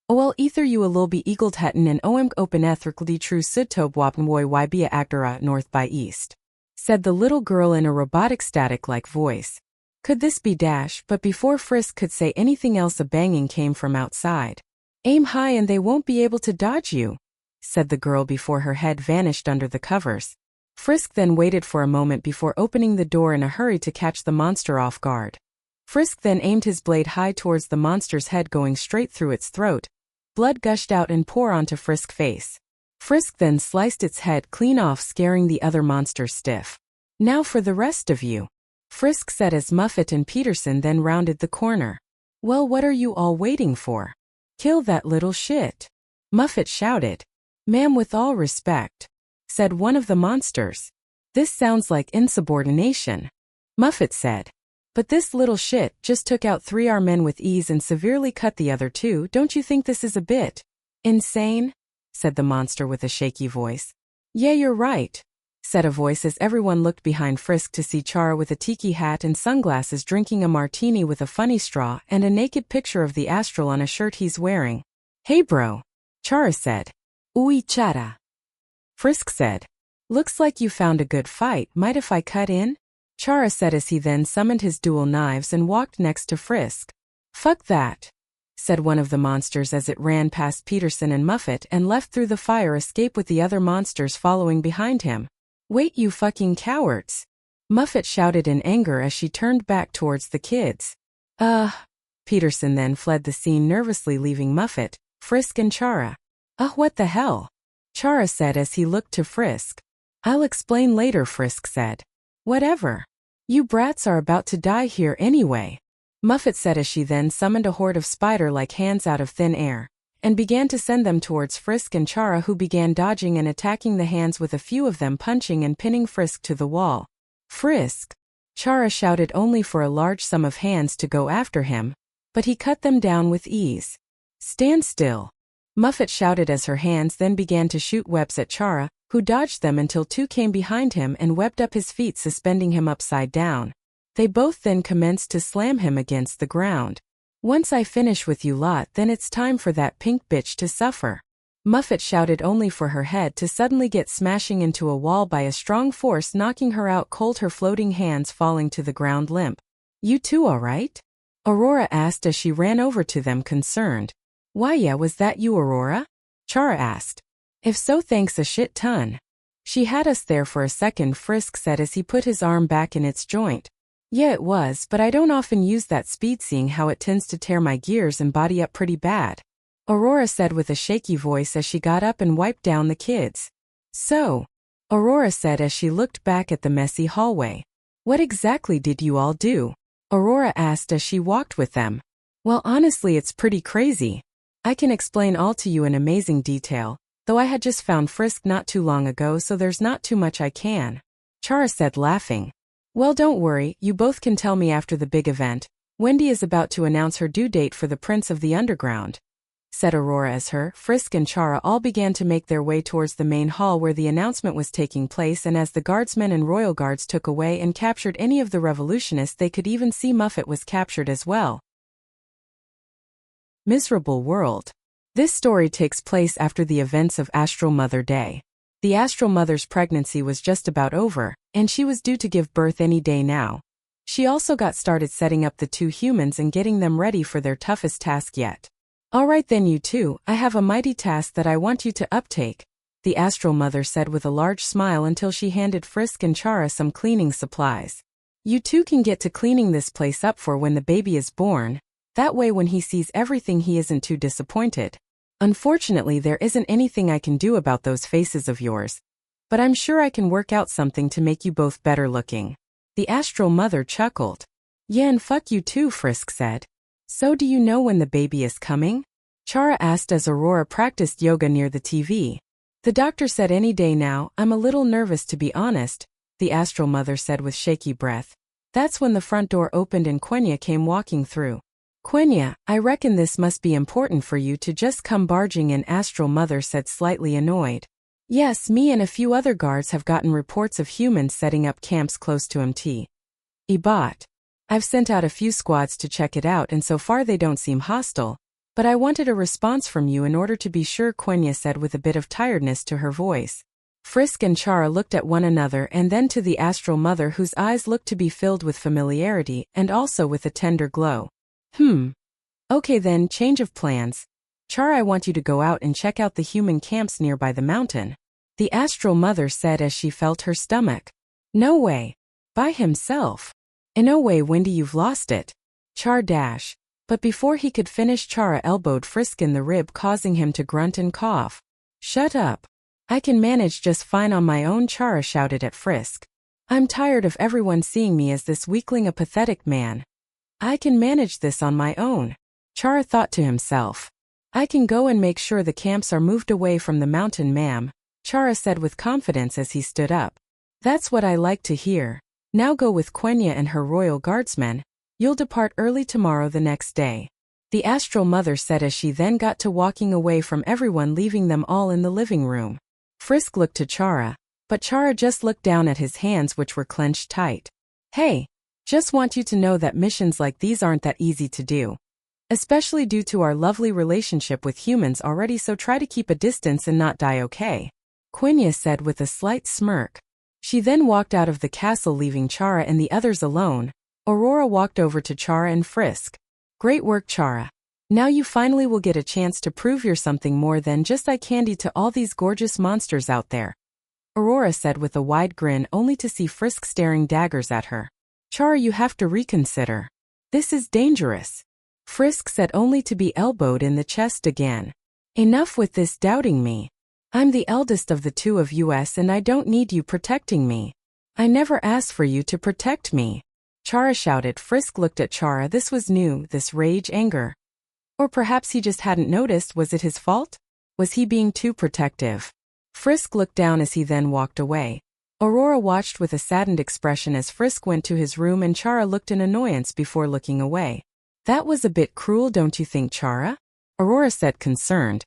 OL Ether U Alil Be Eagled Hetten and OM Open Ethricaldi True Sudtob Wapnwoy Ybia Agdara North by East, said the little girl in a robotic static-like voice. Could this be Dash? But before Frisk could say anything else, a banging came from outside. "Aim high and they won't be able to dodge you," said the girl before her head vanished under the covers. Frisk then waited for a moment before opening the door in a hurry to catch the monster off guard. Frisk then aimed his blade high towards the monster's head, going straight through its throat. Blood gushed out and poured onto Frisk's face. Frisk then sliced its head clean off, scaring the other monster stiff. Now for the rest of you, Frisk said as Muffet and Peterson then rounded the corner. Well, what are you all waiting for? Kill that little shit, Muffet shouted. Ma'am, with all respect, said one of the monsters. This sounds like insubordination, Muffet said. But this little shit just took out 3 our men with ease and severely cut the other 2. Don't you think this is a bit insane? Said the monster with a shaky voice. Yeah, you're right, said a voice as everyone looked behind Frisk to see Chara with a tiki hat and sunglasses drinking a martini with a funny straw and a naked picture of the Astral on a shirt he's wearing. Hey bro, Chara said. Uy Chara, Frisk said. Looks like you found a good fight. Might if I cut in? Chara said as he then summoned his dual knives and walked next to Frisk. Fuck that, said one of the monsters as it ran past Peterson and Muffet and left through the fire escape with the other monsters following behind him. Wait, you fucking cowards, Muffet shouted in anger as she turned back towards the kids. Peterson then fled the scene nervously, leaving Muffet, Frisk and Chara. What the hell? Chara said as he looked to Frisk. I'll explain later, Frisk said. Whatever. You brats are about to die here anyway, Muffet said as she then summoned a horde of spider-like hands out of thin air, and began to send them towards Frisk and Chara, who began dodging and attacking the hands, with a few of them punching and pinning Frisk to the wall. Frisk! Chara shouted only for a large sum of hands to go after him, but he cut them down with ease. Stand still, Muffet shouted as her hands then began to shoot webs at Chara, who dodged them until 2 came behind him and webbed up his feet, suspending him upside down. They both then commenced to slam him against the ground. Once I finish with you lot, then it's time for that pink bitch to suffer, Muffet shouted only for her head to suddenly get smashing into a wall by a strong force, knocking her out cold, her floating hands falling to the ground limp. You two all right? Aurora asked as she ran over to them, concerned. Why yeah, was that you, Aurora? Chara asked. If so, thanks a shit ton. She had us there for a second, Frisk said as he put his arm back in its joint. Yeah, it was, but I don't often use that speed, seeing how it tends to tear my gears and body up pretty bad, Aurora said with a shaky voice as she got up and wiped down the kids. So, Aurora said as she looked back at the messy hallway. What exactly did you all do? Aurora asked as she walked with them. Well, honestly, it's pretty crazy. I can explain all to you in amazing detail, though I had just found Frisk not too long ago, so there's not too much I can, Chara said, laughing. Well, don't worry, you both can tell me after the big event. Wendy is about to announce her due date for the Prince of the Underground, said Aurora as her, Frisk and Chara all began to make their way towards the main hall where the announcement was taking place, and as the guardsmen and royal guards took away and captured any of the revolutionists, they could even see Muffet was captured as well. Miserable world. This story takes place after the events of Astral Mother Day. The Astral Mother's pregnancy was just about over, and she was due to give birth any day now. She also got started setting up the 2 humans and getting them ready for their toughest task yet. Alright then, you two, I have a mighty task that I want you to uptake, the Astral Mother said with a large smile until she handed Frisk and Chara some cleaning supplies. You two can get to cleaning this place up for when the baby is born. That way when he sees everything he isn't too disappointed. Unfortunately, there isn't anything I can do about those faces of yours, but I'm sure I can work out something to make you both better looking. The Astral Mother chuckled. Yeah, and fuck you too, Frisk said. So do you know when the baby is coming? Chara asked as Aurora practiced yoga near the TV. The doctor said any day now. I'm a little nervous, to be honest, the Astral Mother said with shaky breath. That's when the front door opened and Quenya came walking through. Quenya, I reckon this must be important for you to just come barging in, Astral Mother said, slightly annoyed. Yes, me and a few other guards have gotten reports of humans setting up camps close to Mt. Ibat. I've sent out a few squads to check it out, and so far they don't seem hostile, but I wanted a response from you in order to be sure, Quenya said with a bit of tiredness to her voice. Frisk and Chara looked at one another and then to the Astral Mother, whose eyes looked to be filled with familiarity and also with a tender glow. Okay then, change of plans. Chara, I want you to go out and check out the human camps nearby the mountain, the Astral Mother said as she felt her stomach. No way. By himself? No way, Wendy, you've lost it. Char dash. But before he could finish, Chara elbowed Frisk in the rib, causing him to grunt and cough. Shut up. I can manage just fine on my own, Chara shouted at Frisk. I'm tired of everyone seeing me as this weakling, a pathetic man. I can manage this on my own. Chara thought to himself. I can go and make sure the camps are moved away from the mountain, ma'am, Chara said with confidence as he stood up. That's what I like to hear. Now go with Quenya and her royal guardsmen. You'll depart early tomorrow the next day. The Astral Mother said as she then got to walking away from everyone, leaving them all in the living room. Frisk looked to Chara, but Chara just looked down at his hands, which were clenched tight. Hey, just want you to know that missions like these aren't that easy to do. Especially due to our lovely relationship with humans already, so try to keep a distance and not die, okay? Quenya said with a slight smirk. She then walked out of the castle, leaving Chara and the others alone. Aurora walked over to Chara and Frisk. Great work, Chara. Now you finally will get a chance to prove you're something more than just eye candy to all these gorgeous monsters out there, Aurora said with a wide grin, only to see Frisk staring daggers at her. Chara, you have to reconsider. This is dangerous. Frisk said, only to be elbowed in the chest again. Enough with this doubting me. I'm the eldest of the two of us and I don't need you protecting me. I never asked for you to protect me, Chara shouted. Frisk looked at Chara. This was new, this rage, anger. Or perhaps he just hadn't noticed. Was it his fault? Was he being too protective? Frisk looked down as he then walked away. Aurora watched with a saddened expression as Frisk went to his room, and Chara looked in annoyance before looking away. That was a bit cruel, don't you think, Chara? Aurora said, concerned.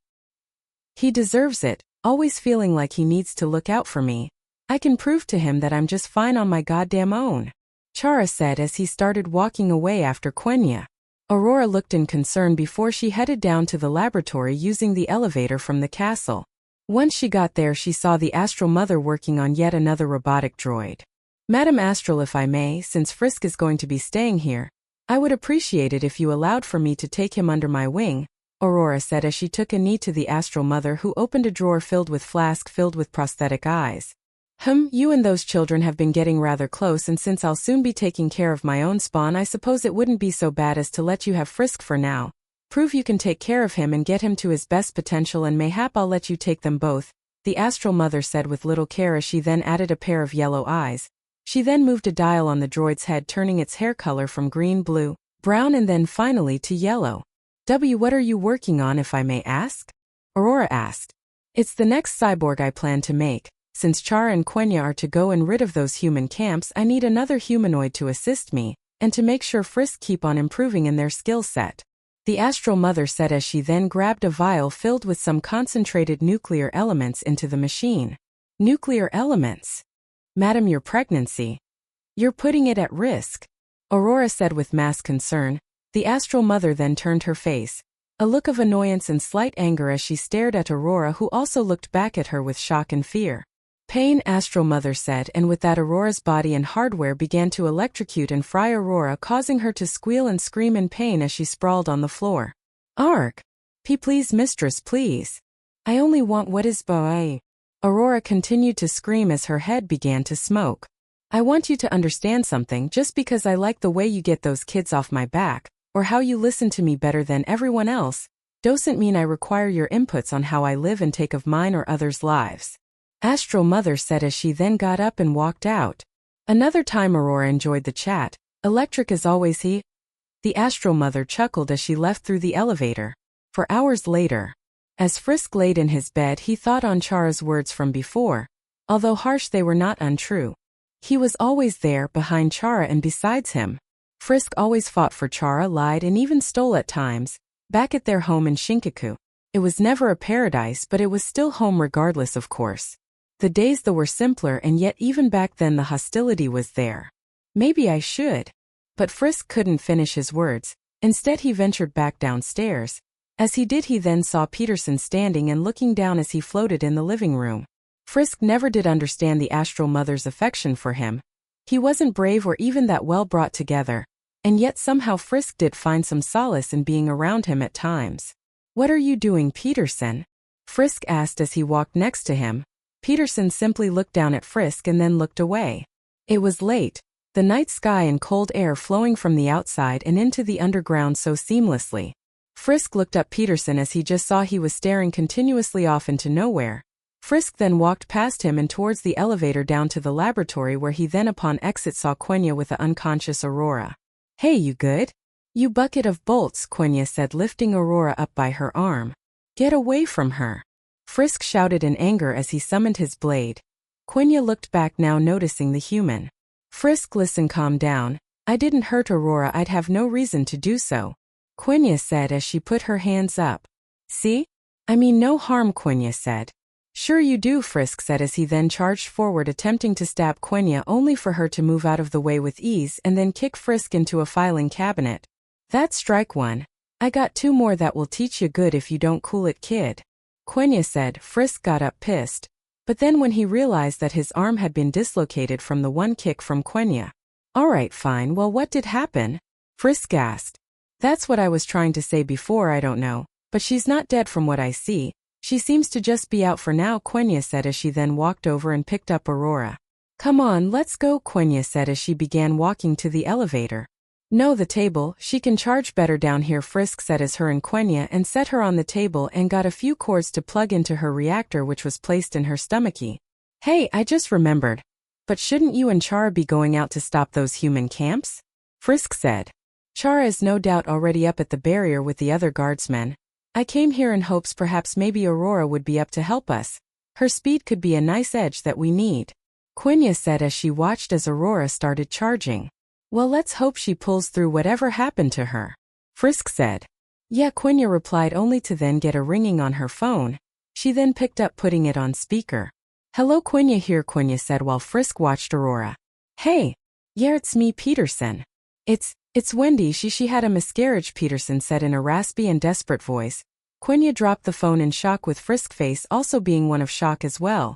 He deserves it, always feeling like he needs to look out for me. I can prove to him that I'm just fine on my goddamn own, Chara said as he started walking away after Quenya. Aurora looked in concern before she headed down to the laboratory using the elevator from the castle. Once she got there, she saw the Astral Mother working on yet another robotic droid. Madam Astral, if I may, since Frisk is going to be staying here, I would appreciate it if you allowed for me to take him under my wing, Aurora said as she took a knee to the Astral Mother, who opened a drawer filled with flask filled with prosthetic eyes. You and those children have been getting rather close, and since I'll soon be taking care of my own spawn, I suppose it wouldn't be so bad as to let you have Frisk for now. Prove you can take care of him and get him to his best potential, and mayhap I'll let you take them both, the Astral Mother said with little care as she then added a pair of yellow eyes. She then moved a dial on the droid's head, turning its hair color from green, blue, brown and then finally to yellow. What are you working on, if I may ask? Aurora asked. It's the next cyborg I plan to make. Since Chara and Quenya are to go and rid of those human camps, I need another humanoid to assist me, and to make sure Frisk keep on improving in their skill set, the Astral Mother said as she then grabbed a vial filled with some concentrated nuclear elements into the machine. Nuclear elements? Madam, your pregnancy. You're putting it at risk, Aurora said with mass concern. The Astral Mother then turned her face, a look of annoyance and slight anger as she stared at Aurora, who also looked back at her with shock and fear. Pain, Astral Mother said, and with that Aurora's body and hardware began to electrocute and fry Aurora, causing her to squeal and scream in pain as she sprawled on the floor. Arg! Please, mistress, please. I only want what is boy. Aurora continued to scream as her head began to smoke. I want you to understand something. Just because I like the way you get those kids off my back, or how you listen to me better than everyone else, doesn't mean I require your inputs on how I live and take of mine or others' lives, Astral Mother said as she then got up and walked out. Another time Aurora enjoyed the chat. Electric as always, he? The Astral Mother chuckled as she left through the elevator. For hours later, as Frisk laid in his bed, he thought on Chara's words from before. Although harsh, they were not untrue. He was always there, behind Chara and besides him. Frisk always fought for Chara, lied and even stole at times. Back at their home in Shinkaku, it was never a paradise, but it was still home regardless, of course. The days though were simpler, and yet even back then the hostility was there. Maybe I should. But Frisk couldn't finish his words. Instead he ventured back downstairs. As he did, he then saw Peterson standing and looking down as he floated in the living room. Frisk never did understand the Astral Mother's affection for him. He wasn't brave or even that well brought together, and yet somehow Frisk did find some solace in being around him at times. What are you doing, Peterson? Frisk asked as he walked next to him. Peterson simply looked down at Frisk and then looked away. It was late, the night sky and cold air flowing from the outside and into the underground so seamlessly. Frisk looked up Peterson as he just saw he was staring continuously off into nowhere. Frisk then walked past him and towards the elevator down to the laboratory where he then upon exit saw Quenya with the unconscious Aurora. "Hey, you good? You bucket of bolts," Quenya said, lifting Aurora up by her arm. "Get away from her." Frisk shouted in anger as he summoned his blade. Quenya looked back now noticing the human. "Frisk, listen, calm down. I didn't hurt Aurora, I'd have no reason to do so," Quenya said as she put her hands up. "See? I mean no harm," Quenya said. "Sure you do," Frisk said as he then charged forward attempting to stab Quenya only for her to move out of the way with ease and then kick Frisk into a filing cabinet. "That's strike one. I got two more that will teach you good if you don't cool it, kid," Quenya said. Frisk got up pissed. But then when he realized that his arm had been dislocated from the one kick from Quenya. "Alright, fine, well what did happen?" Frisk asked. "That's what I was trying to say before, I don't know. But she's not dead from what I see. She seems to just be out for now," Quenya said as she then walked over and picked up Aurora. "Come on, let's go," Quenya said as she began walking to the elevator. "No, the table, she can charge better down here," Frisk said as her and Quenya and set her on the table and got a few cords to plug into her reactor which was placed in her stomachy. "Hey, I just remembered. But shouldn't you and Chara be going out to stop those human camps?" Frisk said. "Chara is no doubt already up at the barrier with the other guardsmen. I came here in hopes perhaps maybe Aurora would be up to help us. Her speed could be a nice edge that we need," Quenya said as she watched as Aurora started charging. "Well, let's hope she pulls through whatever happened to her," Frisk said. "Yeah," Quenya replied only to then get a ringing on her phone. She then picked up putting it on speaker. "Hello, Quenya here," Quenya said while Frisk watched Aurora. "Hey. Yeah, it's me, Peterson. It's Wendy, she had a miscarriage," Peterson said in a raspy and desperate voice. Quenya dropped the phone in shock with Frisk's face also being one of shock as well.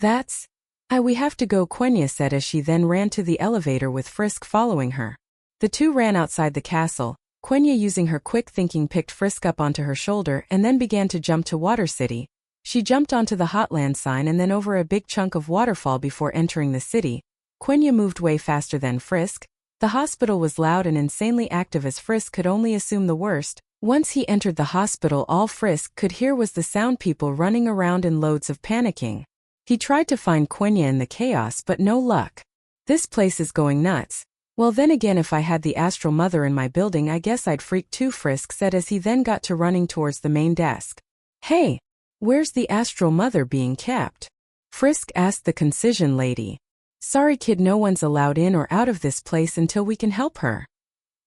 We have to go," Quenya said as she then ran to the elevator with Frisk following her. The two ran outside the castle. Quenya using her quick thinking picked Frisk up onto her shoulder and then began to jump to Water City. She jumped onto the Hotland sign and then over a big chunk of waterfall before entering the city. Quenya moved way faster than Frisk. The hospital was loud and insanely active as Frisk could only assume the worst. Once he entered the hospital, all Frisk could hear was the sound, people running around and loads of panicking. He tried to find Quenya in the chaos but no luck. "This place is going nuts. Well then again, if I had the Astral Mother in my building I guess I'd freak too," Frisk said as he then got to running towards the main desk. "Hey, where's the Astral Mother being kept?" Frisk asked the concision lady. "Sorry kid, no one's allowed in or out of this place until we can help her."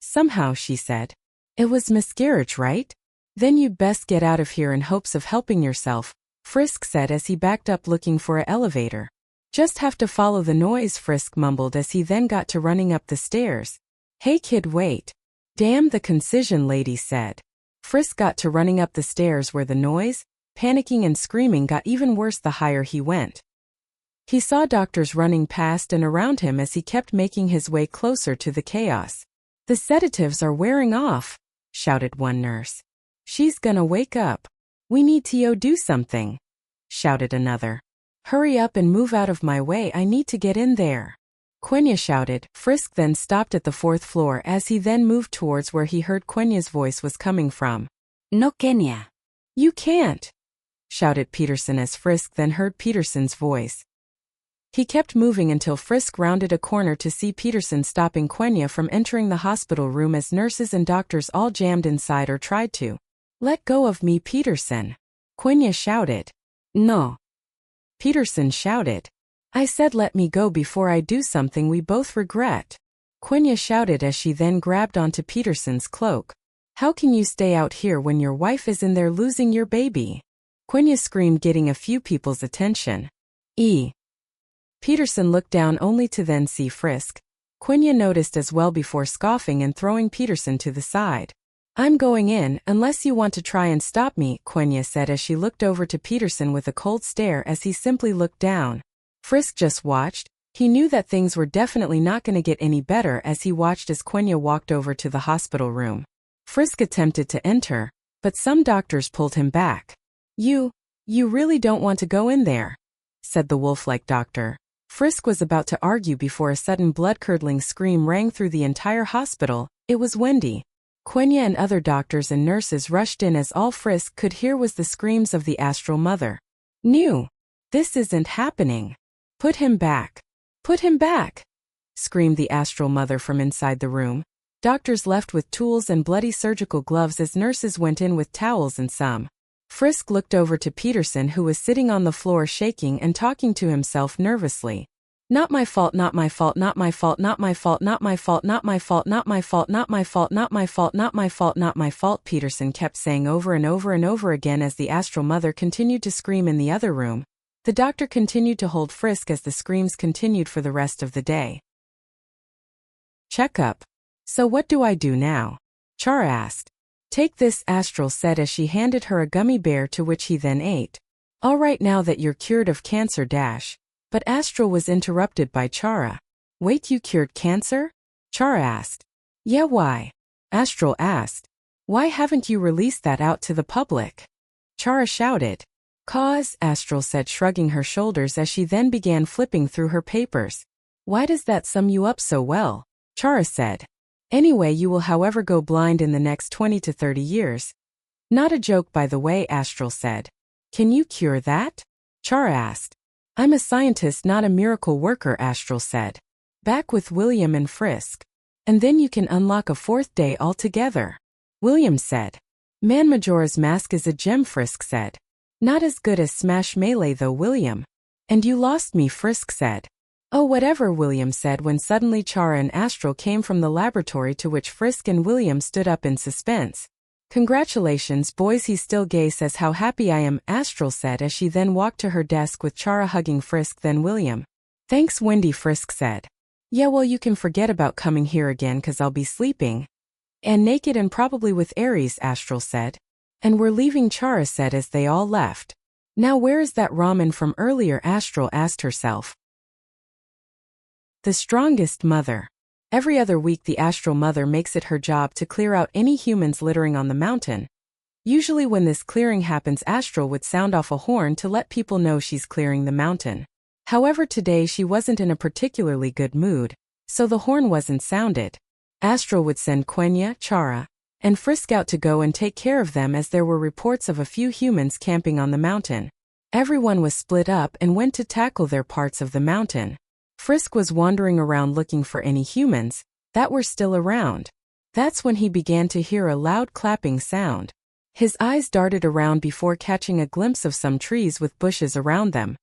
"Somehow," she said. "It was miscarriage, right? Then you'd best get out of here in hopes of helping yourself," Frisk said as he backed up looking for an elevator. "Just have to follow the noise," Frisk mumbled as he then got to running up the stairs. "Hey kid, wait." "Damn," the concision lady said. Frisk got to running up the stairs where the noise, panicking and screaming got even worse the higher he went. He saw doctors running past and around him as he kept making his way closer to the chaos. "The sedatives are wearing off," shouted one nurse. "She's gonna wake up. We need to do something," shouted another. "Hurry up and move out of my way, I need to get in there," Quenya shouted. Frisk then stopped at the 4th floor as he then moved towards where he heard Quenya's voice was coming from. "No, Kenya." "You can't," shouted Peterson as Frisk then heard Peterson's voice. He kept moving until Frisk rounded a corner to see Peterson stopping Quenya from entering the hospital room as nurses and doctors all jammed inside or tried to. "Let go of me, Peterson," Quenya shouted. "No," Peterson shouted. "I said let me go before I do something we both regret," Quenya shouted as she then grabbed onto Peterson's cloak. "How can you stay out here when your wife is in there losing your baby?" Quenya screamed, getting a few people's attention. Peterson looked down only to then see Frisk. Quenya noticed as well before scoffing and throwing Peterson to the side. "I'm going in, unless you want to try and stop me," Quenya said as she looked over to Peterson with a cold stare as he simply looked down. Frisk just watched. He knew that things were definitely not going to get any better as he watched as Quenya walked over to the hospital room. Frisk attempted to enter, but some doctors pulled him back. You really don't want to go in there," said the wolf-like doctor. Frisk was about to argue before a sudden blood-curdling scream rang through the entire hospital. It was Wendy. Quenya and other doctors and nurses rushed in as all Frisk could hear was the screams of the Astral Mother. "New! This isn't happening. Put him back. Put him back, screamed the Astral Mother from inside the room. Doctors left with tools and bloody surgical gloves as nurses went in with towels and some. Frisk looked over to Peterson, who was sitting on the floor shaking and talking to himself nervously. Not my fault, not my fault, not my fault, not my fault, not my fault, not my fault, not my fault, not my fault, not my fault, not my fault, not my fault, Peterson kept saying over and over and over again as the Astral Mother continued to scream in the other room. The doctor continued to hold Frisk as the screams continued for the rest of the day. Checkup. So what do I do now? Chara asked. Take this, Astral said as she handed her a gummy bear to which he then ate. All right, now that you're cured of cancer dash. But Astral was interrupted by Chara. Wait, you cured cancer? Chara asked. Yeah, why? Astral asked. Why haven't you released that out to the public? Chara shouted. Cause, Astral said, shrugging her shoulders as she then began flipping through her papers. Why does that sum you up so well? Chara said. Anyway, you will however go blind in the next 20 to 30 years. Not a joke, by the way, Astral said. Can you cure that? Chara asked. I'm a scientist, not a miracle worker, Astral said. Back with William and Frisk. And then you can unlock a fourth day altogether. William said. Man, Majora's Mask is a gem, Frisk said. Not as good as Smash Melee though, William. And you lost me, Frisk said. Oh, whatever, William said when suddenly Chara and Astral came from the laboratory, to which Frisk and William stood up in suspense. Congratulations, boys, he's still gay, says. How happy I am, Astral said as she then walked to her desk with Chara hugging Frisk, then William. Thanks, Wendy, Frisk said. Yeah, well, you can forget about coming here again, 'cause I'll be sleeping. And naked and probably with Aries, Astral said. And we're leaving, Chara said as they all left. Now where is that ramen from earlier, Astral asked herself. The strongest mother. Every other week the Astral Mother makes it her job to clear out any humans littering on the mountain. Usually when this clearing happens, Astral would sound off a horn to let people know she's clearing the mountain. However, today she wasn't in a particularly good mood, so the horn wasn't sounded. Astral would send Quenya, Chara, and Frisk out to go and take care of them, as there were reports of a few humans camping on the mountain. Everyone was split up and went to tackle their parts of the mountain. Frisk was wandering around looking for any humans that were still around. That's when he began to hear a loud clapping sound. His eyes darted around before catching a glimpse of some trees with bushes around them.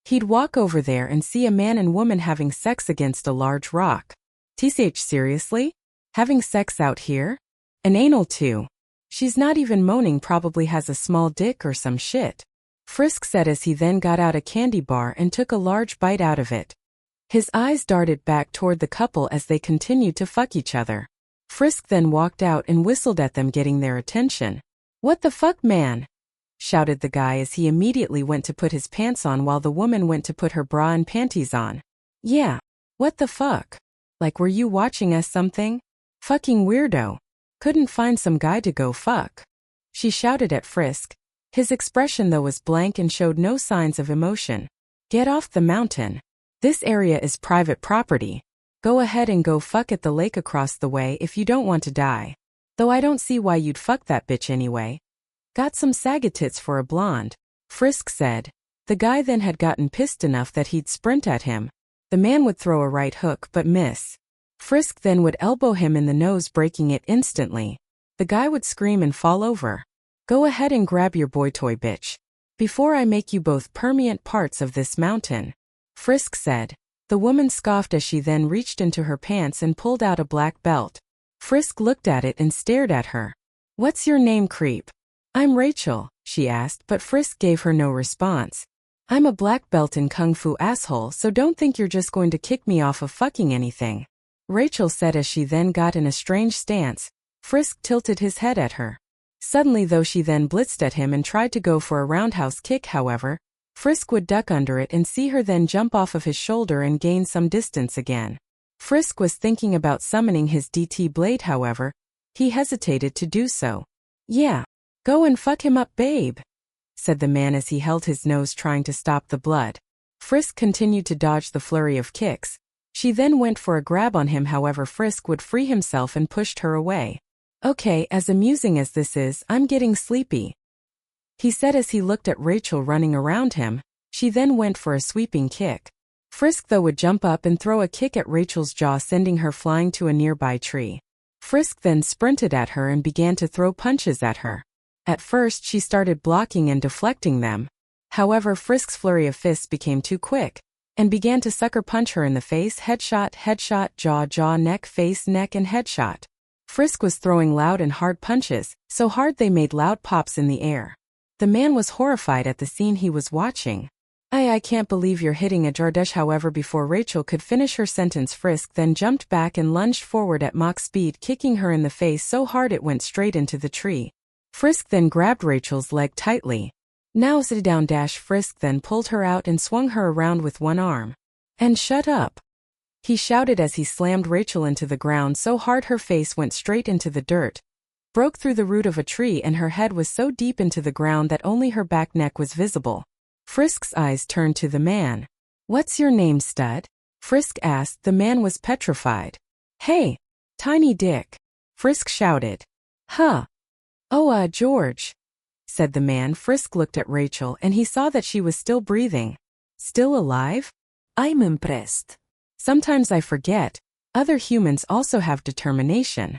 He'd walk over there and see a man and woman having sex against a large rock. TCH, seriously? Having sex out here? An anal too. She's not even moaning, probably has a small dick or some shit. Frisk said as he then got out a candy bar and took a large bite out of it. His eyes darted back toward the couple as they continued to fuck each other. Frisk then walked out and whistled at them, getting their attention. What the fuck, man? Shouted the guy as he immediately went to put his pants on while the woman went to put her bra and panties on. Yeah. What the fuck? Like, were you watching us something? Fucking weirdo. Couldn't find some guy to go fuck? She shouted at Frisk. His expression though was blank and showed no signs of emotion. Get off the mountain. This area is private property. Go ahead and go fuck at the lake across the way if you don't want to die. Though I don't see why you'd fuck that bitch anyway. Got some saggy tits for a blonde, Frisk said. The guy then had gotten pissed enough that he'd sprint at him. The man would throw a right hook but miss. Frisk then would elbow him in the nose, breaking it instantly. The guy would scream and fall over. Go ahead and grab your boy toy, bitch. Before I make you both permanent parts of this mountain. Frisk said. The woman scoffed as she then reached into her pants and pulled out a black belt. Frisk looked at it and stared at her. What's your name, creep? I'm Rachel, she asked, but Frisk gave her no response. I'm a black belt in Kung Fu, asshole, so don't think you're just going to kick me off of fucking anything. Rachel said as she then got in a strange stance. Frisk tilted his head at her. Suddenly though she then blitzed at him and tried to go for a roundhouse kick, however, Frisk would duck under it and see her then jump off of his shoulder and gain some distance again. Frisk was thinking about summoning his DT blade, however, he hesitated to do so. Yeah. Go and fuck him up, babe, said the man as he held his nose trying to stop the blood. Frisk continued to dodge the flurry of kicks. She then went for a grab on him, however Frisk would free himself and pushed her away. Okay, as amusing as this is, I'm getting sleepy, he said as he looked at Rachel running around him. She then went for a sweeping kick. Frisk though would jump up and throw a kick at Rachel's jaw, sending her flying to a nearby tree. Frisk then sprinted at her and began to throw punches at her. At first she started blocking and deflecting them. However, Frisk's flurry of fists became too quick, and began to sucker punch her in the face, headshot, jaw, neck, face, neck, and headshot. Frisk was throwing loud and hard punches, so hard they made loud pops in the air. The man was horrified at the scene he was watching. I can't believe you're hitting a Jardesh. However, before Rachel could finish her sentence, Frisk then jumped back and lunged forward at Mach speed, kicking her in the face so hard it went straight into the tree. Frisk then grabbed Rachel's leg tightly. Now sit down. Frisk then pulled her out and swung her around with one arm. And shut up, he shouted as he slammed Rachel into the ground so hard her face went straight into the dirt, broke through the root of a tree, and her head was so deep into the ground that only her back neck was visible. Frisk's eyes turned to the man. What's your name, stud? Frisk asked. The man was petrified. Hey, tiny dick, Frisk shouted. Huh. Oh, George, said the man. Frisk looked at Rachel and he saw that she was still breathing. Still alive? I'm impressed. Sometimes I forget, other humans also have determination,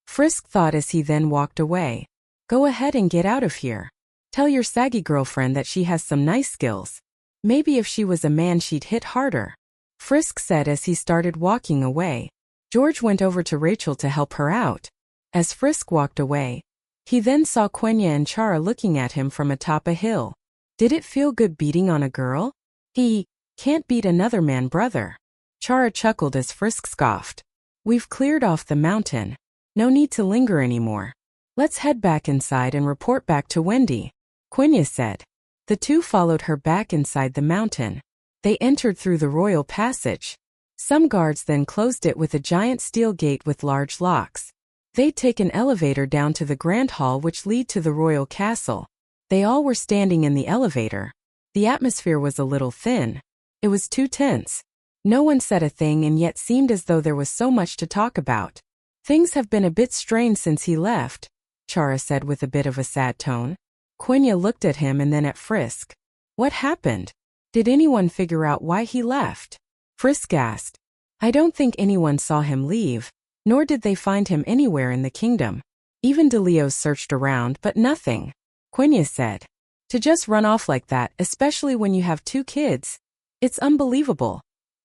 Frisk thought as he then walked away. Go ahead and get out of here. Tell your saggy girlfriend that she has some nice skills. Maybe if she was a man she'd hit harder, Frisk said as he started walking away. George went over to Rachel to help her out. As Frisk walked away, he then saw Quenya and Chara looking at him from atop a hill. Did it feel good beating on a girl? He can't beat another man, brother. Chara chuckled as Frisk scoffed. We've cleared off the mountain. No need to linger anymore. Let's head back inside and report back to Wendy, Quenya said. The two followed her back inside the mountain. They entered through the royal passage. Some guards then closed it with a giant steel gate with large locks. They'd take an elevator down to the grand hall which lead to the royal castle. They all were standing in the elevator. The atmosphere was a little thin. It was too tense. No one said a thing and yet seemed as though there was so much to talk about. Things have been a bit strained since he left, Chara said with a bit of a sad tone. Quenya looked at him and then at Frisk. What happened? Did anyone figure out why he left? Frisk asked. I don't think anyone saw him leave, nor did they find him anywhere in the kingdom. Even DeLeos searched around, but nothing, Quenya said. To just run off like that, especially when you have 2 kids. It's unbelievable,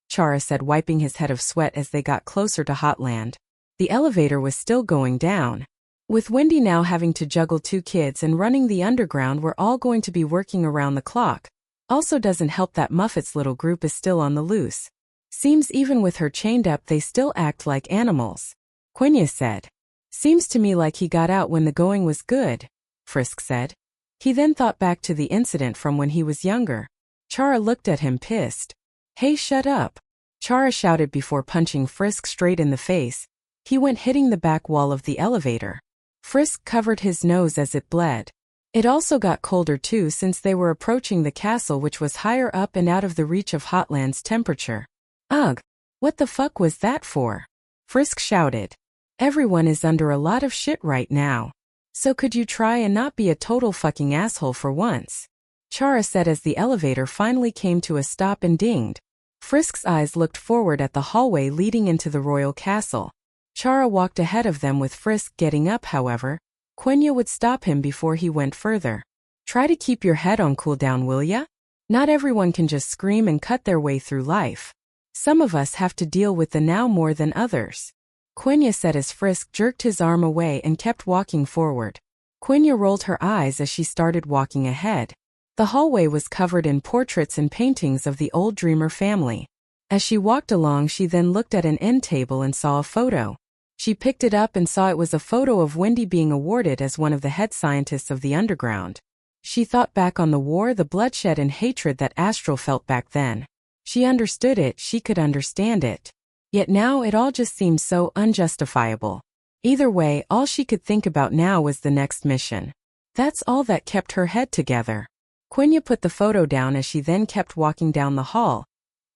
Chara said, wiping his head of sweat as they got closer to Hotland. The elevator was still going down. With Wendy now having to juggle 2 kids and running the underground, we're all going to be working around the clock. Also doesn't help that Muffet's little group is still on the loose. Seems even with her chained up they still act like animals, Quenya said. Seems to me like he got out when the going was good, Frisk said. He then thought back to the incident from when he was younger. Chara looked at him pissed. Hey, shut up, Chara shouted before punching Frisk straight in the face. He went hitting the back wall of the elevator. Frisk covered his nose as it bled. It also got colder too since they were approaching the castle which was higher up and out of the reach of Hotland's temperature. Ugh, what the fuck was that for? Frisk shouted. Everyone is under a lot of shit right now. So could you try and not be a total fucking asshole for once? Chara said as the elevator finally came to a stop and dinged. Frisk's eyes looked forward at the hallway leading into the royal castle. Chara walked ahead of them with Frisk getting up. However, Quenya would stop him before he went further. Try to keep your head on cooldown, will ya? Not everyone can just scream and cut their way through life. Some of us have to deal with the now more than others, Quenya said as Frisk jerked his arm away and kept walking forward. Quenya rolled her eyes as she started walking ahead. The hallway was covered in portraits and paintings of the old Dreamer family. As she walked along, she then looked at an end table and saw a photo. She picked it up and saw it was a photo of Wendy being awarded as one of the head scientists of the underground. She thought back on the war, the bloodshed and hatred that Astral felt back then. She understood it, she could understand it. Yet now it all just seemed so unjustifiable. Either way, all she could think about now was the next mission. That's all that kept her head together. Quenya put the photo down as she then kept walking down the hall.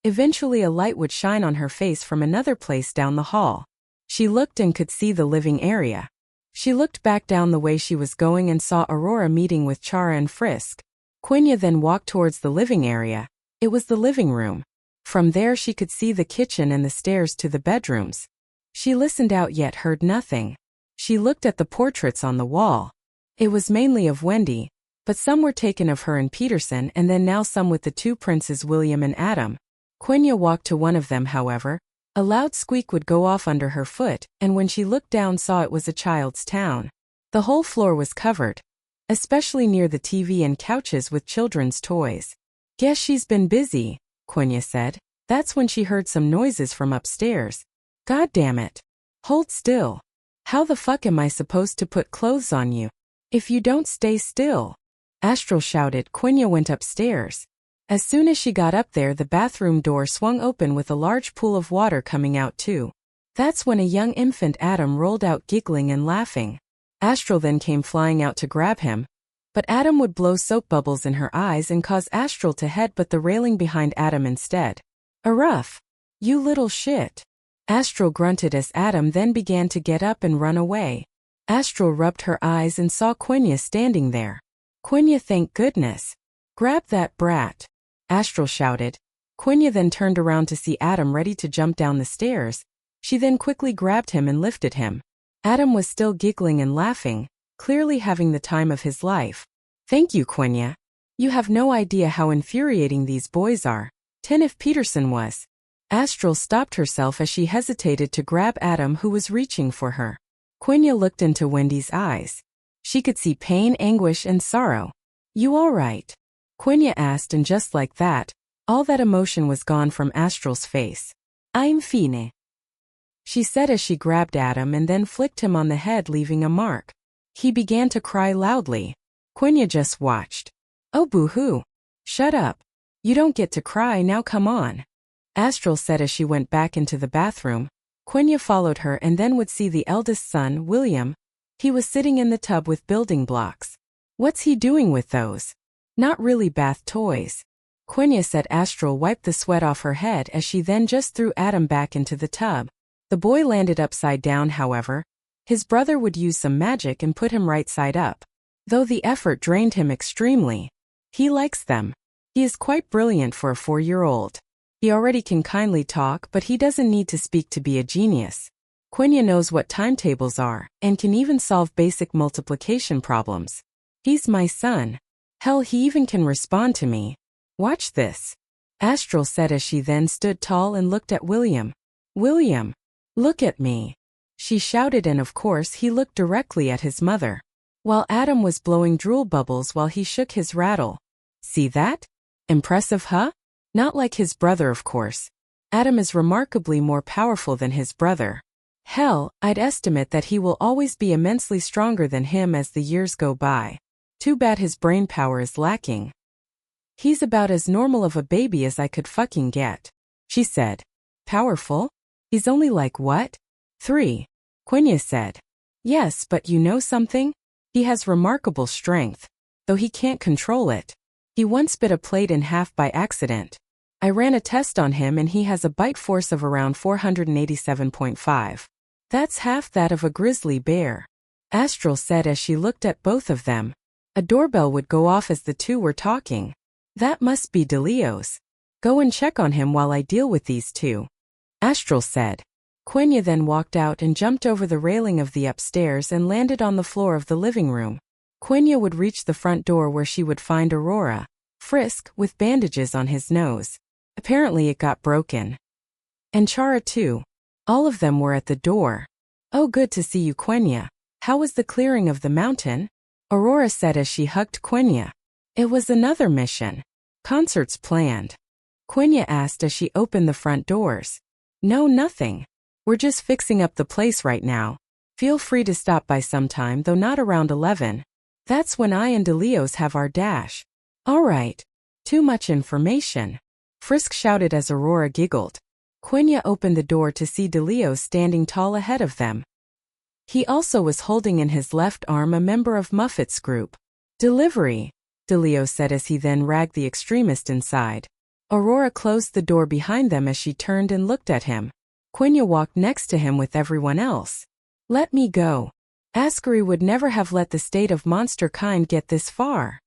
Eventually a light would shine on her face from another place down the hall. She looked and could see the living area. She looked back down the way she was going and saw Aurora meeting with Chara and Frisk. Quenya then walked towards the living area. It was the living room. From there she could see the kitchen and the stairs to the bedrooms. She listened out yet heard nothing. She looked at the portraits on the wall. It was mainly of Wendy, but some were taken of her and Peterson and then now some with the two princes William and Adam. Quenya walked to one of them however. A loud squeak would go off under her foot, and when she looked down saw it was a child's town. The whole floor was covered, especially near the TV and couches with children's toys. Guess she's been busy, Quenya said. That's when she heard some noises from upstairs. God damn it. Hold still. How the fuck am I supposed to put clothes on you if you don't stay still? Astral shouted. Quenya went upstairs. As soon as she got up there, the bathroom door swung open with a large pool of water coming out too. That's when a young infant Adam rolled out giggling and laughing. Astral then came flying out to grab him, but Adam would blow soap bubbles in her eyes and cause Astral to headbutt the railing behind Adam instead. "Aruff, you little shit." Astral grunted as Adam then began to get up and run away. Astral rubbed her eyes and saw Quenya standing there. "Quenya, thank goodness. Grab that brat," Astral shouted. Quenya then turned around to see Adam ready to jump down the stairs. She then quickly grabbed him and lifted him. Adam was still giggling and laughing, clearly having the time of his life. "Thank you, Quenya. You have no idea how infuriating these boys are. 10 if Peterson was." Astral stopped herself as she hesitated to grab Adam who was reaching for her. Quenya looked into Wendy's eyes. She could see pain, anguish, and sorrow. "You all right?" Quenya asked, and just like that, all that emotion was gone from Astral's face. "I'm fine," she said as she grabbed Adam and then flicked him on the head, leaving a mark. He began to cry loudly. Quenya just watched. "Oh, boo-hoo. Shut up. You don't get to cry now, come on," Astral said as she went back into the bathroom. Quenya followed her and then would see the eldest son, William. He was sitting in the tub with building blocks. "What's he doing with those?" "Not really bath toys," Quenya said. Astral wiped the sweat off her head as she then just threw Adam back into the tub. The boy landed upside down however. His brother would use some magic and put him right side up, though the effort drained him extremely. He likes them. He is quite brilliant for a 4-year-old. He already can kindly talk, but he doesn't need to speak to be a genius. Quenya knows what timetables are, and can even solve basic multiplication problems. He's my son. Hell, he even can respond to me. "Watch this," Astral said as she then stood tall and looked at William. "William, look at me," she shouted, and of course he looked directly at his mother, while Adam was blowing drool bubbles while he shook his rattle. "See that? Impressive, huh? Not like his brother, of course. Adam is remarkably more powerful than his brother. Hell, I'd estimate that he will always be immensely stronger than him as the years go by. Too bad his brain power is lacking. He's about as normal of a baby as I could fucking get," she said. "Powerful? He's only like what? 3, Quenya said. "Yes, but you know something? He has remarkable strength, though he can't control it. He once bit a plate in half by accident. I ran a test on him and he has a bite force of around 487.5. That's half that of a grizzly bear," Astral said as she looked at both of them. A doorbell would go off as the two were talking. "That must be DeLeo's. Go and check on him while I deal with these two," Astral said. Quenya then walked out and jumped over the railing of the upstairs and landed on the floor of the living room. Quenya would reach the front door where she would find Aurora, Frisk, with bandages on his nose. Apparently it got broken. And Chara too. All of them were at the door. "Oh, good to see you, Quenya. How was the clearing of the mountain?" Aurora said as she hugged Quenya. "It was another mission. Concerts planned?" Quenya asked as she opened the front doors. "No, nothing. We're just fixing up the place right now. Feel free to stop by sometime, though not around 11. That's when I and DeLeo's have our dash." "All right. Too much information," Frisk shouted as Aurora giggled. Quenya opened the door to see DeLeo standing tall ahead of them. He also was holding in his left arm a member of Muffet's group. "Delivery," DeLeo said as he then ragged the extremist inside. Aurora closed the door behind them as she turned and looked at him. Quenya walked next to him with everyone else. "Let me go. Ascari would never have let the state of monster kind get this far."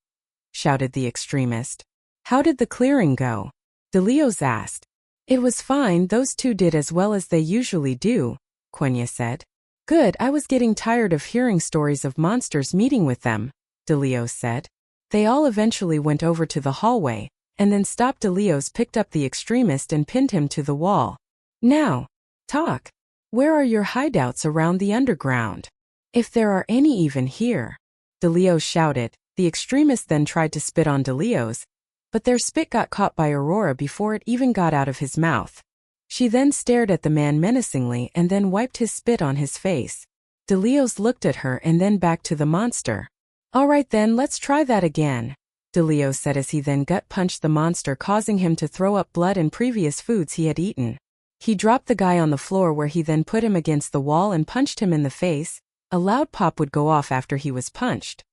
shouted the extremist. How did the clearing go? DeLeos asked. It was fine, those two did as well as they usually do, Quenya said. Good, I was getting tired of hearing stories of monsters meeting with them, DeLeos said. They all eventually went over to the hallway, and then stopped. DeLeos picked up the extremist and pinned him to the wall. Now, talk. Where are your hideouts around the underground? If there are any even here, DeLeos shouted. The extremist then tried to spit on DeLeos, but their spit got caught by Aurora before it even got out of his mouth. She then stared at the man menacingly and then wiped his spit on his face. DeLeos looked at her and then back to the monster. All right then, let's try that again, DeLeos said as he then gut-punched the monster, causing him to throw up blood and previous foods he had eaten. He dropped the guy on the floor where he then put him against the wall and punched him in the face. A loud pop would go off after he was punched.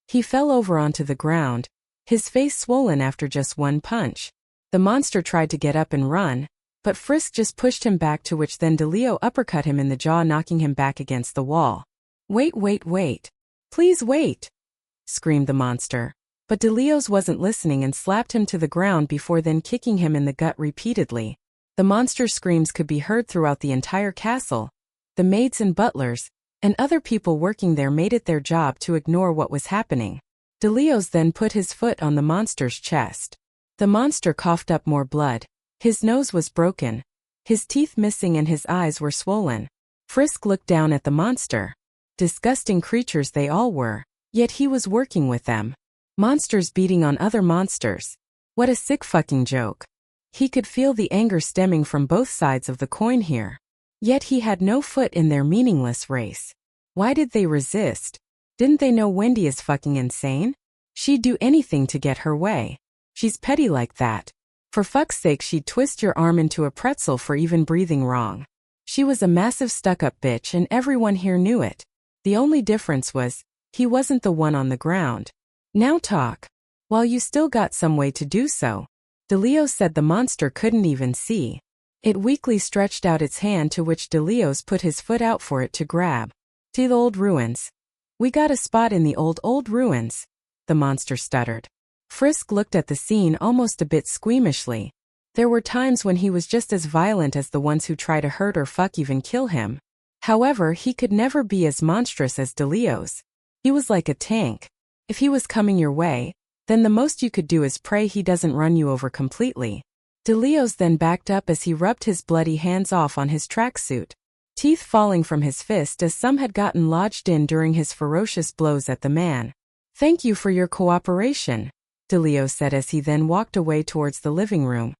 He fell over onto the ground, his face swollen after just one punch. The monster tried to get up and run, but Frisk just pushed him back, to which then DeLeo uppercut him in the jaw, knocking him back against the wall. Wait. Please wait, screamed the monster. But DeLeos wasn't listening and slapped him to the ground before then kicking him in the gut repeatedly. The monster's screams could be heard throughout the entire castle. The maids and butlers, and other people working there made it their job to ignore what was happening. DeLeos then put his foot on the monster's chest. The monster coughed up more blood. His nose was broken, his teeth missing, and his eyes were swollen. Frisk looked down at the monster. Disgusting creatures they all were, yet he was working with them. Monsters beating on other monsters. What a sick fucking joke. He could feel the anger stemming from both sides of the coin here. Yet he had no foot in their meaningless race. Why did they resist? Didn't they know Wendy is fucking insane? She'd do anything to get her way. She's petty like that. For fuck's sake, she'd twist your arm into a pretzel for even breathing wrong. She was a massive stuck-up bitch and everyone here knew it. The only difference was, he wasn't the one on the ground. Now talk. While you still got some way to do so, DeLeo said. The monster couldn't even see. It weakly stretched out its hand, to which DeLeos put his foot out for it to grab. To the old ruins. We got a spot in the old ruins, the monster stuttered. Frisk looked at the scene almost a bit squeamishly. There were times when he was just as violent as the ones who try to hurt or fuck even kill him. However, he could never be as monstrous as DeLeos. He was like a tank. If he was coming your way, then the most you could do is pray he doesn't run you over completely. DeLeos then backed up as he rubbed his bloody hands off on his tracksuit, teeth falling from his fist as some had gotten lodged in during his ferocious blows at the man. Thank you for your cooperation, DeLeo said as he then walked away towards the living room.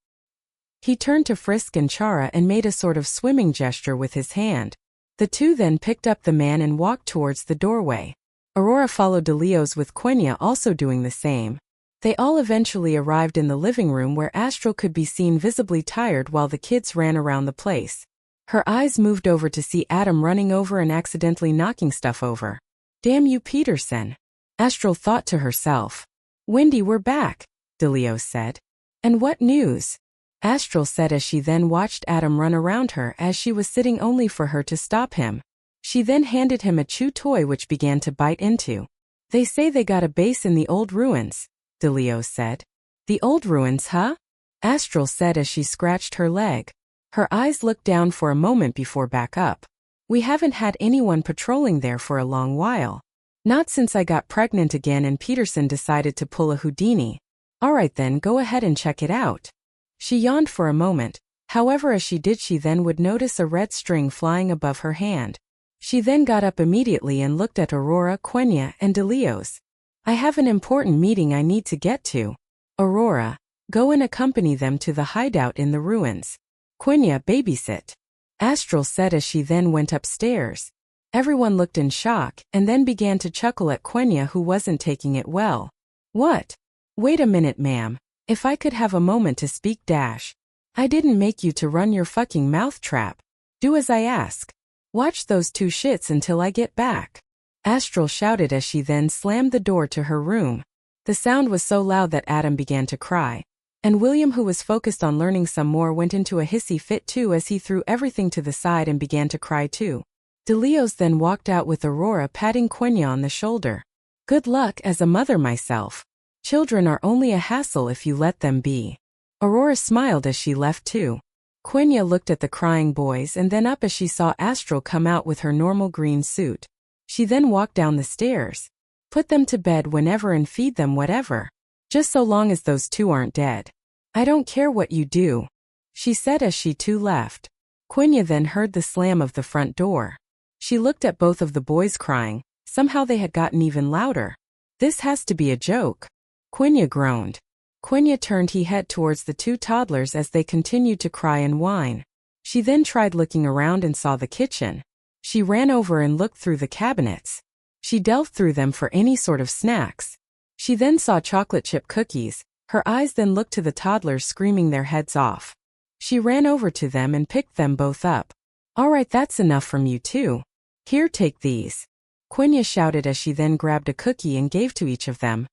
He turned to Frisk and Chara and made a sort of swimming gesture with his hand. The two then picked up the man and walked towards the doorway. Aurora followed DeLeos, with Quenya also doing the same. They all eventually arrived in the living room, where Astral could be seen visibly tired while the kids ran around the place. Her eyes moved over to see Adam running over and accidentally knocking stuff over. Damn you, Peterson, Astral thought to herself. Wendy, we're back, DeLeo said. And what news? Astral said as she then watched Adam run around her as she was sitting, only for her to stop him. She then handed him a chew toy which began to bite into. They say they got a base in the old ruins, DeLeo said. The old ruins, huh? Astral said as she scratched her leg. Her eyes looked down for a moment before back up. We haven't had anyone patrolling there for a long while. Not since I got pregnant again and Peterson decided to pull a Houdini. Alright then, go ahead and check it out. She yawned for a moment. However, as she did, she then would notice a red string flying above her hand. She then got up immediately and looked at Aurora, Quenya, and DeLeos. I have an important meeting I need to get to. Aurora, go and accompany them to the hideout in the ruins. Quenya, babysit. Astral said as she then went upstairs. Everyone looked in shock and then began to chuckle at Quenya, who wasn't taking it well. What? Wait a minute, ma'am. If I could have a moment to speak dash. I didn't make you to run your fucking mouth trap. Do as I ask. Watch those two shits until I get back. Astral shouted as she then slammed the door to her room. The sound was so loud that Adam began to cry. And William, who was focused on learning some more, went into a hissy fit too as he threw everything to the side and began to cry too. DeLeos then walked out with Aurora patting Quenya on the shoulder. Good luck as a mother myself. Children are only a hassle if you let them be. Aurora smiled as she left too. Quenya looked at the crying boys and then up as she saw Astral come out with her normal green suit. She then walked down the stairs. Put them to bed whenever and feed them whatever. Just so long as those two aren't dead. I don't care what you do, she said as she too left. Quenya then heard the slam of the front door. She looked at both of the boys crying. Somehow they had gotten even louder. This has to be a joke. Quenya groaned. Quenya turned her head towards the two toddlers as they continued to cry and whine. She then tried looking around and saw the kitchen. She ran over and looked through the cabinets. She delved through them for any sort of snacks. She then saw chocolate chip cookies. Her eyes then looked to the toddlers screaming their heads off. She ran over to them and picked them both up. Alright, that's enough from you two. Here, take these. Quenya shouted as she then grabbed a cookie and gave to each of them.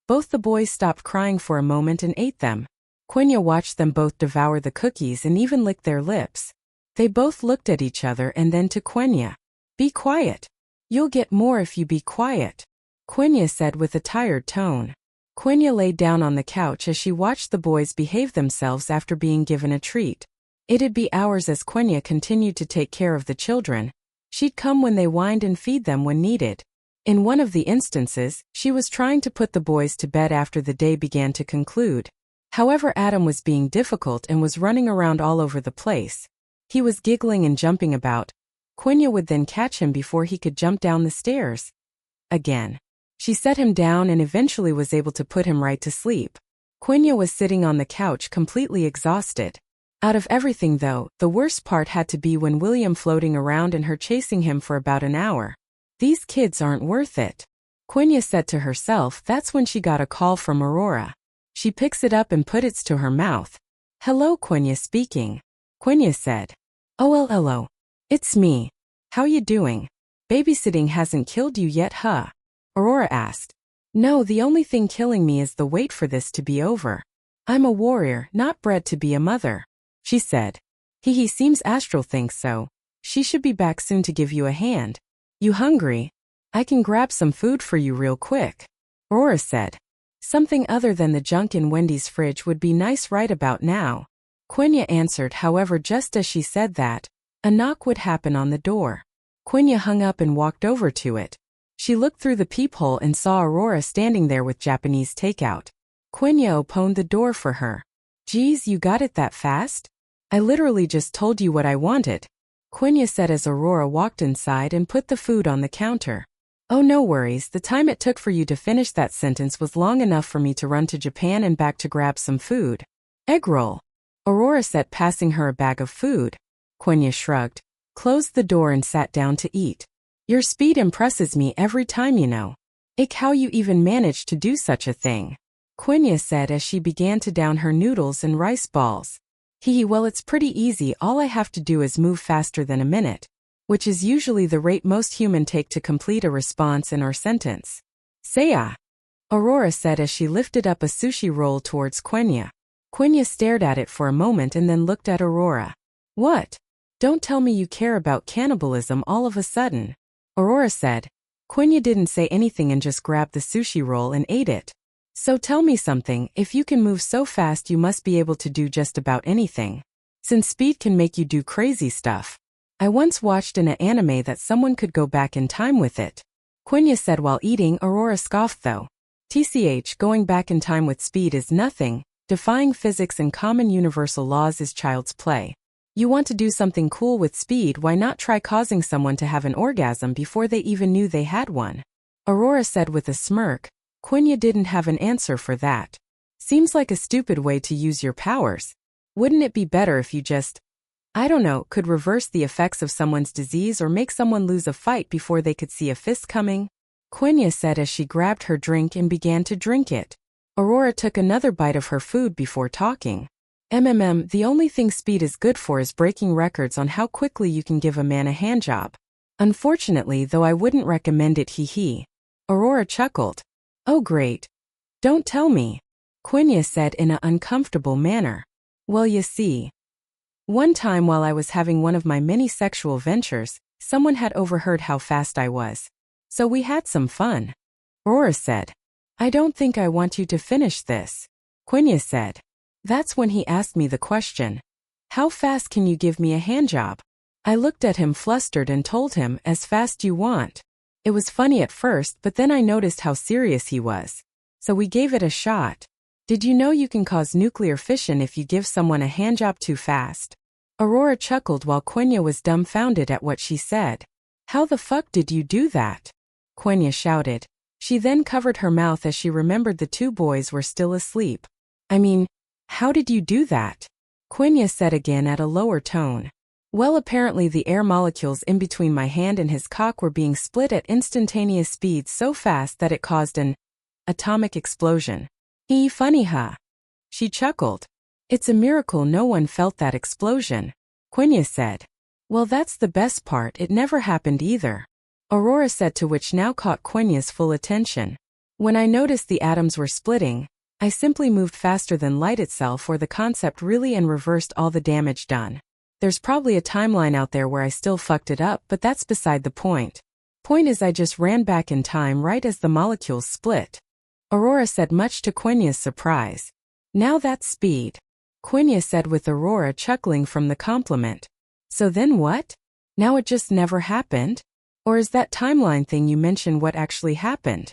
Both the boys stopped crying for a moment and ate them. Quenya watched them both devour the cookies and even lick their lips. They both looked at each other and then to Quenya. Be quiet. You'll get more if you be quiet, Quenya said with a tired tone. Quenya lay down on the couch as she watched the boys behave themselves after being given a treat. It'd be hours as Quenya continued to take care of the children. She'd come when they whined and feed them when needed. In one of the instances, she was trying to put the boys to bed after the day began to conclude. However, Adam was being difficult and was running around all over the place. He was giggling and jumping about. Quenya would then catch him before he could jump down the stairs. Again. She set him down and eventually was able to put him right to sleep. Quenya was sitting on the couch completely exhausted. Out of everything though, the worst part had to be when William floating around and her chasing him for about an hour. These kids aren't worth it, Quenya said to herself. That's when she got a call from Aurora. She picks it up and puts it to her mouth. Hello, Quenya speaking. Quenya said. Oh, hello. It's me. How you doing? Babysitting hasn't killed you yet, huh? Aurora asked. No, the only thing killing me is the wait for this to be over. I'm a warrior, not bred to be a mother, she said. He seems Astral thinks so. She should be back soon to give you a hand. You hungry? I can grab some food for you real quick, Aurora said. Something other than the junk in Wendy's fridge would be nice right about now, Quenya answered. However, just as she said that, a knock would happen on the door. Quenya hung up and walked over to it. She looked through the peephole and saw Aurora standing there with Japanese takeout. Quenya opened the door for her. Geez, you got it that fast? I literally just told you what I wanted, Quenya said as Aurora walked inside and put the food on the counter. Oh, no worries, the time it took for you to finish that sentence was long enough for me to run to Japan and back to grab some food. Egg roll, Aurora said, passing her a bag of food. Quenya shrugged, closed the door and sat down to eat. Your speed impresses me every time, you know. Ick, how you even managed to do such a thing, Quenya said as she began to down her noodles and rice balls. Well, it's pretty easy. All I have to do is move faster than a minute, which is usually the rate most humans take to complete a response and or sentence. Saya, Aurora said as she lifted up a sushi roll towards Quenya. Quenya stared at it for a moment and then looked at Aurora. What? Don't tell me you care about cannibalism all of a sudden, Aurora said. Quenya didn't say anything and just grabbed the sushi roll and ate it. So tell me something, if you can move so fast you must be able to do just about anything. Since speed can make you do crazy stuff. I once watched in an anime that someone could go back in time with it, Quenya said while eating. Aurora scoffed though. TCH, going back in time with speed is nothing, defying physics and common universal laws is child's play. You want to do something cool with speed, why not try causing someone to have an orgasm before they even knew they had one? Aurora said with a smirk. Quenya didn't have an answer for that. Seems like a stupid way to use your powers. Wouldn't it be better if you just, I don't know, could reverse the effects of someone's disease or make someone lose a fight before they could see a fist coming? Quenya said as she grabbed her drink and began to drink it. Aurora took another bite of her food before talking. The only thing speed is good for is breaking records on how quickly you can give a man a handjob. Unfortunately, though, I wouldn't recommend it. Aurora chuckled. Oh great. Don't tell me, Quenya said in an uncomfortable manner. Well, you see. One time while I was having one of my many sexual ventures, someone had overheard how fast I was. So we had some fun, Aurora said. I don't think I want you to finish this, Quenya said. That's when he asked me the question. How fast can you give me a handjob? I looked at him flustered and told him, as fast you want. It was funny at first, but then I noticed how serious he was. So we gave it a shot. Did you know you can cause nuclear fission if you give someone a handjob too fast? Aurora chuckled while Quenya was dumbfounded at what she said. How the fuck did you do that? Quenya shouted. She then covered her mouth as she remembered the two boys were still asleep. I mean, how did you do that? Quenya said again at a lower tone. Well, apparently the air molecules in between my hand and his cock were being split at instantaneous speeds so fast that it caused an atomic explosion. Funny, huh? She chuckled. It's a miracle no one felt that explosion, Quenya said. Well, that's the best part, it never happened either, Aurora said, to which now caught Quenya's full attention. When I noticed the atoms were splitting, I simply moved faster than light itself, or the concept really, and reversed all the damage done. There's probably a timeline out there where I still fucked it up, but that's beside the point. Point is, I just ran back in time right as the molecules split, Aurora said, much to Quenya's surprise. Now that's speed, Quenya said, with Aurora chuckling from the compliment. So then what? Now it just never happened? Or is that timeline thing you mentioned what actually happened?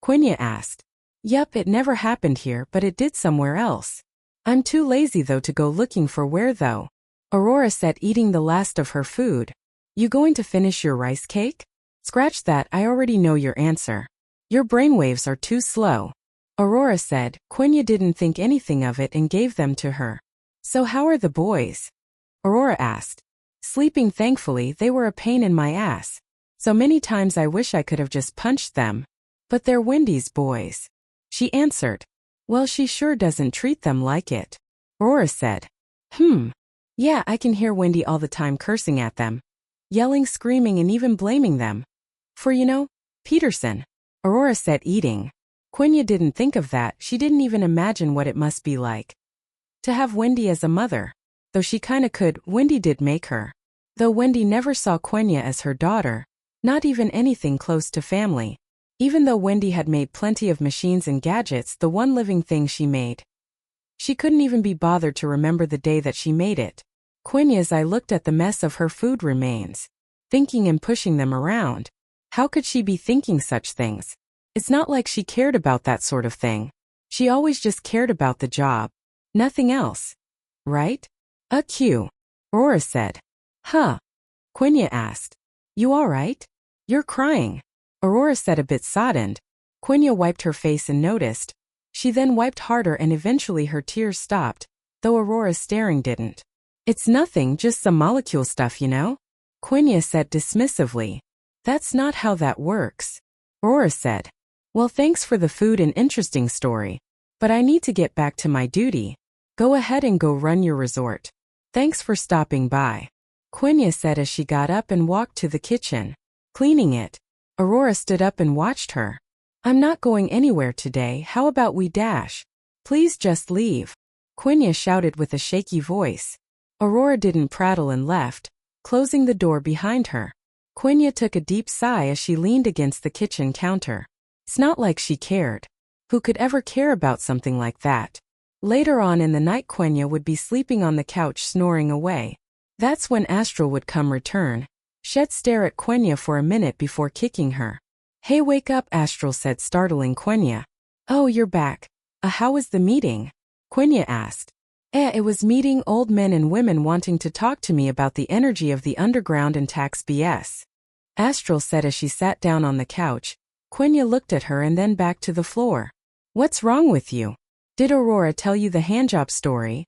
Quenya asked. Yup, it never happened here, but it did somewhere else. I'm too lazy though to go looking for where though, Aurora said, eating the last of her food. You going to finish your rice cake? Scratch that, I already know your answer. Your brainwaves are too slow, Aurora said. Quenya didn't think anything of it and gave them to her. So how are the boys? Aurora asked. Sleeping, thankfully. They were a pain in my ass. So many times I wish I could have just punched them. But they're Wendy's boys, she answered. Well, she sure doesn't treat them like it, Aurora said. Yeah, I can hear Wendy all the time cursing at them, yelling, screaming, and even blaming them for, Peterson, Aurora said, eating. Quenya didn't think of that. She didn't even imagine what it must be like to have Wendy as a mother. Though she kinda could, Wendy did make her. Though Wendy never saw Quenya as her daughter, not even anything close to family. Even though Wendy had made plenty of machines and gadgets, the one living thing she made, she couldn't even be bothered to remember the day that she made it. Quenya's eye looked at the mess of her food remains, thinking and pushing them around. How could she be thinking such things? It's not like she cared about that sort of thing. She always just cared about the job. Nothing else. Right? Q, Aurora said. Huh? Quenya asked. You alright? You're crying, Aurora said, a bit soddened. Quenya wiped her face and noticed. She then wiped harder and eventually her tears stopped, though Aurora's staring didn't. It's nothing, just some molecule stuff, Quenya said dismissively. That's not how that works, Aurora said. Well, thanks for the food and interesting story, but I need to get back to my duty. Go ahead and go run your resort. Thanks for stopping by, Quenya said as she got up and walked to the kitchen, cleaning it. Aurora stood up and watched her. I'm not going anywhere today, how about we dash? Please just leave, Quenya shouted with a shaky voice. Aurora didn't prattle and left, closing the door behind her. Quenya took a deep sigh as she leaned against the kitchen counter. It's not like she cared. Who could ever care about something like that? Later on in the night, Quenya would be sleeping on the couch snoring away. That's when Astral would come return. She'd stare at Quenya for a minute before kicking her. Hey, wake up, Astral said, startling Quenya. Oh, you're back. How was the meeting? Quenya asked. It was meeting old men and women wanting to talk to me about the energy of the underground and tax BS, Astral said as she sat down on the couch. Quenya looked at her and then back to the floor. What's wrong with you? Did Aurora tell you the handjob story?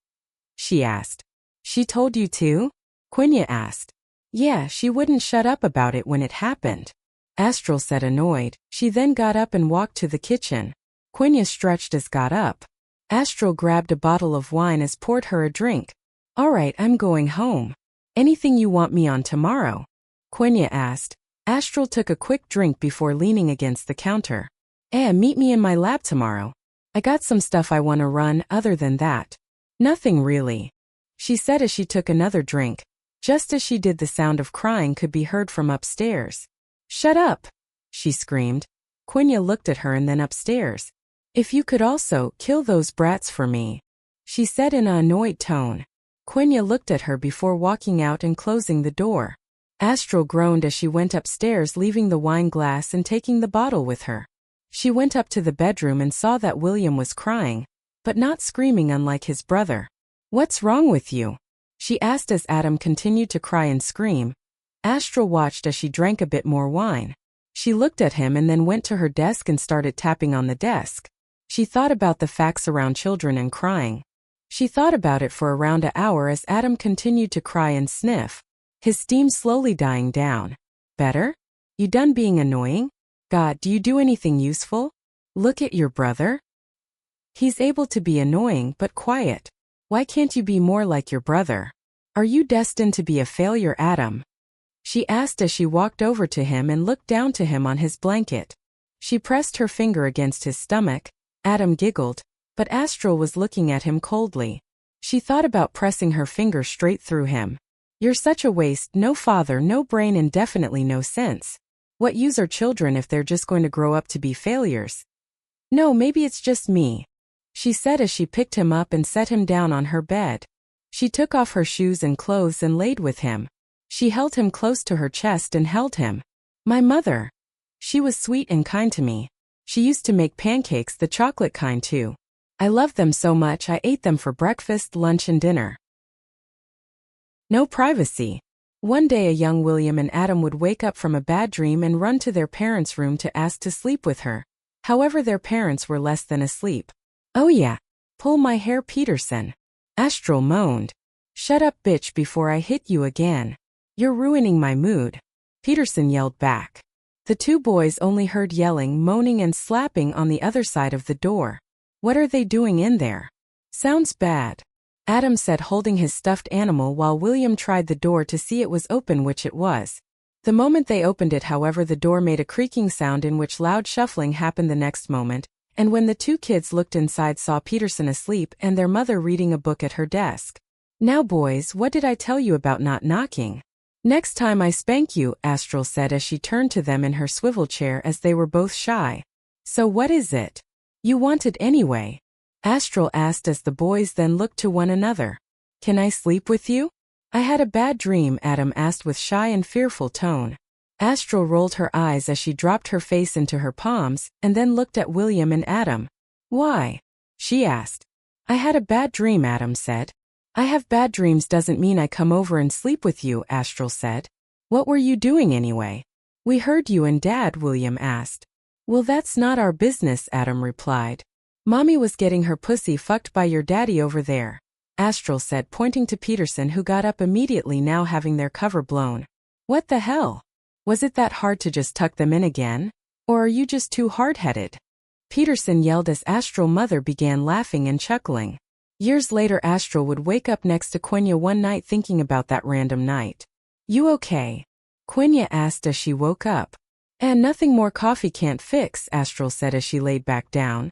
She asked. She told you too? Quenya asked. Yeah, she wouldn't shut up about it when it happened, Astral said, annoyed. She then got up and walked to the kitchen. Quenya stretched as got up. Astral grabbed a bottle of wine as poured her a drink. Alright, I'm going home. Anything you want me on tomorrow? Quenya asked. Astral took a quick drink before leaning against the counter. Meet me in my lab tomorrow. I got some stuff I want to run. Other than that, nothing really, she said as she took another drink. Just as she did, the sound of crying could be heard from upstairs. Shut up, she screamed. Quenya looked at her and then upstairs. If you could also kill those brats for me, she said in an annoyed tone. Quenya looked at her before walking out and closing the door. Astral groaned as she went upstairs, leaving the wine glass and taking the bottle with her. She went up to the bedroom and saw that William was crying, but not screaming unlike his brother. "What's wrong with you?" she asked as Adam continued to cry and scream. Astral watched as she drank a bit more wine. She looked at him and then went to her desk and started tapping on the desk. She thought about the facts around children and crying. She thought about it for around an hour as Adam continued to cry and sniff, his steam slowly dying down. "Better? You done being annoying? God, do you do anything useful? Look at your brother. He's able to be annoying but quiet. Why can't you be more like your brother? Are you destined to be a failure, Adam?" she asked as she walked over to him and looked down to him on his blanket. She pressed her finger against his stomach. Adam giggled, but Astral was looking at him coldly. She thought about pressing her finger straight through him. "You're such a waste, no father, no brain, and definitely no sense. What use are children if they're just going to grow up to be failures?" "No, maybe it's just me," she said as she picked him up and set him down on her bed. She took off her shoes and clothes and laid with him. She held him close to her chest and held him. "My mother. She was sweet and kind to me. She used to make pancakes, the chocolate kind too. I loved them so much I ate them for breakfast, lunch, and dinner." No privacy. One day a young William and Adam would wake up from a bad dream and run to their parents' room to ask to sleep with her. However, their parents were less than asleep. "Oh yeah. Pull my hair, Peterson." Astral moaned. "Shut up, bitch, before I hit you again. You're ruining my mood," Peterson yelled back. The two boys only heard yelling, moaning, and slapping on the other side of the door. "What are they doing in there? Sounds bad," Adam said, holding his stuffed animal while William tried the door to see it was open, which it was. The moment they opened it, however, the door made a creaking sound in which loud shuffling happened the next moment, and when the two kids looked inside, saw Peterson asleep and their mother reading a book at her desk. "Now boys, what did I tell you about not knocking? Next time I spank you," Astral said as she turned to them in her swivel chair as they were both shy. "So what is it you wanted anyway?" Astral asked as the boys then looked to one another. "Can I sleep with you?" "I had a bad dream," Adam asked with shy and fearful tone. Astral rolled her eyes as she dropped her face into her palms and then looked at William and Adam. "Why?" she asked. "I had a bad dream," Adam said. "I have bad dreams doesn't mean I come over and sleep with you," Astral said. "What were you doing anyway?" "We heard you and Dad," William asked. "Well, that's not our business," Adam replied. "Mommy was getting her pussy fucked by your daddy over there," Astral said, pointing to Peterson, who got up immediately, now having their cover blown. "What the hell? Was it that hard to just tuck them in again? Or are you just too hard-headed?" Peterson yelled as Astral Mother began laughing and chuckling. Years later, Astral would wake up next to Quenya one night thinking about that random night. "You okay?" Quenya asked as she woke up. "And nothing more coffee can't fix," Astral said as she laid back down.